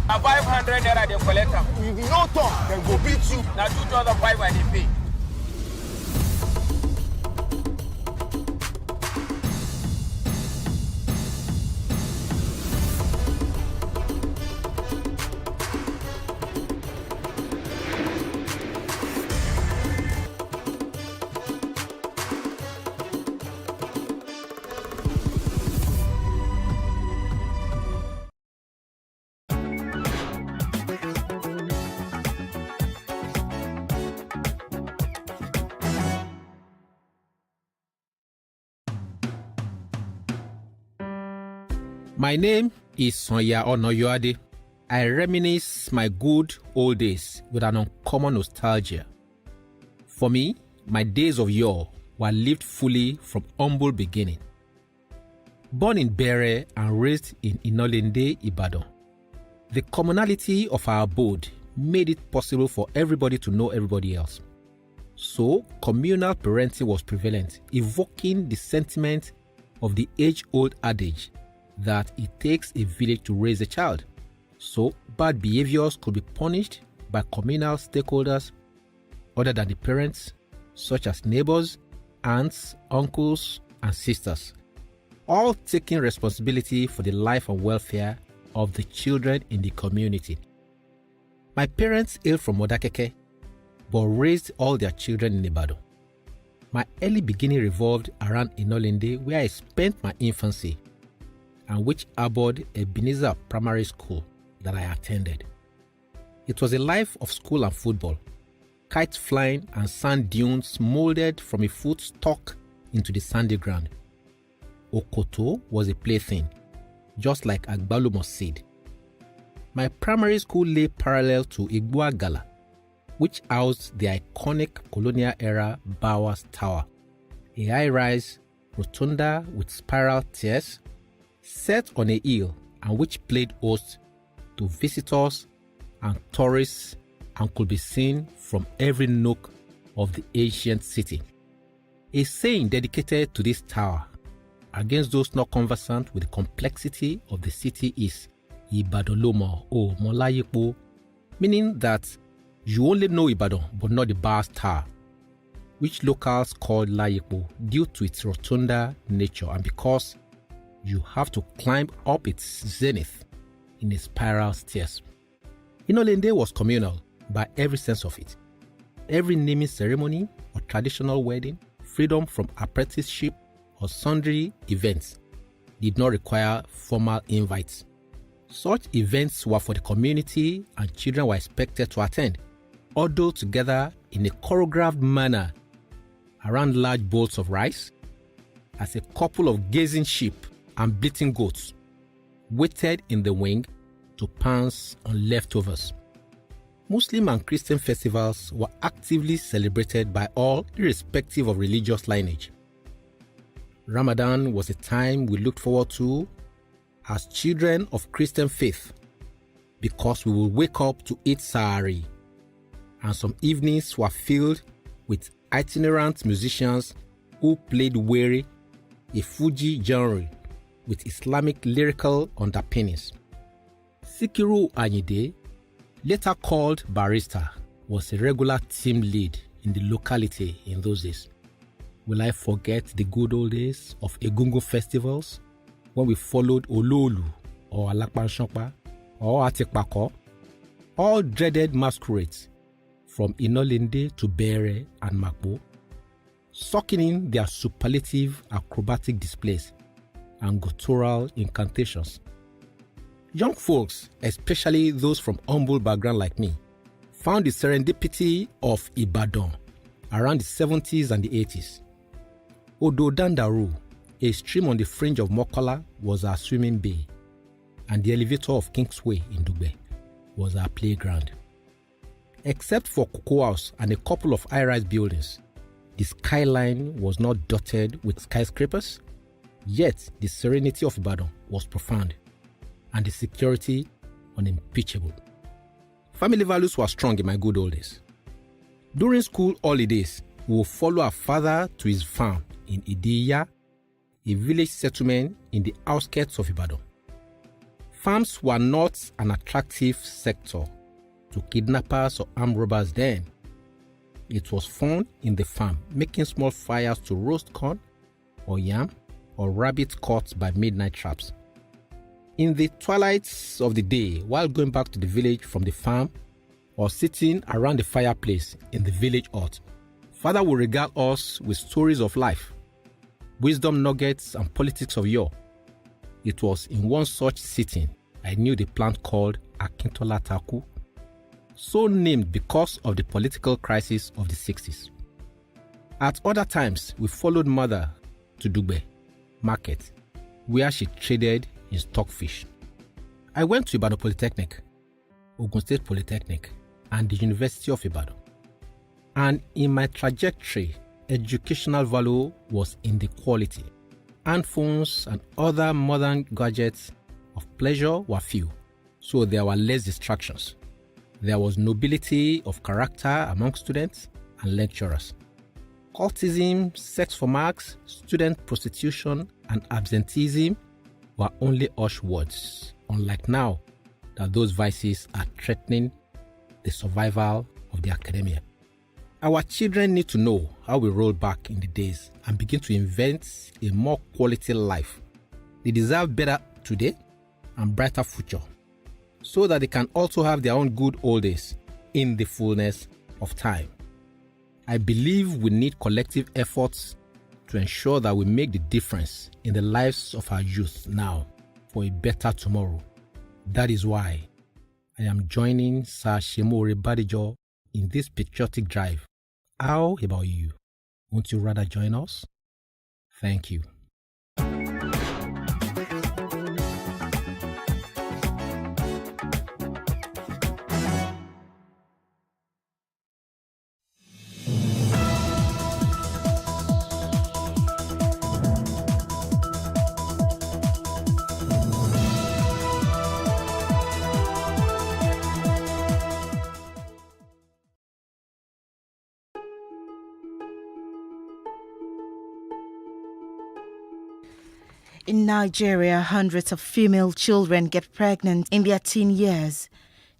A 500 naira they collect them. If you no talk, then go beat you. Now 2,500 when they pay. My name is Sonya Onoyoade. I reminisce my good old days with an uncommon nostalgia. For me, my days of yore were lived fully from humble beginning. Born in Bere and raised in Inolende, Ibadan, the commonality of our abode made it possible for everybody to know everybody else. So, communal parenting was prevalent, evoking the sentiment of the age-old adage that it takes a village to raise a child. So, bad behaviors could be punished by communal stakeholders other than the parents, such as neighbors, aunts, uncles, and sisters, all taking responsibility for the life and welfare of the children in the community. My parents hailed from Modakeke, but raised all their children in Ibadan. My early beginning revolved around Inolende, where I spent my infancy, and which harbored Ebenezer Primary School that I attended. It was a life of school and football, kite flying and sand dunes molded from a foot stuck into the sandy ground. Okoto was a plaything, just like Agbalumo seed. My primary school lay parallel to Iguagala, which housed the iconic colonial-era Bowers Tower, a high-rise rotunda with spiral tiers set on a hill and which played host to visitors and tourists and could be seen from every nook of the ancient city. A saying dedicated to this tower against those not conversant with the complexity of the city is Ibadan Lomo or Molayipo, meaning that you only know Ibadan but not the Bar Star, which locals call Layipo due to its rotunda nature and because you have to climb up its zenith in a spiral stairs. Inolende was communal by every sense of it. Every naming ceremony or traditional wedding, freedom from apprenticeship or sundry events did not require formal invites. Such events were for the community and children were expected to attend, huddled together in a choreographed manner around large bowls of rice as a couple of gazing sheep and bleating goats waited in the wing to pounce on leftovers. Muslim and Christian festivals were actively celebrated by all irrespective of religious lineage. Ramadan was a time we looked forward to as children of Christian faith because we would wake up to eat sahari, and some evenings were filled with itinerant musicians who played were, a Fuji genre with Islamic lyrical underpinnings. Sikiru Ayinde, later called Barrister, was a regular team lead in the locality in those days. Will I forget the good old days of Egungun festivals when we followed Ololu or Alakpanshopa or Atikpako, all dreaded masquerades from Inolinde to Bere and Makbo, sucking in their superlative acrobatic displays and guttural incantations. Young folks, especially those from humble background like me, found the serendipity of Ibadan around the 70s and the 80s. Odo Dandaru, a stream on the fringe of Mokola, was our swimming bay, and the elevator of Kingsway in Dugbe was our playground. Except for Cocoa House and a couple of high-rise buildings, the skyline was not dotted with skyscrapers, yet the serenity of Ibadan was profound and the security unimpeachable. Family values were strong in my good old days. During school holidays, we would follow our father to his farm in Idiya, a village settlement in the outskirts of Ibadan. Farms were not an attractive sector to kidnappers or armed robbers then. It was fun in the farm, making small fires to roast corn or yam or rabbit caught by midnight traps. In the twilights of the day, while going back to the village from the farm or sitting around the fireplace in the village hut, Father would regale us with stories of life, wisdom nuggets and politics of yore. It was in one such sitting I knew the plant called Akintola Taku, so named because of the political crisis of the 60s. At other times, we followed Mother to Dugbe Market, where she traded in stockfish. I went to Ibadan Polytechnic, Ogun State Polytechnic, and the University of Ibadan. And in my trajectory, educational value was in the quality. Handphones and other modern gadgets of pleasure were few, so there were less distractions. There was nobility of character among students and lecturers. Cultism, sex for marks, student prostitution, and absenteeism were only hush words, unlike now that those vices are threatening the survival of the academia. Our children need to know how we roll back in the days and begin to invent a more quality life. They deserve better today and brighter future, so that they can also have their own good old days in the fullness of time. I believe we need collective efforts to ensure that we make the difference in the lives of our youth now for a better tomorrow. That is why I am joining Sir Shemore Badijo in this patriotic drive. How about you? Won't you rather join us? Thank you. In Nigeria, hundreds of female children get pregnant in their teen years.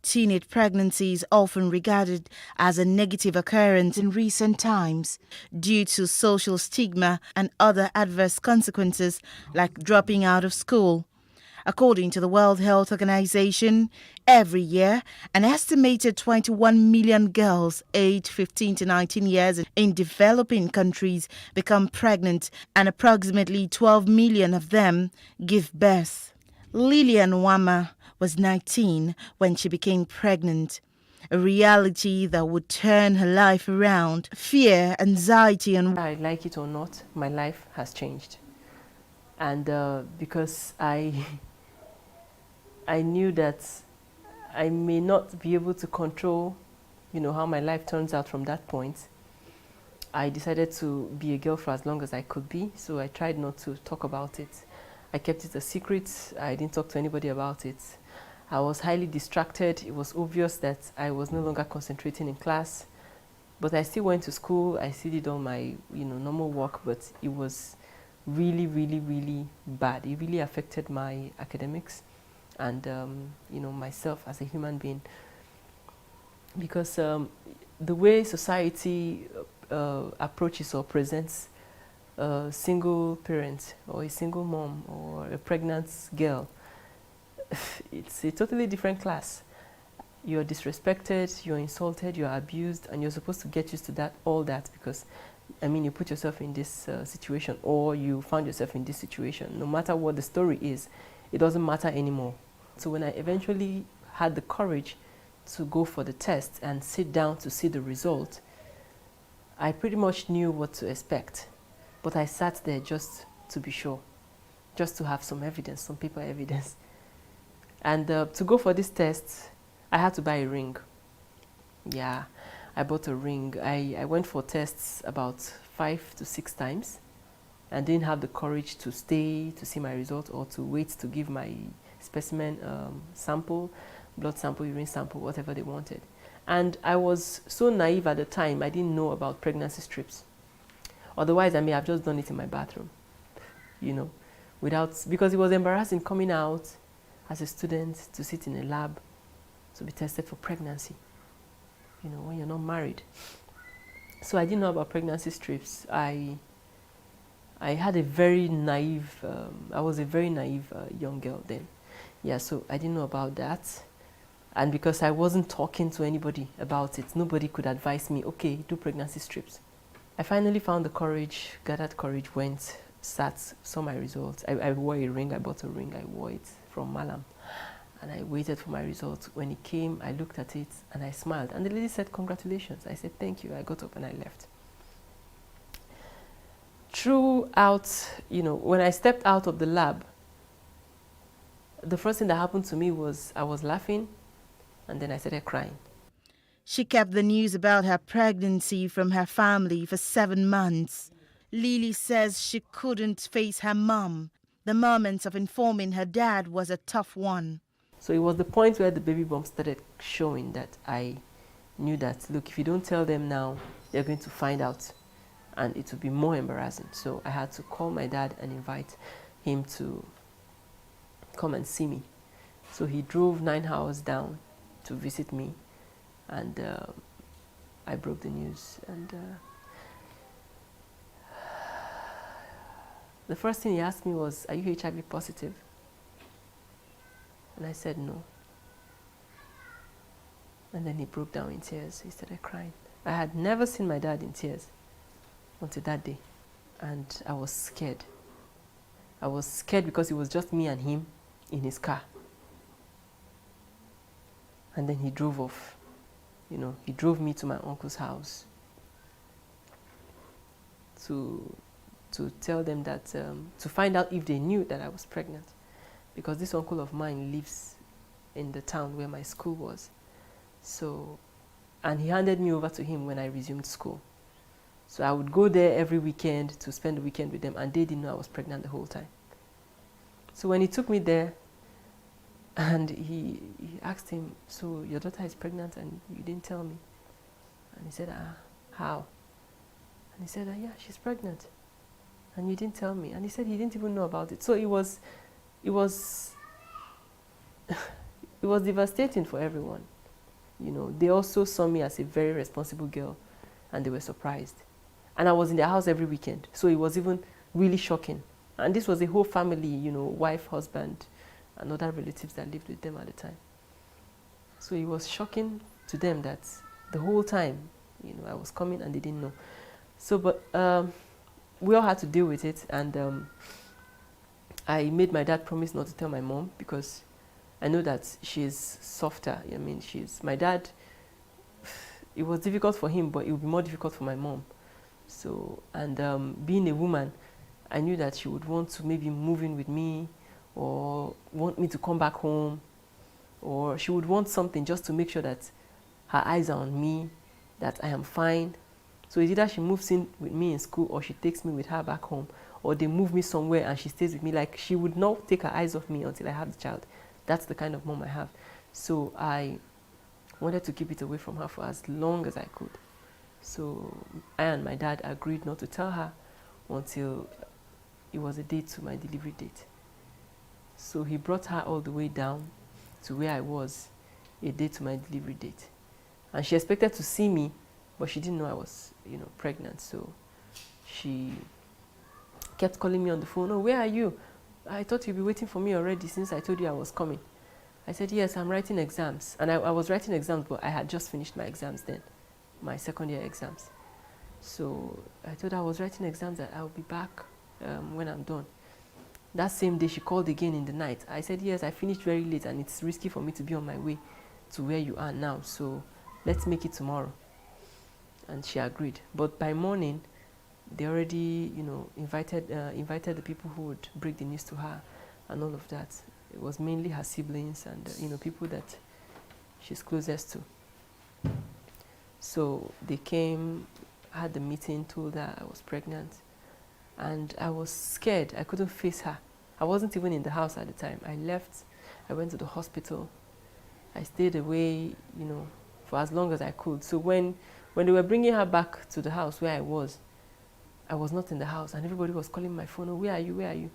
Teenage pregnancy is often regarded as a negative occurrence in recent times due to social stigma and other adverse consequences like dropping out of school. According to the World Health Organization, every year, an estimated 21 million girls aged 15 to 19 years in developing countries become pregnant, and approximately 12 million of them give birth. Lillian Wama was 19 when she became pregnant, a reality that would turn her life around. Fear, anxiety, and I like it or not, my life has changed. And because I knew that I may not be able to control, how my life turns out from that point, I decided to be a girl for as long as I could be. So I tried not to talk about it. I kept it a secret. I didn't talk to anybody about it. I was highly distracted. It was obvious that I was no longer concentrating in class. But I still went to school. I still did all my, normal work, but it was really, really, really bad. It really affected my academics and, myself as a human being. Because the way society approaches or presents a single parent or a single mom or a pregnant girl, it's a totally different class. You're disrespected, you're insulted, you're abused, and you're supposed to get used to all that because, you put yourself in this situation, or you found yourself in this situation. No matter what the story is, it doesn't matter anymore. So when I eventually had the courage to go for the test and sit down to see the result, I pretty much knew what to expect. But I sat there just to be sure, just to have some evidence, some paper evidence. And to go for this test, I had to buy a ring. Yeah, I bought a ring. I went for tests about 5 to 6 times and didn't have the courage to stay to see my result or to wait to give my specimen sample, blood sample, urine sample, whatever they wanted. And I was so naive at the time, I didn't know about pregnancy strips. Otherwise, I may have just done it in my bathroom, because it was embarrassing coming out as a student to sit in a lab to be tested for pregnancy, when you're not married. So I didn't know about pregnancy strips. I had a very naive, I was a very naive young girl then. Yeah, so I didn't know about that. And because I wasn't talking to anybody about it, nobody could advise me, okay, do pregnancy strips. I finally found the courage, gathered courage, went, sat, saw my results. I wore a ring, I bought a ring, I wore it from Malam. And I waited for my results. When it came, I looked at it and I smiled. And the lady said, congratulations. I said, thank you. I got up and I left. Throughout, when I stepped out of the lab, the first thing that happened to me was I was laughing and then I started crying. She kept the news about her pregnancy from her family for 7 months. Lily says she couldn't face her mom. The moment of informing her dad was a tough one. So it was the point where the baby bump started showing that I knew that, look, if you don't tell them now, they're going to find out and it will be more embarrassing. So I had to call my dad and invite him to come and see me. So he drove 9 hours down to visit me, and I broke the news. And the first thing he asked me was, are you HIV positive? And I said no. And then he broke down in tears. He started crying. I had never seen my dad in tears until that day. And I was scared. I was scared because it was just me and him in his car. And then he drove off. He drove me to my uncle's house to tell them that, to find out if they knew that I was pregnant. Because this uncle of mine lives in the town where my school was. So, and he handed me over to him when I resumed school. So I would go there every weekend to spend the weekend with them, and they didn't know I was pregnant the whole time. So when he took me there, and he asked him, so your daughter is pregnant and you didn't tell me? And he said, how? And he said, yeah, she's pregnant. and you didn't tell me. And he said he didn't even know about it. So it was it was devastating for everyone. You know, they also saw me as a very responsible girl, and they were surprised. And I was in their house every weekend, so it was even really shocking. And this was a whole family, you know, wife, husband, and other relatives that lived with them at the time. So it was shocking to them that the whole time, you know, I was coming and they didn't know. So, but we all had to deal with it, and I made my dad promise not to tell my mom, because I know that she's softer. I mean, my dad, it was difficult for him, but it would be more difficult for my mom. So, and being a woman, I knew that she would want to maybe move in with me, or want me to come back home, or she would want something just to make sure that her eyes are on me, that I am fine. So it's either she moves in with me in school, or she takes me with her back home, or they move me somewhere and she stays with me. Like, she would not take her eyes off me until I have the child. That's the kind of mom I have. So I wanted to keep it away from her for as long as I could. So I and my dad agreed not to tell her until it was a date to my delivery date. So he brought her all the way down to where I was a day to my delivery date. And she expected to see me, but she didn't know I was, you know, pregnant. So she kept calling me on the phone. "Oh, where are you? I thought you'd be waiting for me already since I told you I was coming." I said, "Yes, I'm writing exams." And I was writing exams, but I had just finished my exams then, my second year exams. So I told her I was writing exams, that I'll be back when I'm done. That same day, she called again in the night. I said, "Yes, I finished very late and it's risky for me to be on my way to where you are now. So let's make it tomorrow." And she agreed. But by morning, they already, you know, invited the people who would break the news to her and all of that. It was mainly her siblings and, you know, people that she's closest to. So they came, had the meeting, told her I was pregnant. And I was scared. I couldn't face her. I wasn't even in the house at the time. I left. I went to the hospital. I stayed away, you know, for as long as I could. So when they were bringing her back to the house where I was not in the house, and everybody was calling my phone. "Oh, where are you? Where are you?"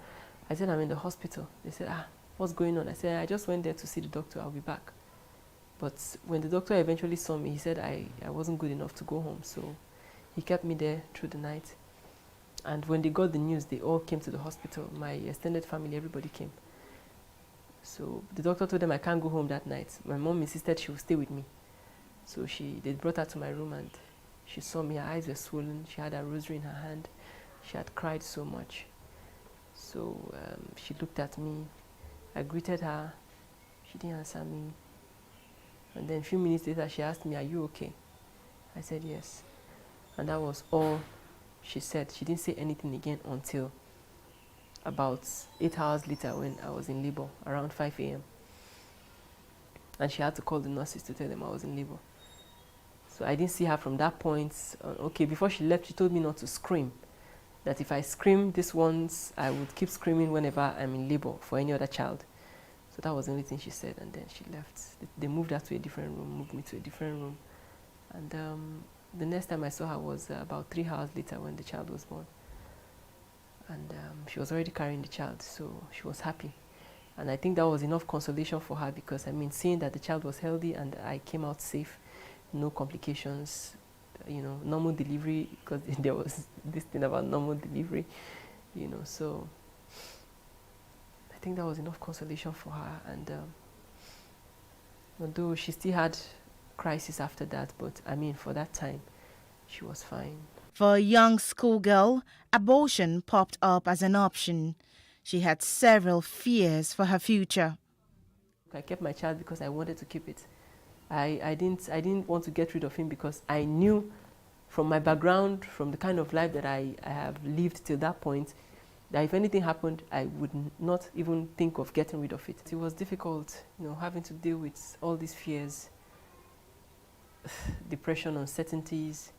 I said, "I'm in the hospital." They said, "What's going on?" I said, "I just went there to see the doctor. I'll be back." But when the doctor eventually saw me, he said I wasn't good enough to go home. So he kept me there through the night. And when they got the news, they all came to the hospital. My extended family, everybody came. So the doctor told them I can't go home that night. My mom insisted she would stay with me. So they brought her to my room, and she saw me. Her eyes were swollen. She had a rosary in her hand. She had cried so much. So she looked at me. I greeted her. She didn't answer me. And then a few minutes later, she asked me, "Are you okay?" I said, "Yes." And that was all she said. She didn't say anything again until about 8 hours later, when I was in labor, around 5 a.m. And she had to call the nurses to tell them I was in labor. So I didn't see her from that point. Okay, before she left, she told me not to scream. That if I scream this once, I would keep screaming whenever I'm in labor for any other child. So that was the only thing she said, and then she left. They moved her to a different room, moved me to a different room. And the next time I saw her was about 3 hours later, when the child was born. And she was already carrying the child, so she was happy. And I think that was enough consolation for her, because, I mean, seeing that the child was healthy and I came out safe, no complications, you know, normal delivery, because there was this thing about normal delivery, you know, so I think that was enough consolation for her. And although she still had crisis after that, but I mean, for that time, she was fine. For a young schoolgirl, abortion popped up as an option. She had several fears for her future. I kept my child because I wanted to keep it. I didn't want to get rid of him, because I knew from my background, from the kind of life that I have lived till that point, that if anything happened, I would not even think of getting rid of it. It was difficult, you know, having to deal with all these fears, depression, uncertainties.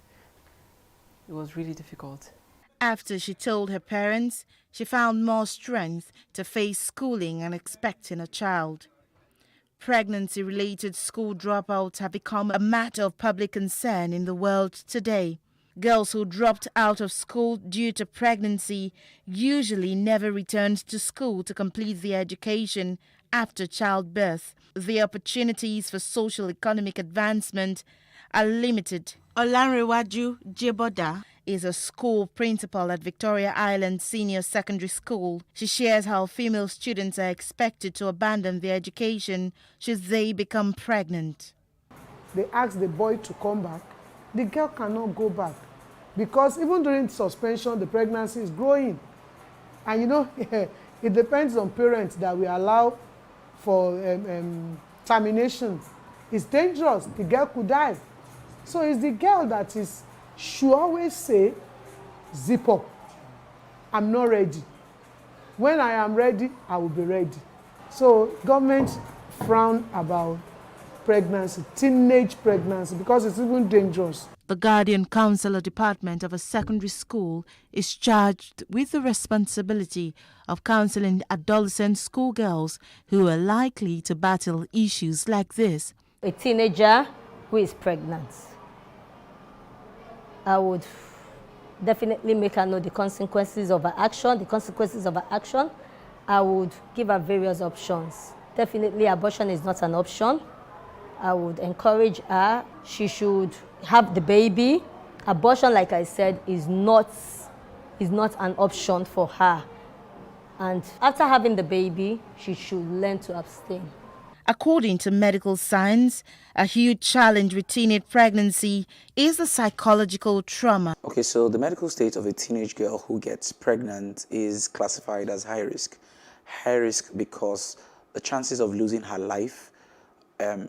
It was really difficult. After she told her parents, she found more strength to face schooling and expecting a child. Pregnancy-related school dropouts have become a matter of public concern in the world today. Girls who dropped out of school due to pregnancy usually never returned to school to complete their education after childbirth. The opportunities for social economic advancement are limited. Olanrewaju Jeboda is a school principal at Victoria Island Senior Secondary School. She shares how female students are expected to abandon their education should they become pregnant. They ask the boy to come back. The girl cannot go back because even during suspension, the pregnancy is growing. And you know, it depends on parents that we allow for termination. It's dangerous. The girl could die. So it's the girl that should always say, zip up. I'm not ready. When I am ready, I will be ready. So government frown about pregnancy, teenage pregnancy, because it's even dangerous. The Guardian Counselor Department of a secondary school is charged with the responsibility of counseling adolescent schoolgirls who are likely to battle issues like this. A teenager who is pregnant, I would definitely make her know the consequences of her action. I would give her various options. Definitely abortion is not an option. I would encourage her, she should have the baby. Abortion, like I said, is not an option for her. And after having the baby, she should learn to abstain. According to medical science, a huge challenge with teenage pregnancy is the psychological trauma. Okay, so the medical state of a teenage girl who gets pregnant is classified as high risk. High risk because the chances of losing her life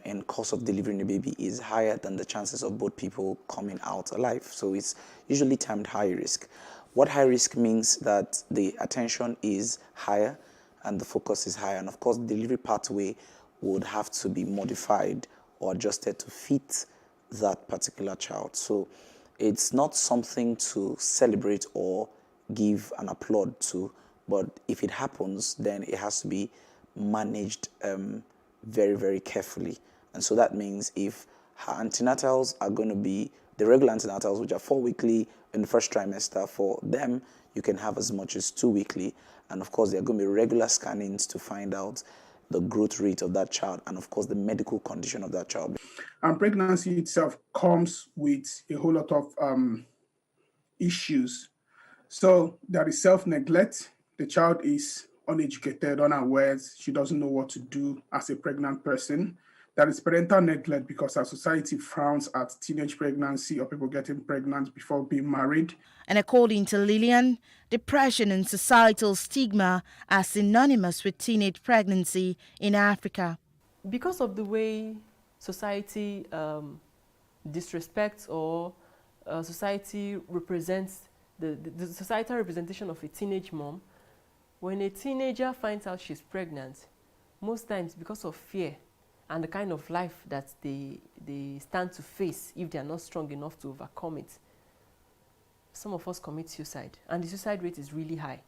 in course of delivering a baby is higher than the chances of both people coming out alive. So it's usually termed high risk. What high risk means that the attention is higher and the focus is higher. And of course, the delivery pathway would have to be modified or adjusted to fit that particular child. So it's not something to celebrate or give an applaud to, but if it happens, then it has to be managed very, very carefully. And so that means if her antenatals are going to be the regular antenatals, which are 4 weekly in the first trimester, for them, you can have as much as 2 weekly. And of course, there are going to be regular scannings to find out the growth rate of that child and of course the medical condition of that child. And pregnancy itself comes with a whole lot of issues. So there is self-neglect. The child is uneducated, unaware. She doesn't know what to do as a pregnant person. There is parental neglect because our society frowns at teenage pregnancy or people getting pregnant before being married. And according to Lillian, depression and societal stigma are synonymous with teenage pregnancy in Africa. Because of the way society disrespects or society represents the societal representation of a teenage mom, when a teenager finds out she's pregnant, most times because of fear and the kind of life that they stand to face if they are not strong enough to overcome it, some of us commit suicide, and the suicide rate is really high.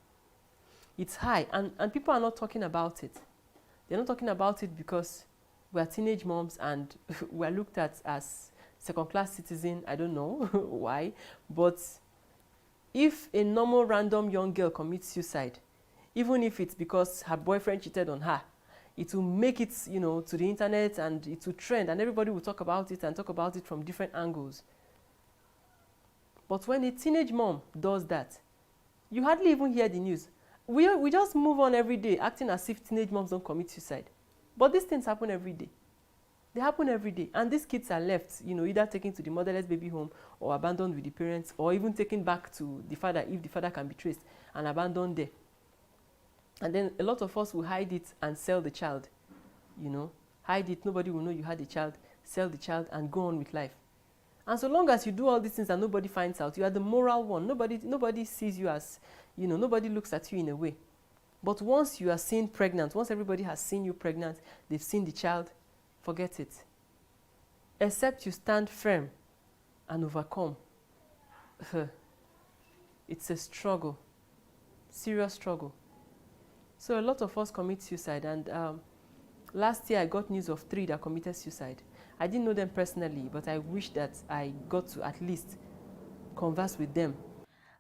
It's high, and people are not talking about it. They're not talking about it because we are teenage moms and we are looked at as second-class citizens. I don't know why, but if a normal random young girl commits suicide, even if it's because her boyfriend cheated on her, it will make it, to the internet, and it will trend, and everybody will talk about it and talk about it from different angles. But when a teenage mom does that, you hardly even hear the news. We just move on every day, acting as if teenage moms don't commit suicide. But these things happen every day. They happen every day. And these kids are left, either taken to the motherless baby home or abandoned with the parents, or even taken back to the father if the father can be traced, and abandoned there. And then a lot of us will hide it and sell the child. Hide it, nobody will know you had a child, sell the child and go on with life. And so long as you do all these things and nobody finds out, you are the moral one. Nobody sees you as, nobody looks at you in a way. But once you are seen pregnant, once everybody has seen you pregnant, they've seen the child, forget it. Except you stand firm and overcome. It's a struggle, serious struggle. So a lot of us commit suicide, and last year I got news of 3 that committed suicide. I didn't know them personally, but I wish that I got to at least converse with them.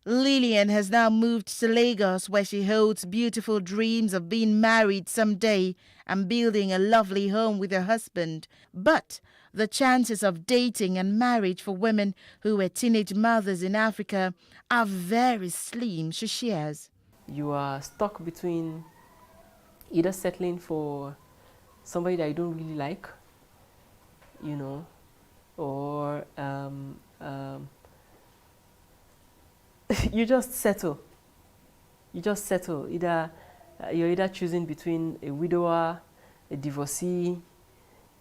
Lillian has now moved to Lagos, where she holds beautiful dreams of being married someday and building a lovely home with her husband. But the chances of dating and marriage for women who were teenage mothers in Africa are very slim, she shares. You are stuck between either settling for somebody that you don't really like, you know, or you just settle. You just settle. You're either choosing between a widower, a divorcee,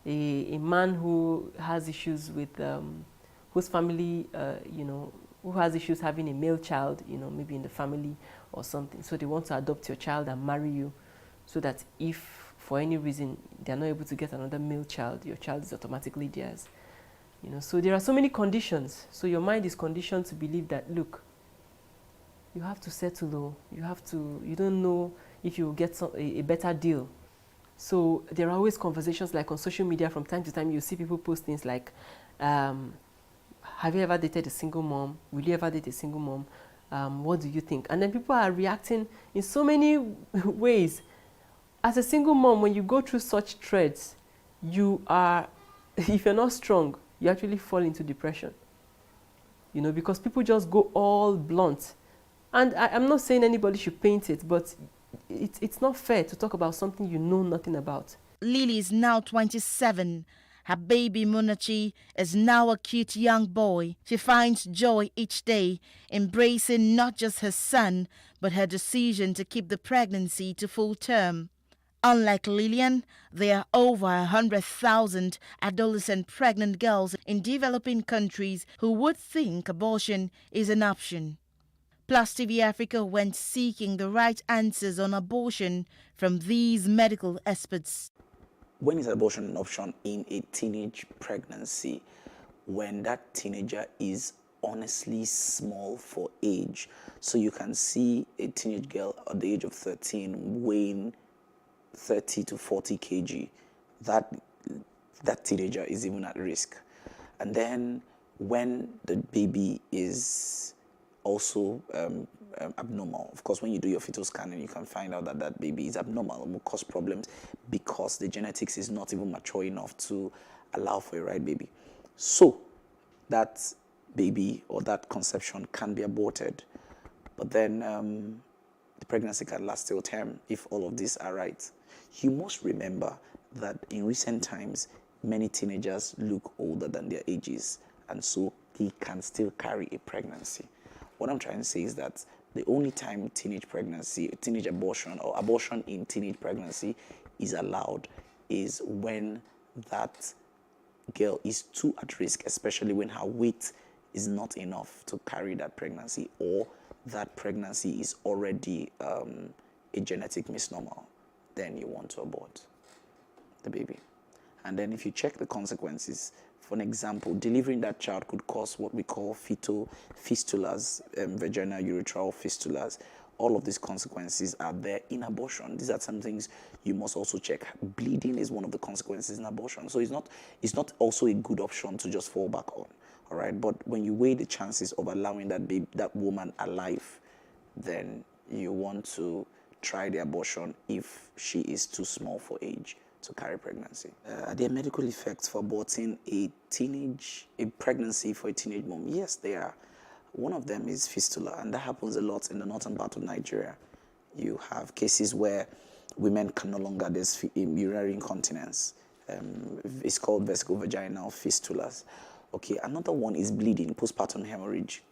a man who has issues with, whose family, you know, who has issues having a male child, you know, maybe in the family or something. So they want to adopt your child and marry you, so that if for any reason they're not able to get another male child, your child is automatically theirs. You know, so there are so many conditions. So your mind is conditioned to believe that, look, you have to settle though. You don't know if you will get a better deal. So there are always conversations, like on social media from time to time, you see people post things like, have you ever dated a single mom? Will you ever date a single mom? What do you think? And then people are reacting in so many ways. As a single mom, when you go through such threads, you are, if you're not strong, you actually fall into depression. You know, because people just go all blunt. And I'm not saying anybody should paint it, but it's not fair to talk about something you know nothing about. Lily is now 27. Her baby Munachi is now a cute young boy. She finds joy each day, embracing not just her son, but her decision to keep the pregnancy to full term. Unlike Lillian, there are over 100,000 adolescent pregnant girls in developing countries who would think abortion is an option. Plus TV Africa went seeking the right answers on abortion from these medical experts. When is abortion an option in a teenage pregnancy? When that teenager is honestly small for age. So you can see a teenage girl at the age of 13 weighing 30 to 40 kg. That teenager is even at risk. And then when the baby is also abnormal. Of course, when you do your fetal scanning, you can find out that that baby is abnormal and will cause problems because the genetics is not even mature enough to allow for a right baby. So that baby or that conception can be aborted, but then the pregnancy can last till term if all of these are right. You must remember that in recent times, many teenagers look older than their ages, and so he can still carry a pregnancy. What I'm trying to say is that the only time teenage pregnancy, teenage abortion, or abortion in teenage pregnancy is allowed is when that girl is too at risk, especially when her weight is not enough to carry that pregnancy, or that pregnancy is already a genetic misnomer. Then you want to abort the baby. And then if you check the consequences, for an example, delivering that child could cause what we call fetal fistulas, vaginal urethral fistulas. All of these consequences are there in abortion. These are some things you must also check. Bleeding is one of the consequences in abortion. So it's not also a good option to just fall back on. All right, but when you weigh the chances of allowing that woman alive, then you want to try the abortion if she is too small for age to carry pregnancy. Are there medical effects for aborting a pregnancy for a teenage mom? Yes, there are. One of them is fistula, and that happens a lot in the northern part of Nigeria. You have cases where women can no longer, there's urinary incontinence. It's called vesicovaginal fistulas. Okay, another one is bleeding, postpartum hemorrhage,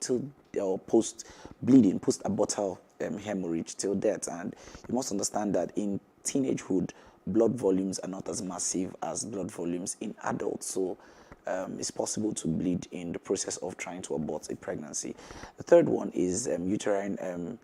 post-bleeding, post-abortal hemorrhage till death. And you must understand that in teenagehood, blood volumes are not as massive as blood volumes in adults. So it's possible to bleed in the process of trying to abort a pregnancy. The third one is uterine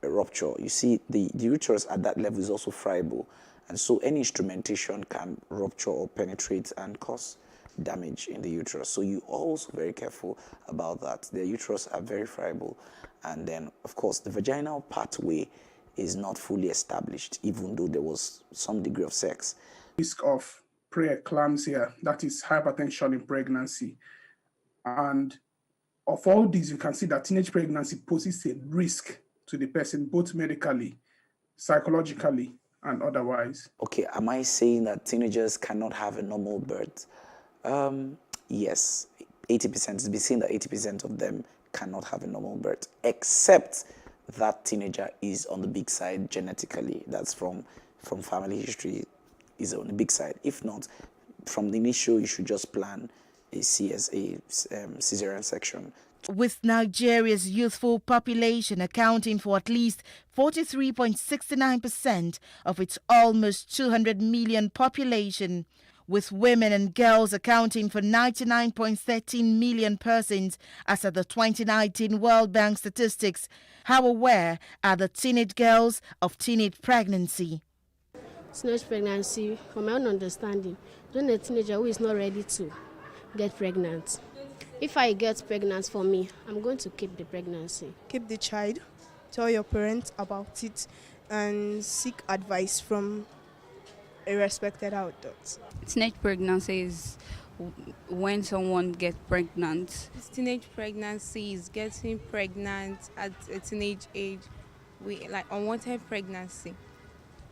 rupture. You see, the uterus at that level is also friable. And so any instrumentation can rupture or penetrate and cause damage in the uterus. So you're also very careful about that. The uterus are very friable. And then, of course, the vaginal pathway is not fully established, even though there was some degree of sex. Risk of preeclampsia, that is hypertension in pregnancy. And of all these, you can see that teenage pregnancy poses a risk to the person, both medically, psychologically, and otherwise. Okay, am I saying that teenagers cannot have a normal birth? Yes, 80%. It's been seen that 80% of them cannot have a normal birth, except that teenager is on the big side genetically. That's from family history, is on the big side. If not, from the initial, you should just plan a CSA, cesarean section. With Nigeria's youthful population accounting for at least 43.69% of its almost 200 million population, with women and girls accounting for 99.13 million persons as of the 2019 World Bank statistics, how aware are the teenage girls of teenage pregnancy? Teenage pregnancy, from my own understanding, when a teenager who is not ready to get pregnant. If I get pregnant for me, I'm going to keep the pregnancy. Keep the child, tell your parents about it, and seek advice from a respected adult. Teenage pregnancy is when someone gets pregnant. Teenage pregnancy is getting pregnant at a teenage age, like unwanted pregnancy,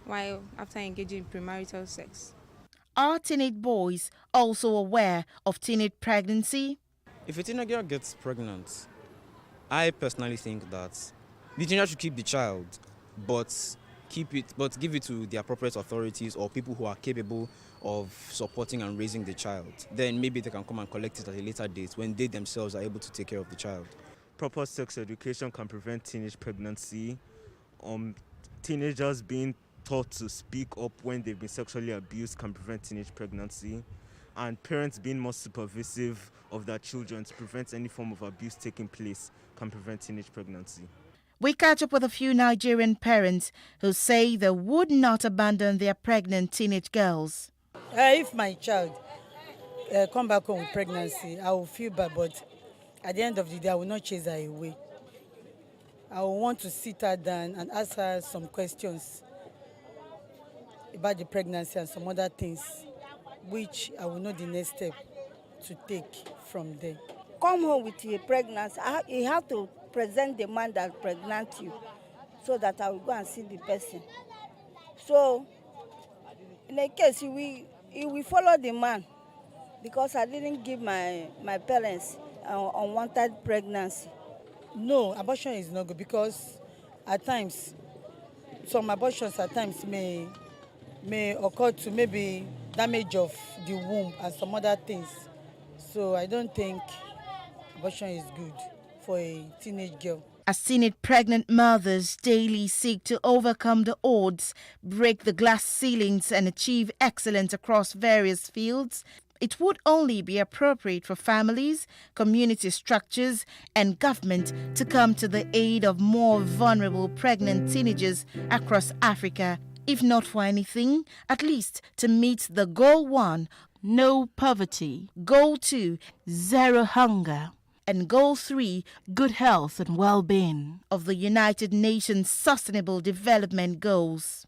while after engaging in premarital sex. Are teenage boys also aware of teenage pregnancy? If a teenage girl gets pregnant, I personally think that the teenager should keep the child, but give it to the appropriate authorities or people who are capable of supporting and raising the child. Then maybe they can come and collect it at a later date when they themselves are able to take care of the child. Proper sex education can prevent teenage pregnancy. Teenagers being taught to speak up when they've been sexually abused can prevent teenage pregnancy. And parents being more supervisive of their children to prevent any form of abuse taking place can prevent teenage pregnancy. We catch up with a few Nigerian parents who say they would not abandon their pregnant teenage girls. If my child come back home with pregnancy, I will feel bad, but at the end of the day, I will not chase her away. I will want to sit her down and ask her some questions about the pregnancy and some other things, which I will know the next step to take from there. Come home with your pregnancy. You have to present the man that pregnant you so that I will go and see the person. So, in a case, he will follow the man because I didn't give my parents unwanted pregnancy. No, abortion is not good because at times, some abortions at times may occur to maybe damage of the womb and some other things. So I don't think abortion is good for a teenage girl. As teenage pregnant mothers daily seek to overcome the odds, break the glass ceilings and achieve excellence across various fields, it would only be appropriate for families, community structures and government to come to the aid of more vulnerable pregnant teenagers across Africa. If not for anything, at least to meet the Goal 1, no poverty, Goal 2, zero hunger, and Goal 3, good health and well-being of the United Nations Sustainable Development Goals.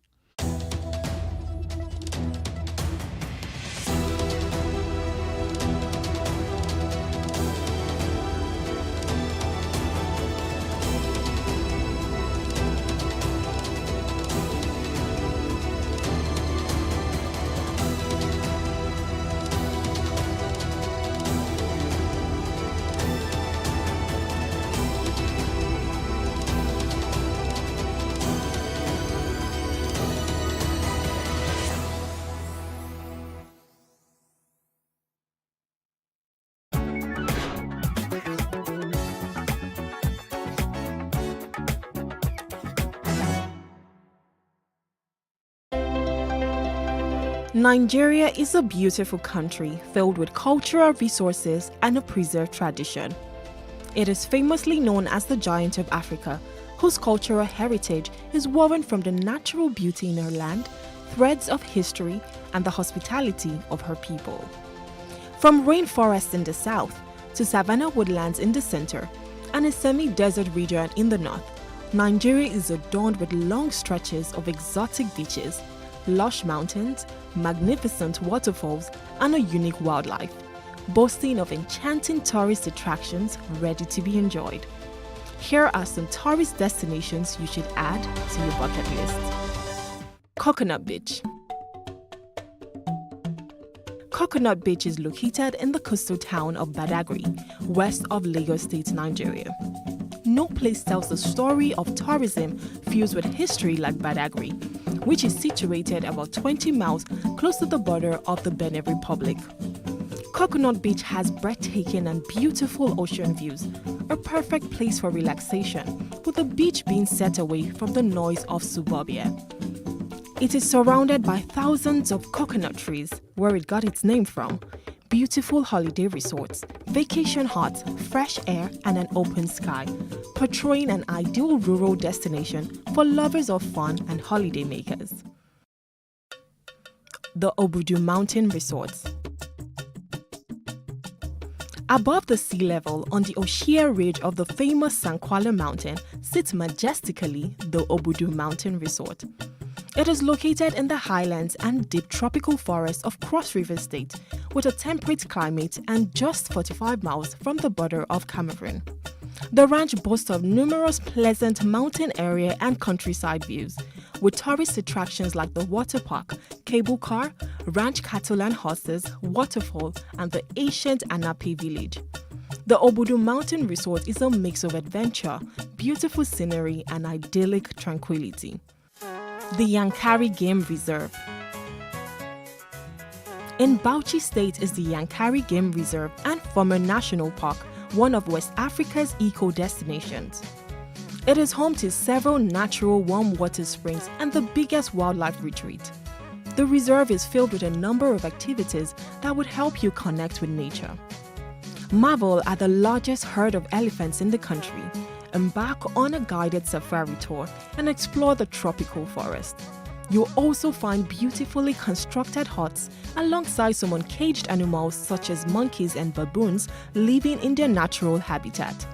Nigeria is a beautiful country filled with cultural resources and a preserved tradition. It is famously known as the Giant of Africa, whose cultural heritage is woven from the natural beauty in her land, threads of history, and the hospitality of her people. From rainforests in the south to savanna woodlands in the center and a semi-desert region in the north, Nigeria is adorned with long stretches of exotic beaches, lush mountains, magnificent waterfalls, and a unique wildlife. boasting of enchanting tourist attractions ready to be enjoyed. Here are some tourist destinations you should add to your bucket list. Coconut Beach. Coconut Beach is located in the coastal town of Badagry, west of Lagos State, Nigeria. No place tells the story of tourism fused with history like Badagry, which is situated about 20 miles close to the border of the Benin Republic. Coconut Beach has breathtaking and beautiful ocean views, a perfect place for relaxation, with the beach being set away from the noise of suburbia. It is surrounded by thousands of coconut trees, where it got its name from, beautiful holiday resorts, vacation huts, fresh air, and an open sky, portraying an ideal rural destination for lovers of fun and holiday makers. The Obudu Mountain Resorts. Above the sea level, on the Oshia ridge of the famous Sankwala Mountain, sits majestically the Obudu Mountain Resort. It is located in the highlands and deep tropical forests of Cross River State, with a temperate climate and just 45 miles from the border of Cameroon. The ranch boasts of numerous pleasant mountain area and countryside views, with tourist attractions like the water park, cable car, ranch cattle and horses, waterfall, and the ancient Anapi village. The Obudu Mountain Resort is a mix of adventure, beautiful scenery, and idyllic tranquility. The Yankari Game Reserve. In Bauchi State is the Yankari Game Reserve and former National Park, one of West Africa's eco-destinations. It is home to several natural warm water springs and the biggest wildlife retreat. The reserve is filled with a number of activities that would help you connect with nature. Marvel at the largest herd of elephants in the country, embark on a guided safari tour, and explore the tropical forest. You'll also find beautifully constructed huts alongside some uncaged animals such as monkeys and baboons living in their natural habitat.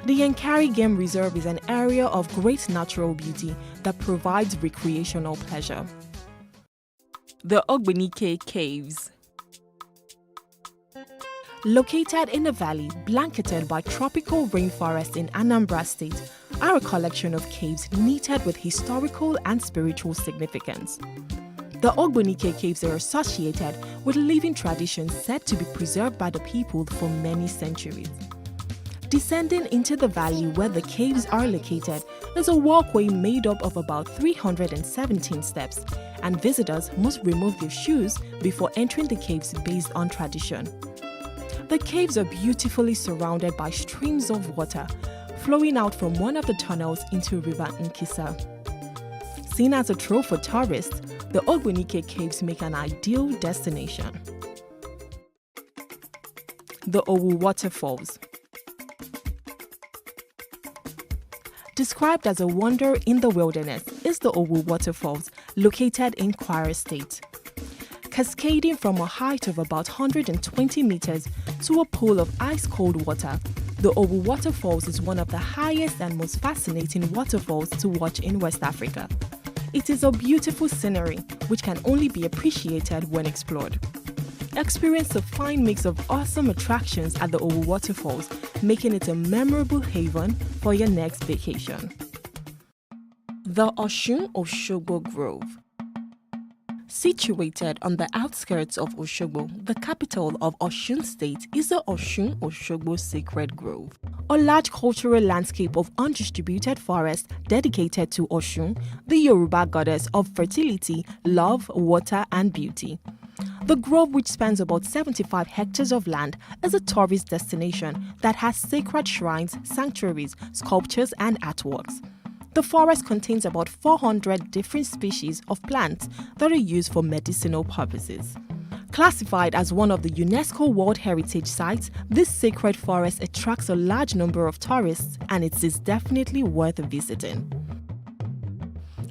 The Yankari Game Reserve is an area of great natural beauty that provides recreational pleasure. The Ogbunike Caves. Located in a valley blanketed by tropical rainforest in Anambra State, are a collection of caves knitted with historical and spiritual significance. The Ogbunike Caves are associated with living traditions said to be preserved by the people for many centuries. Descending into the valley where the caves are located is a walkway made up of about 317 steps, and visitors must remove their shoes before entering the caves based on tradition. The caves are beautifully surrounded by streams of water flowing out from one of the tunnels into River Nkisa. Seen as a trove for tourists, the Ogbunike Caves make an ideal destination. The Owu Waterfalls. Described as a wonder in the wilderness is the Owu Waterfalls, located in Kwara State. Cascading from a height of about 120 meters to a pool of ice-cold water, the Owu Waterfalls is one of the highest and most fascinating waterfalls to watch in West Africa. It is a beautiful scenery which can only be appreciated when explored. Experience a fine mix of awesome attractions at the Owu Waterfalls, making it a memorable haven for your next vacation. The Osun-Osogbo Grove. Situated on the outskirts of Osogbo, the capital of Osun State is the Osun-Osogbo Sacred Grove, a large cultural landscape of undistributed forest dedicated to Osun, the Yoruba goddess of fertility, love, water, and beauty. The grove, which spans about 75 hectares of land, is a tourist destination that has sacred shrines, sanctuaries, sculptures, and artworks. The forest contains about 400 different species of plants that are used for medicinal purposes. Classified as one of the UNESCO World Heritage Sites, this sacred forest attracts a large number of tourists, and it is definitely worth visiting.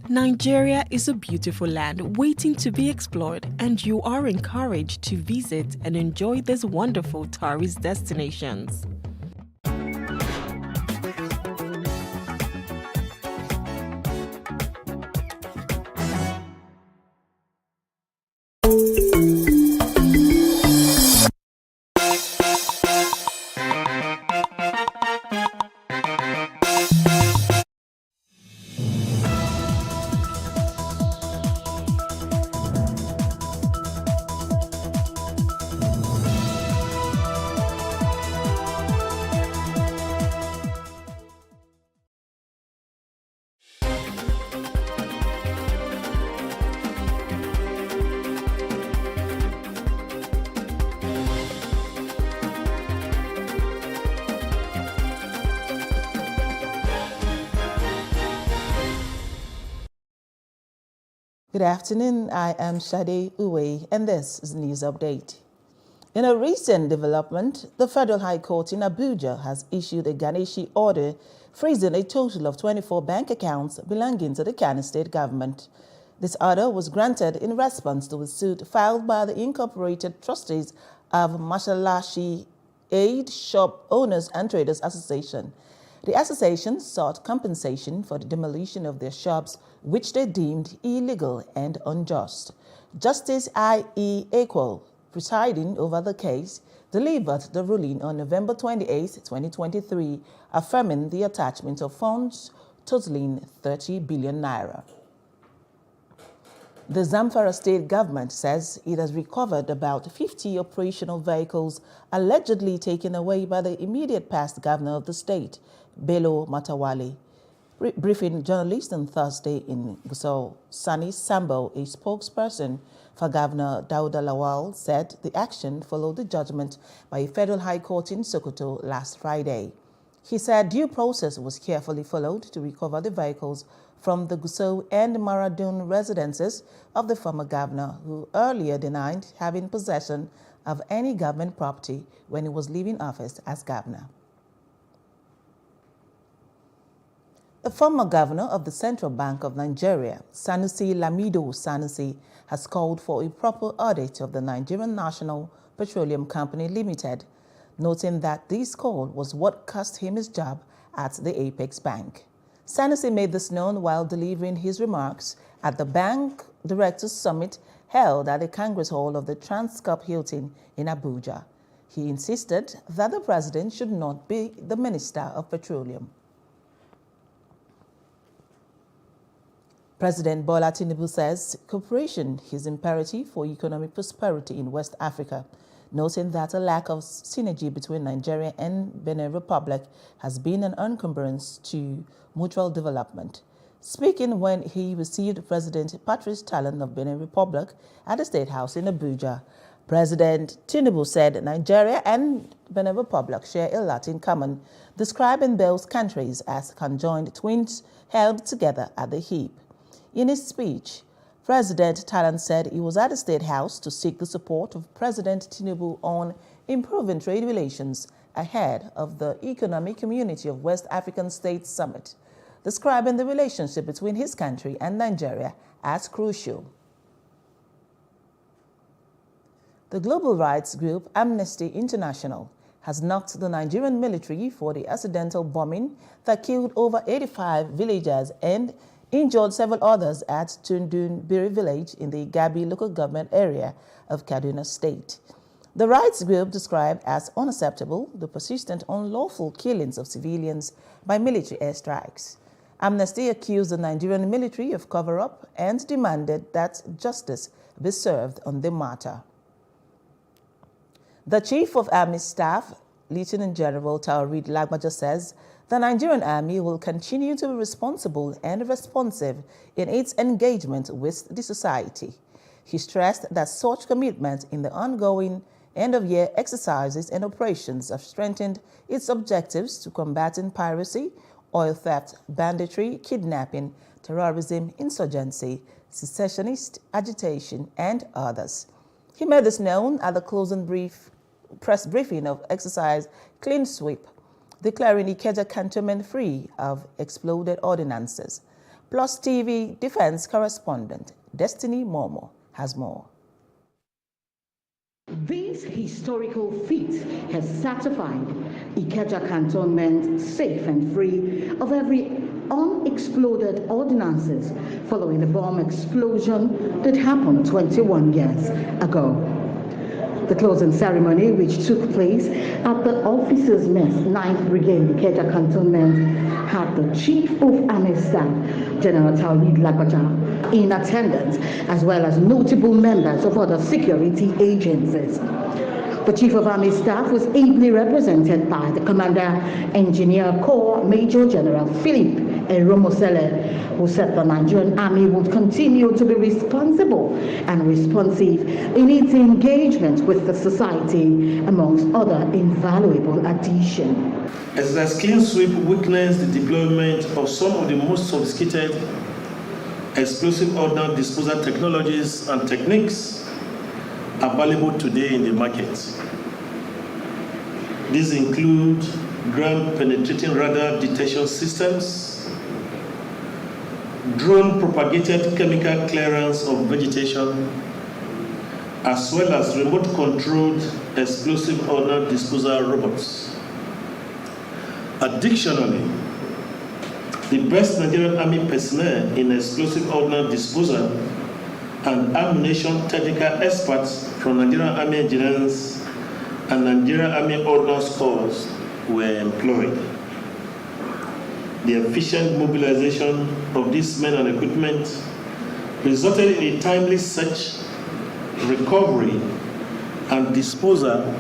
Nigeria is a beautiful land waiting to be explored, and you are encouraged to visit and enjoy these wonderful tourist destinations. Good afternoon, I am Shade Uwe, and this is News Update. In a recent development, the Federal High Court in Abuja has issued a garnishee order freezing a total of 24 bank accounts belonging to the Kano State government. This order was granted in response to a suit filed by the Incorporated Trustees of Mashalashi Aid Shop Owners and Traders Association. The association sought compensation for the demolition of their shops, which they deemed illegal and unjust. Justice I.E. Equal, presiding over the case, delivered the ruling on November 28, 2023, affirming the attachment of funds totaling 30 billion naira. The Zamfara state government says it has recovered about 50 operational vehicles allegedly taken away by the immediate past governor of the state, Bello Matawale. Briefing journalists on Thursday in Gusau, Sani Sambo, a spokesperson for Governor Dauda Lawal, said the action followed the judgment by a federal high court in Sokoto last Friday. He said due process was carefully followed to recover the vehicles from the Gusau and Maradun residences of the former governor, who earlier denied having possession of any government property when he was leaving office as governor. The former governor of the Central Bank of Nigeria, Sanusi Lamido Sanusi, has called for a proper audit of the Nigerian National Petroleum Company Limited, noting that this call was what cost him his job at the Apex Bank. Sanusi made this known while delivering his remarks at the Bank Directors Summit held at the Congress Hall of the Transcorp Hilton in Abuja. He insisted that the president should not be the Minister of Petroleum. President Bola Tinubu says cooperation is imperative for economic prosperity in West Africa, noting that a lack of synergy between Nigeria and Benin Republic has been an encumbrance to mutual development. Speaking when he received President Patrice Talon of Benin Republic at the State House in Abuja, President Tinubu said Nigeria and Benin Republic share a lot in common, describing both countries as conjoined twins held together at the hip. In his speech, President Talon said he was at the State House to seek the support of President Tinubu on improving trade relations ahead of the Economic Community of West African States Summit, describing the relationship between his country and Nigeria as crucial. The global rights group Amnesty International has knocked the Nigerian military for the accidental bombing that killed over 85 villagers and injured several others at Tundun Biri village in the Gabi local government area of Kaduna State. The rights group described as unacceptable the persistent unlawful killings of civilians by military airstrikes. Amnesty accused the Nigerian military of cover-up and demanded that justice be served on the matter. The Chief of Army Staff, Lieutenant General Taoreed Lagbaja, says the Nigerian Army will continue to be responsible and responsive in its engagement with the society. He stressed that such commitment in the ongoing end-of-year exercises and operations have strengthened its objectives to combating piracy, oil theft, banditry, kidnapping, terrorism, insurgency, secessionist agitation, and others. He made this known at the closing press briefing of exercise Clean Sweep, declaring Ikeja cantonment free of exploded ordnances. Plus TV defense correspondent Destiny Momo has more. This historical feat has certified Ikeja cantonment safe and free of every unexploded ordnances following the bomb explosion that happened 21 years ago. The closing ceremony, which took place at the Officers' Mess, 9th Brigade Ikeja Cantonment, had the Chief of Army Staff, General Taoreed Lagbaja, in attendance, as well as notable members of other security agencies. The Chief of Army Staff was ably represented by the Commander Engineer Corps Major General Philip Eromosele, who said the Nigerian Army would continue to be responsible and responsive in its engagement with the society, amongst other invaluable additions. Exercise Clean Sweep witnessed the deployment of some of the most sophisticated explosive ordnance disposal technologies and techniques available today in the market. These include ground-penetrating radar detection systems, drone-propagated chemical clearance of vegetation, as well as remote-controlled explosive ordnance disposal robots. Additionally, the best Nigerian Army personnel in explosive ordnance disposal and ammunition technical experts from Nigerian Army engineers and Nigerian Army Ordnance Corps were employed. The efficient mobilization of these men and equipment resulted in a timely search, recovery, and disposal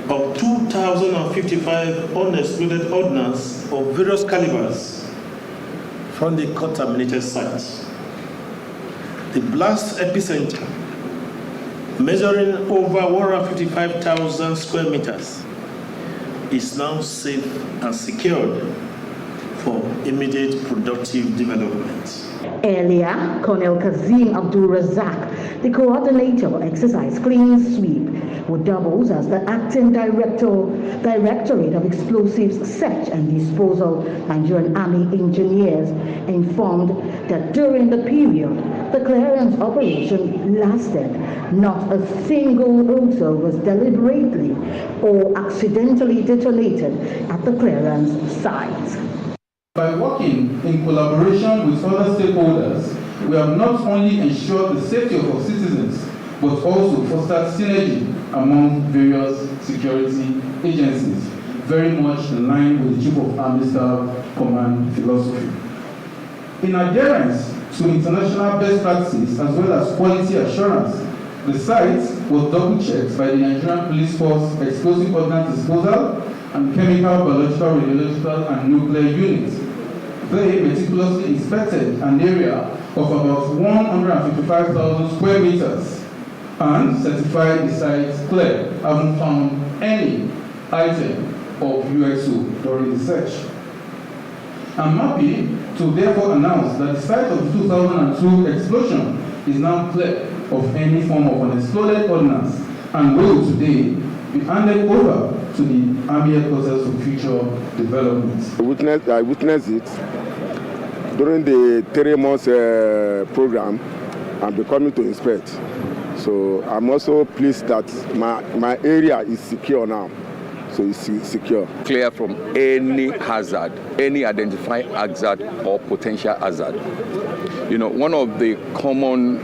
of 2,055 unexploded ordnance of various calibers from the contaminated site. The blast epicenter, measuring over 155,000 square meters, is now safe and secured for immediate productive development. Earlier, Colonel Kazim Abdul Razak, the coordinator, exercised clean sweep, who doubles as the acting Directorate of Explosives Search and Disposal, Nigerian Army Engineers, informed that during the period the clearance operation lasted, not a single rotor was deliberately or accidentally detonated at the clearance site. By working in collaboration with other stakeholders, we have not only ensured the safety of our citizens, but also fostered synergy among various security agencies, very much in line with the Chief of Army Staff Command philosophy. In adherence to international best practices as well as quality assurance, the site was double-checked by the Nigerian Police Force Explosive Ordnance Disposal and Chemical, Biological, Radiological and Nuclear Units. They meticulously inspected an area of about 155,000 square meters and certified the site clear, having found any item of UXO during the search. I'm happy to therefore announce that the site of the 2002 explosion is now clear of any form of unexploded ordnance and will today be handed over to the Army headquarters for future development. I witnessed it during the 3 months program. I'm coming to inspect. So I'm also pleased that my area is secure now. So it's secure. Clear from any hazard, any identified hazard or potential hazard. You know, one of the common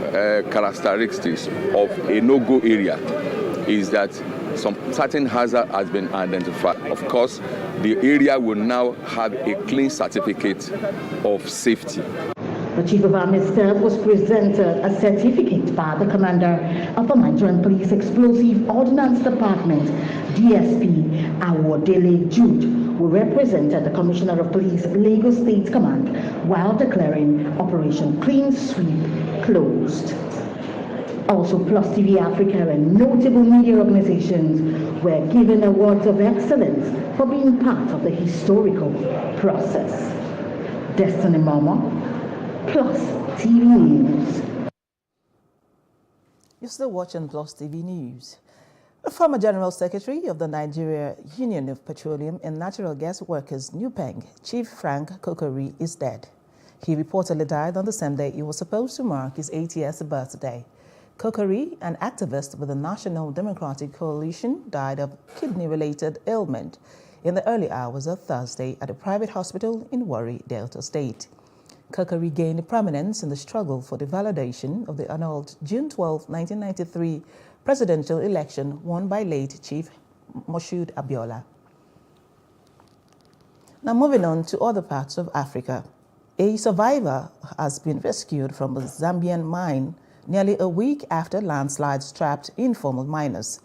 characteristics of a no-go area is that some certain hazard has been identified. Of course, the area will now have a clean certificate of safety. The Chief of Army Staff was presented a certificate by the Commander of the Nigerian Police Explosive Ordnance Department, DSP Awodele Jude, who represented the Commissioner of Police, Lagos State Command, while declaring Operation Clean Sweep closed. Also, Plus TV Africa and notable media organizations were given awards of excellence for being part of the historical process. Destiny Mama, Plus TV News. You're still watching Plus TV News. The former General Secretary of the Nigeria Union of Petroleum and Natural Gas Workers, NUPENG, Chief Frank Kokori, is dead. He reportedly died on the same day he was supposed to mark his 80th birthday. Kokori, an activist with the National Democratic Coalition, died of kidney-related ailment in the early hours of Thursday at a private hospital in Warri, Delta State. Kokori gained prominence in the struggle for the validation of the annulled June 12, 1993 presidential election won by late Chief Moshood Abiola. Now moving on to other parts of Africa. A survivor has been rescued from a Zambian mine nearly a week after landslides trapped informal miners.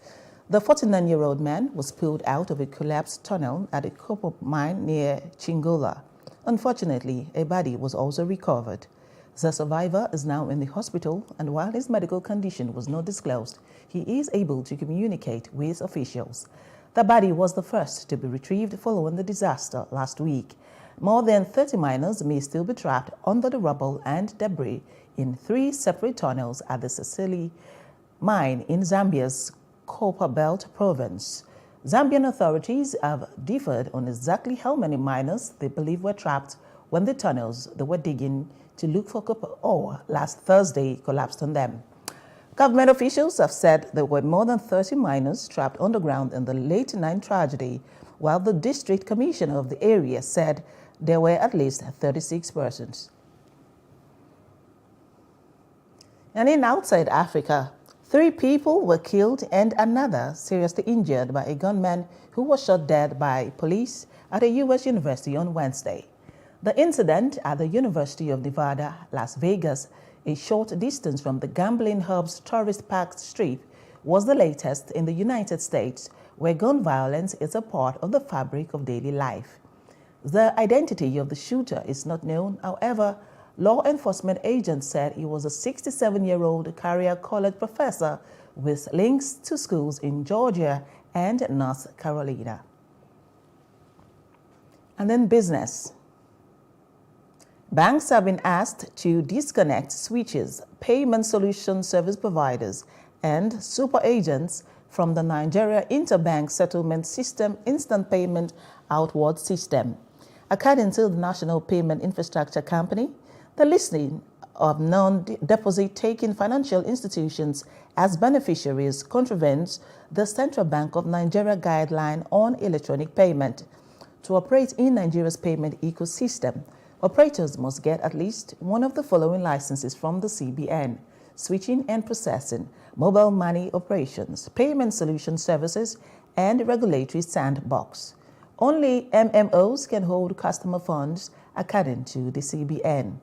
The 49-year-old man was pulled out of a collapsed tunnel at a copper mine near Chingola. Unfortunately, a body was also recovered. The survivor is now in the hospital, and while his medical condition was not disclosed, he is able to communicate with officials. The body was the first to be retrieved following the disaster last week. More than 30 miners may still be trapped under the rubble and debris in 3 separate tunnels at the Sicily mine in Zambia's Copperbelt province. Zambian authorities have differed on exactly how many miners they believe were trapped when the tunnels they were digging to look for copper ore last Thursday collapsed on them. Government officials have said there were more than 30 miners trapped underground in the late night tragedy, while the district commissioner of the area said there were at least 36 persons. And in outside Africa, 3 people were killed and another seriously injured by a gunman who was shot dead by police at a U.S. university on Wednesday. The incident at the University of Nevada, Las Vegas, a short distance from the gambling hub's tourist-packed strip, was the latest in the United States, where gun violence is a part of the fabric of daily life. The identity of the shooter is not known. However, law enforcement agents said he was a 67-year-old career college professor with links to schools in Georgia and North Carolina. And then business. Banks have been asked to disconnect switches, payment solution service providers, and super agents from the Nigeria Interbank Settlement System Instant Payment Outward System. According to the National Payment Infrastructure Company, the listing of non-deposit-taking financial institutions as beneficiaries contravenes the Central Bank of Nigeria guideline on electronic payment. To operate in Nigeria's payment ecosystem, operators must get at least one of the following licenses from the CBN: switching and processing, mobile money operations, payment solution services, and regulatory sandbox. Only MMOs can hold customer funds, according to the CBN.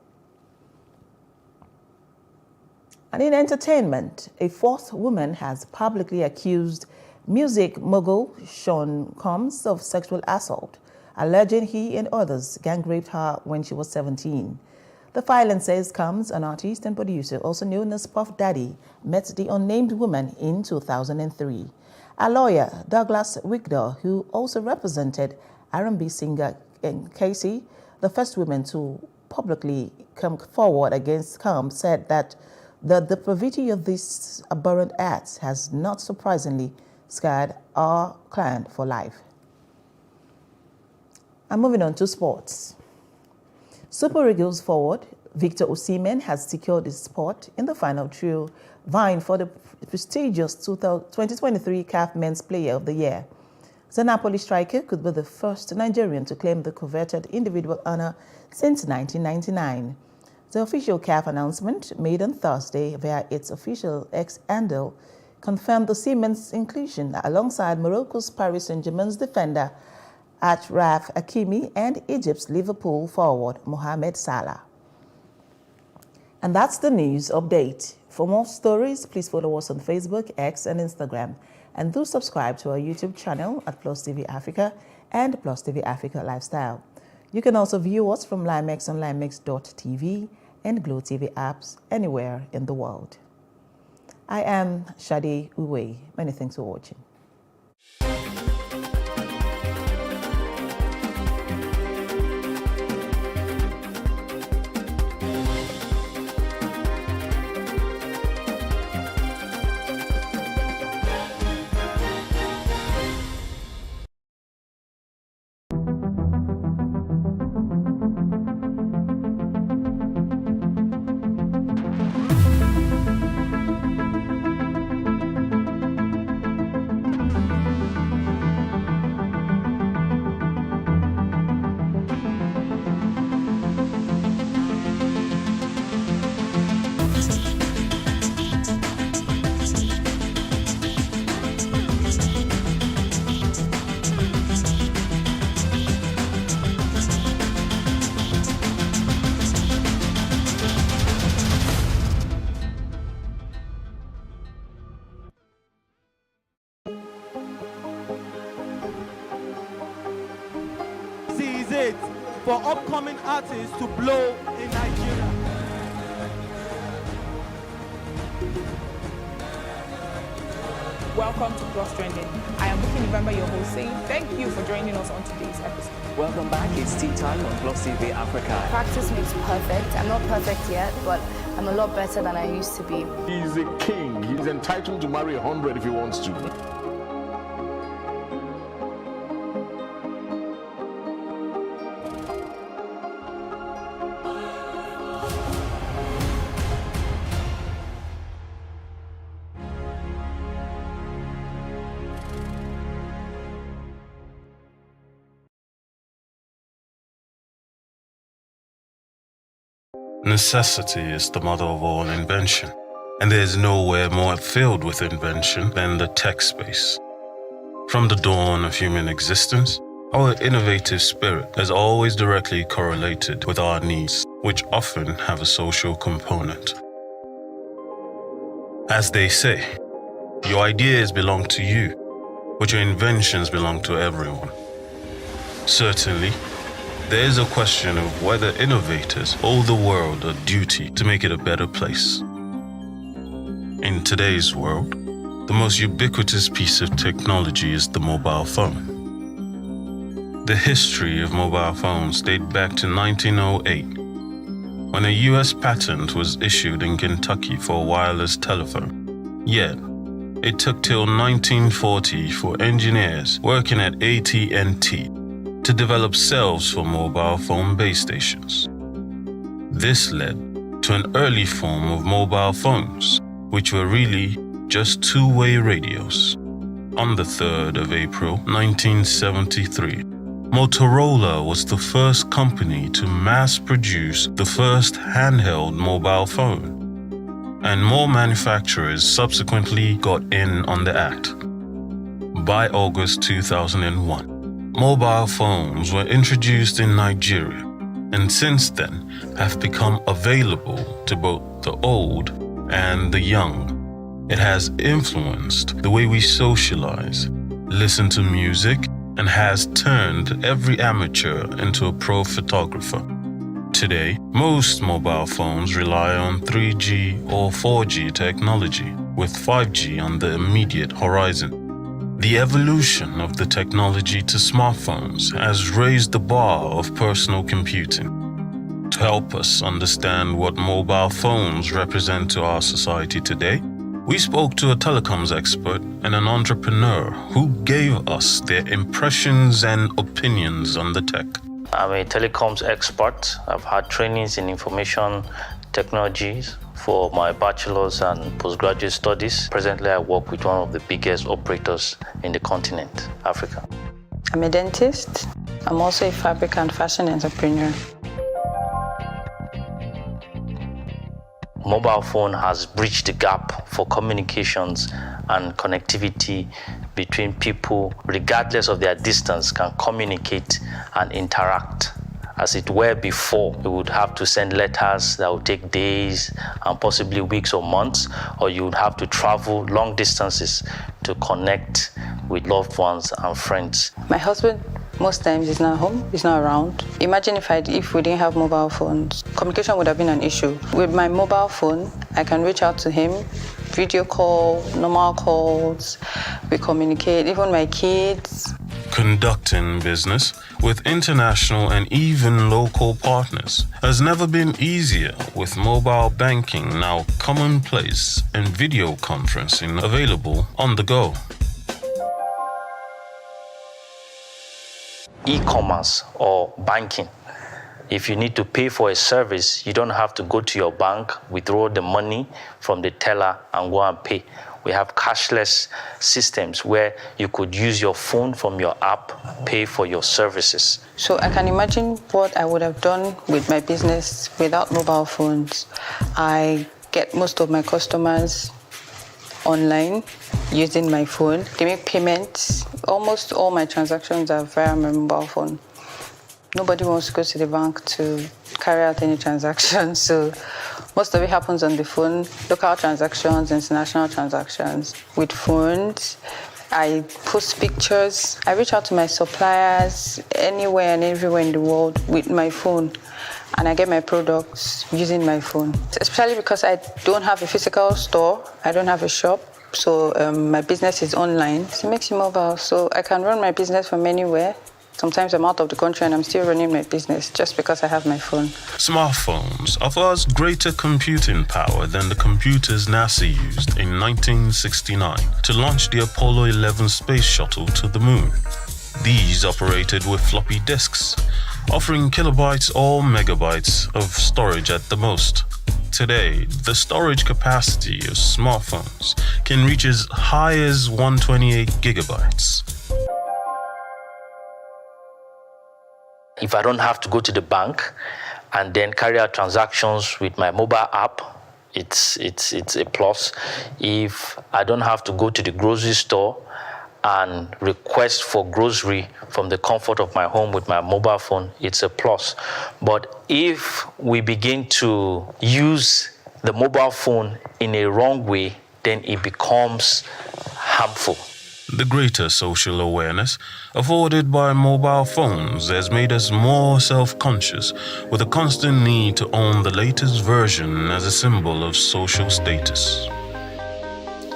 And in entertainment, a 4th woman has publicly accused music mogul Sean Combs of sexual assault, alleging he and others gang-raped her when she was 17. The filing says Combs, an artist and producer also known as Puff Daddy, met the unnamed woman in 2003. A lawyer, Douglas Wigdor, who also represented R&B singer Casey, the first woman to publicly come forward against Combs, said that the depravity of these abhorrent acts has not surprisingly scarred our client for life. And moving on to sports. Super Eagles forward Victor Osimhen has secured his spot in the final trio, vying for the prestigious 2023 CAF Men's Player of the Year. The Napoli striker could be the first Nigerian to claim the coveted individual honor since 1999. The official CAF announcement, made on Thursday via its official X handle, confirmed Osimhen's inclusion alongside Morocco's Paris Saint-Germain's defender Achraf Hakimi and Egypt's Liverpool forward Mohamed Salah. And that's the news update. For more stories, please follow us on Facebook, X, and Instagram. And do subscribe to our YouTube channel at Plus TV Africa and Plus TV Africa Lifestyle. You can also view us from Limex on limex.tv and Glow TV apps anywhere in the world. I am Shade Uwe. Many thanks for watching. It for upcoming artists to blow in Nigeria. Welcome to Plus Trending. I am Buki November, your host, saying thank you for joining us on today's episode. Welcome back. It's tea time on Plus TV Africa. Practice makes perfect. I'm not perfect yet, but I'm a lot better than I used to be. He's a king. He's entitled to marry 100 if he wants to. Necessity is the mother of all invention, and there is nowhere more filled with invention than the tech space. From the dawn of human existence, our innovative spirit has always directly correlated with our needs, which often have a social component. As they say, your ideas belong to you, but your inventions belong to everyone. Certainly, there is a question of whether innovators owe the world a duty to make it a better place. In today's world, the most ubiquitous piece of technology is the mobile phone. The history of mobile phones dates back to 1908, when a US patent was issued in Kentucky for a wireless telephone. Yet, it took till 1940 for engineers working at AT&T to develop cells for mobile phone base stations. This led to an early form of mobile phones, which were really just two-way radios. On the 3rd of April 1973, Motorola was the first company to mass produce the first handheld mobile phone, and more manufacturers subsequently got in on the act. By August 2001, mobile phones were introduced in Nigeria, and since then have become available to both the old and the young. It has influenced the way we socialize, listen to music, and has turned every amateur into a pro photographer. Today, most mobile phones rely on 3G or 4G technology, with 5G on the immediate horizon. The evolution of the technology to smartphones has raised the bar of personal computing. To help us understand what mobile phones represent to our society today, we spoke to a telecoms expert and an entrepreneur who gave us their impressions and opinions on the tech. I'm a telecoms expert. I've had trainings in information technologies for my bachelor's and postgraduate studies. Presently, I work with one of the biggest operators in the continent, Africa. I'm a dentist. I'm also a fabric and fashion entrepreneur. Mobile phone has bridged the gap for communications and connectivity between people, regardless of their distance, can communicate and interact. As it were before, you would have to send letters that would take days and possibly weeks or months, or you would have to travel long distances to connect with loved ones and friends. My husband, most times, is not home, he's not around. Imagine if we didn't have mobile phones. Communication would have been an issue. With my mobile phone, I can reach out to him, video call, normal calls, we communicate, even my kids. Conducting business with international and even local partners has never been easier, with mobile banking now commonplace and video conferencing available on the go. E-commerce or banking. If you need to pay for a service, you don't have to go to your bank, withdraw the money from the teller and go and pay. We have cashless systems where you could use your phone from your app, pay for your services. So I can imagine what I would have done with my business without mobile phones. I get most of my customers online using my phone. They make payments. Almost all my transactions are via my mobile phone. Nobody wants to go to the bank to carry out any transactions, so most of it happens on the phone. Local transactions, international transactions. With phones, I post pictures. I reach out to my suppliers anywhere and everywhere in the world with my phone, and I get my products using my phone. Especially because I don't have a physical store, I don't have a shop. So my business is online. So it makes me mobile. So I can run my business from anywhere. Sometimes I'm out of the country and I'm still running my business just because I have my phone. Smartphones offer us greater computing power than the computers NASA used in 1969 to launch the Apollo 11 space shuttle to the moon. These operated with floppy disks, offering kilobytes or megabytes of storage at the most. Today, the storage capacity of smartphones can reach as high as 128 gigabytes. If I don't have to go to the bank and then carry out transactions with my mobile app, it's a plus. If I don't have to go to the grocery store and request for grocery from the comfort of my home with my mobile phone, it's a plus. But if we begin to use the mobile phone in a wrong way, then it becomes harmful. The greater social awareness afforded by mobile phones has made us more self-conscious, with a constant need to own the latest version as a symbol of social status.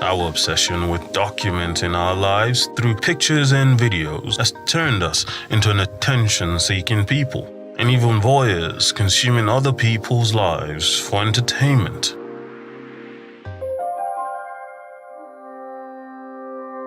Our obsession with documenting our lives through pictures and videos has turned us into an attention-seeking people, and even voyeurs consuming other people's lives for entertainment.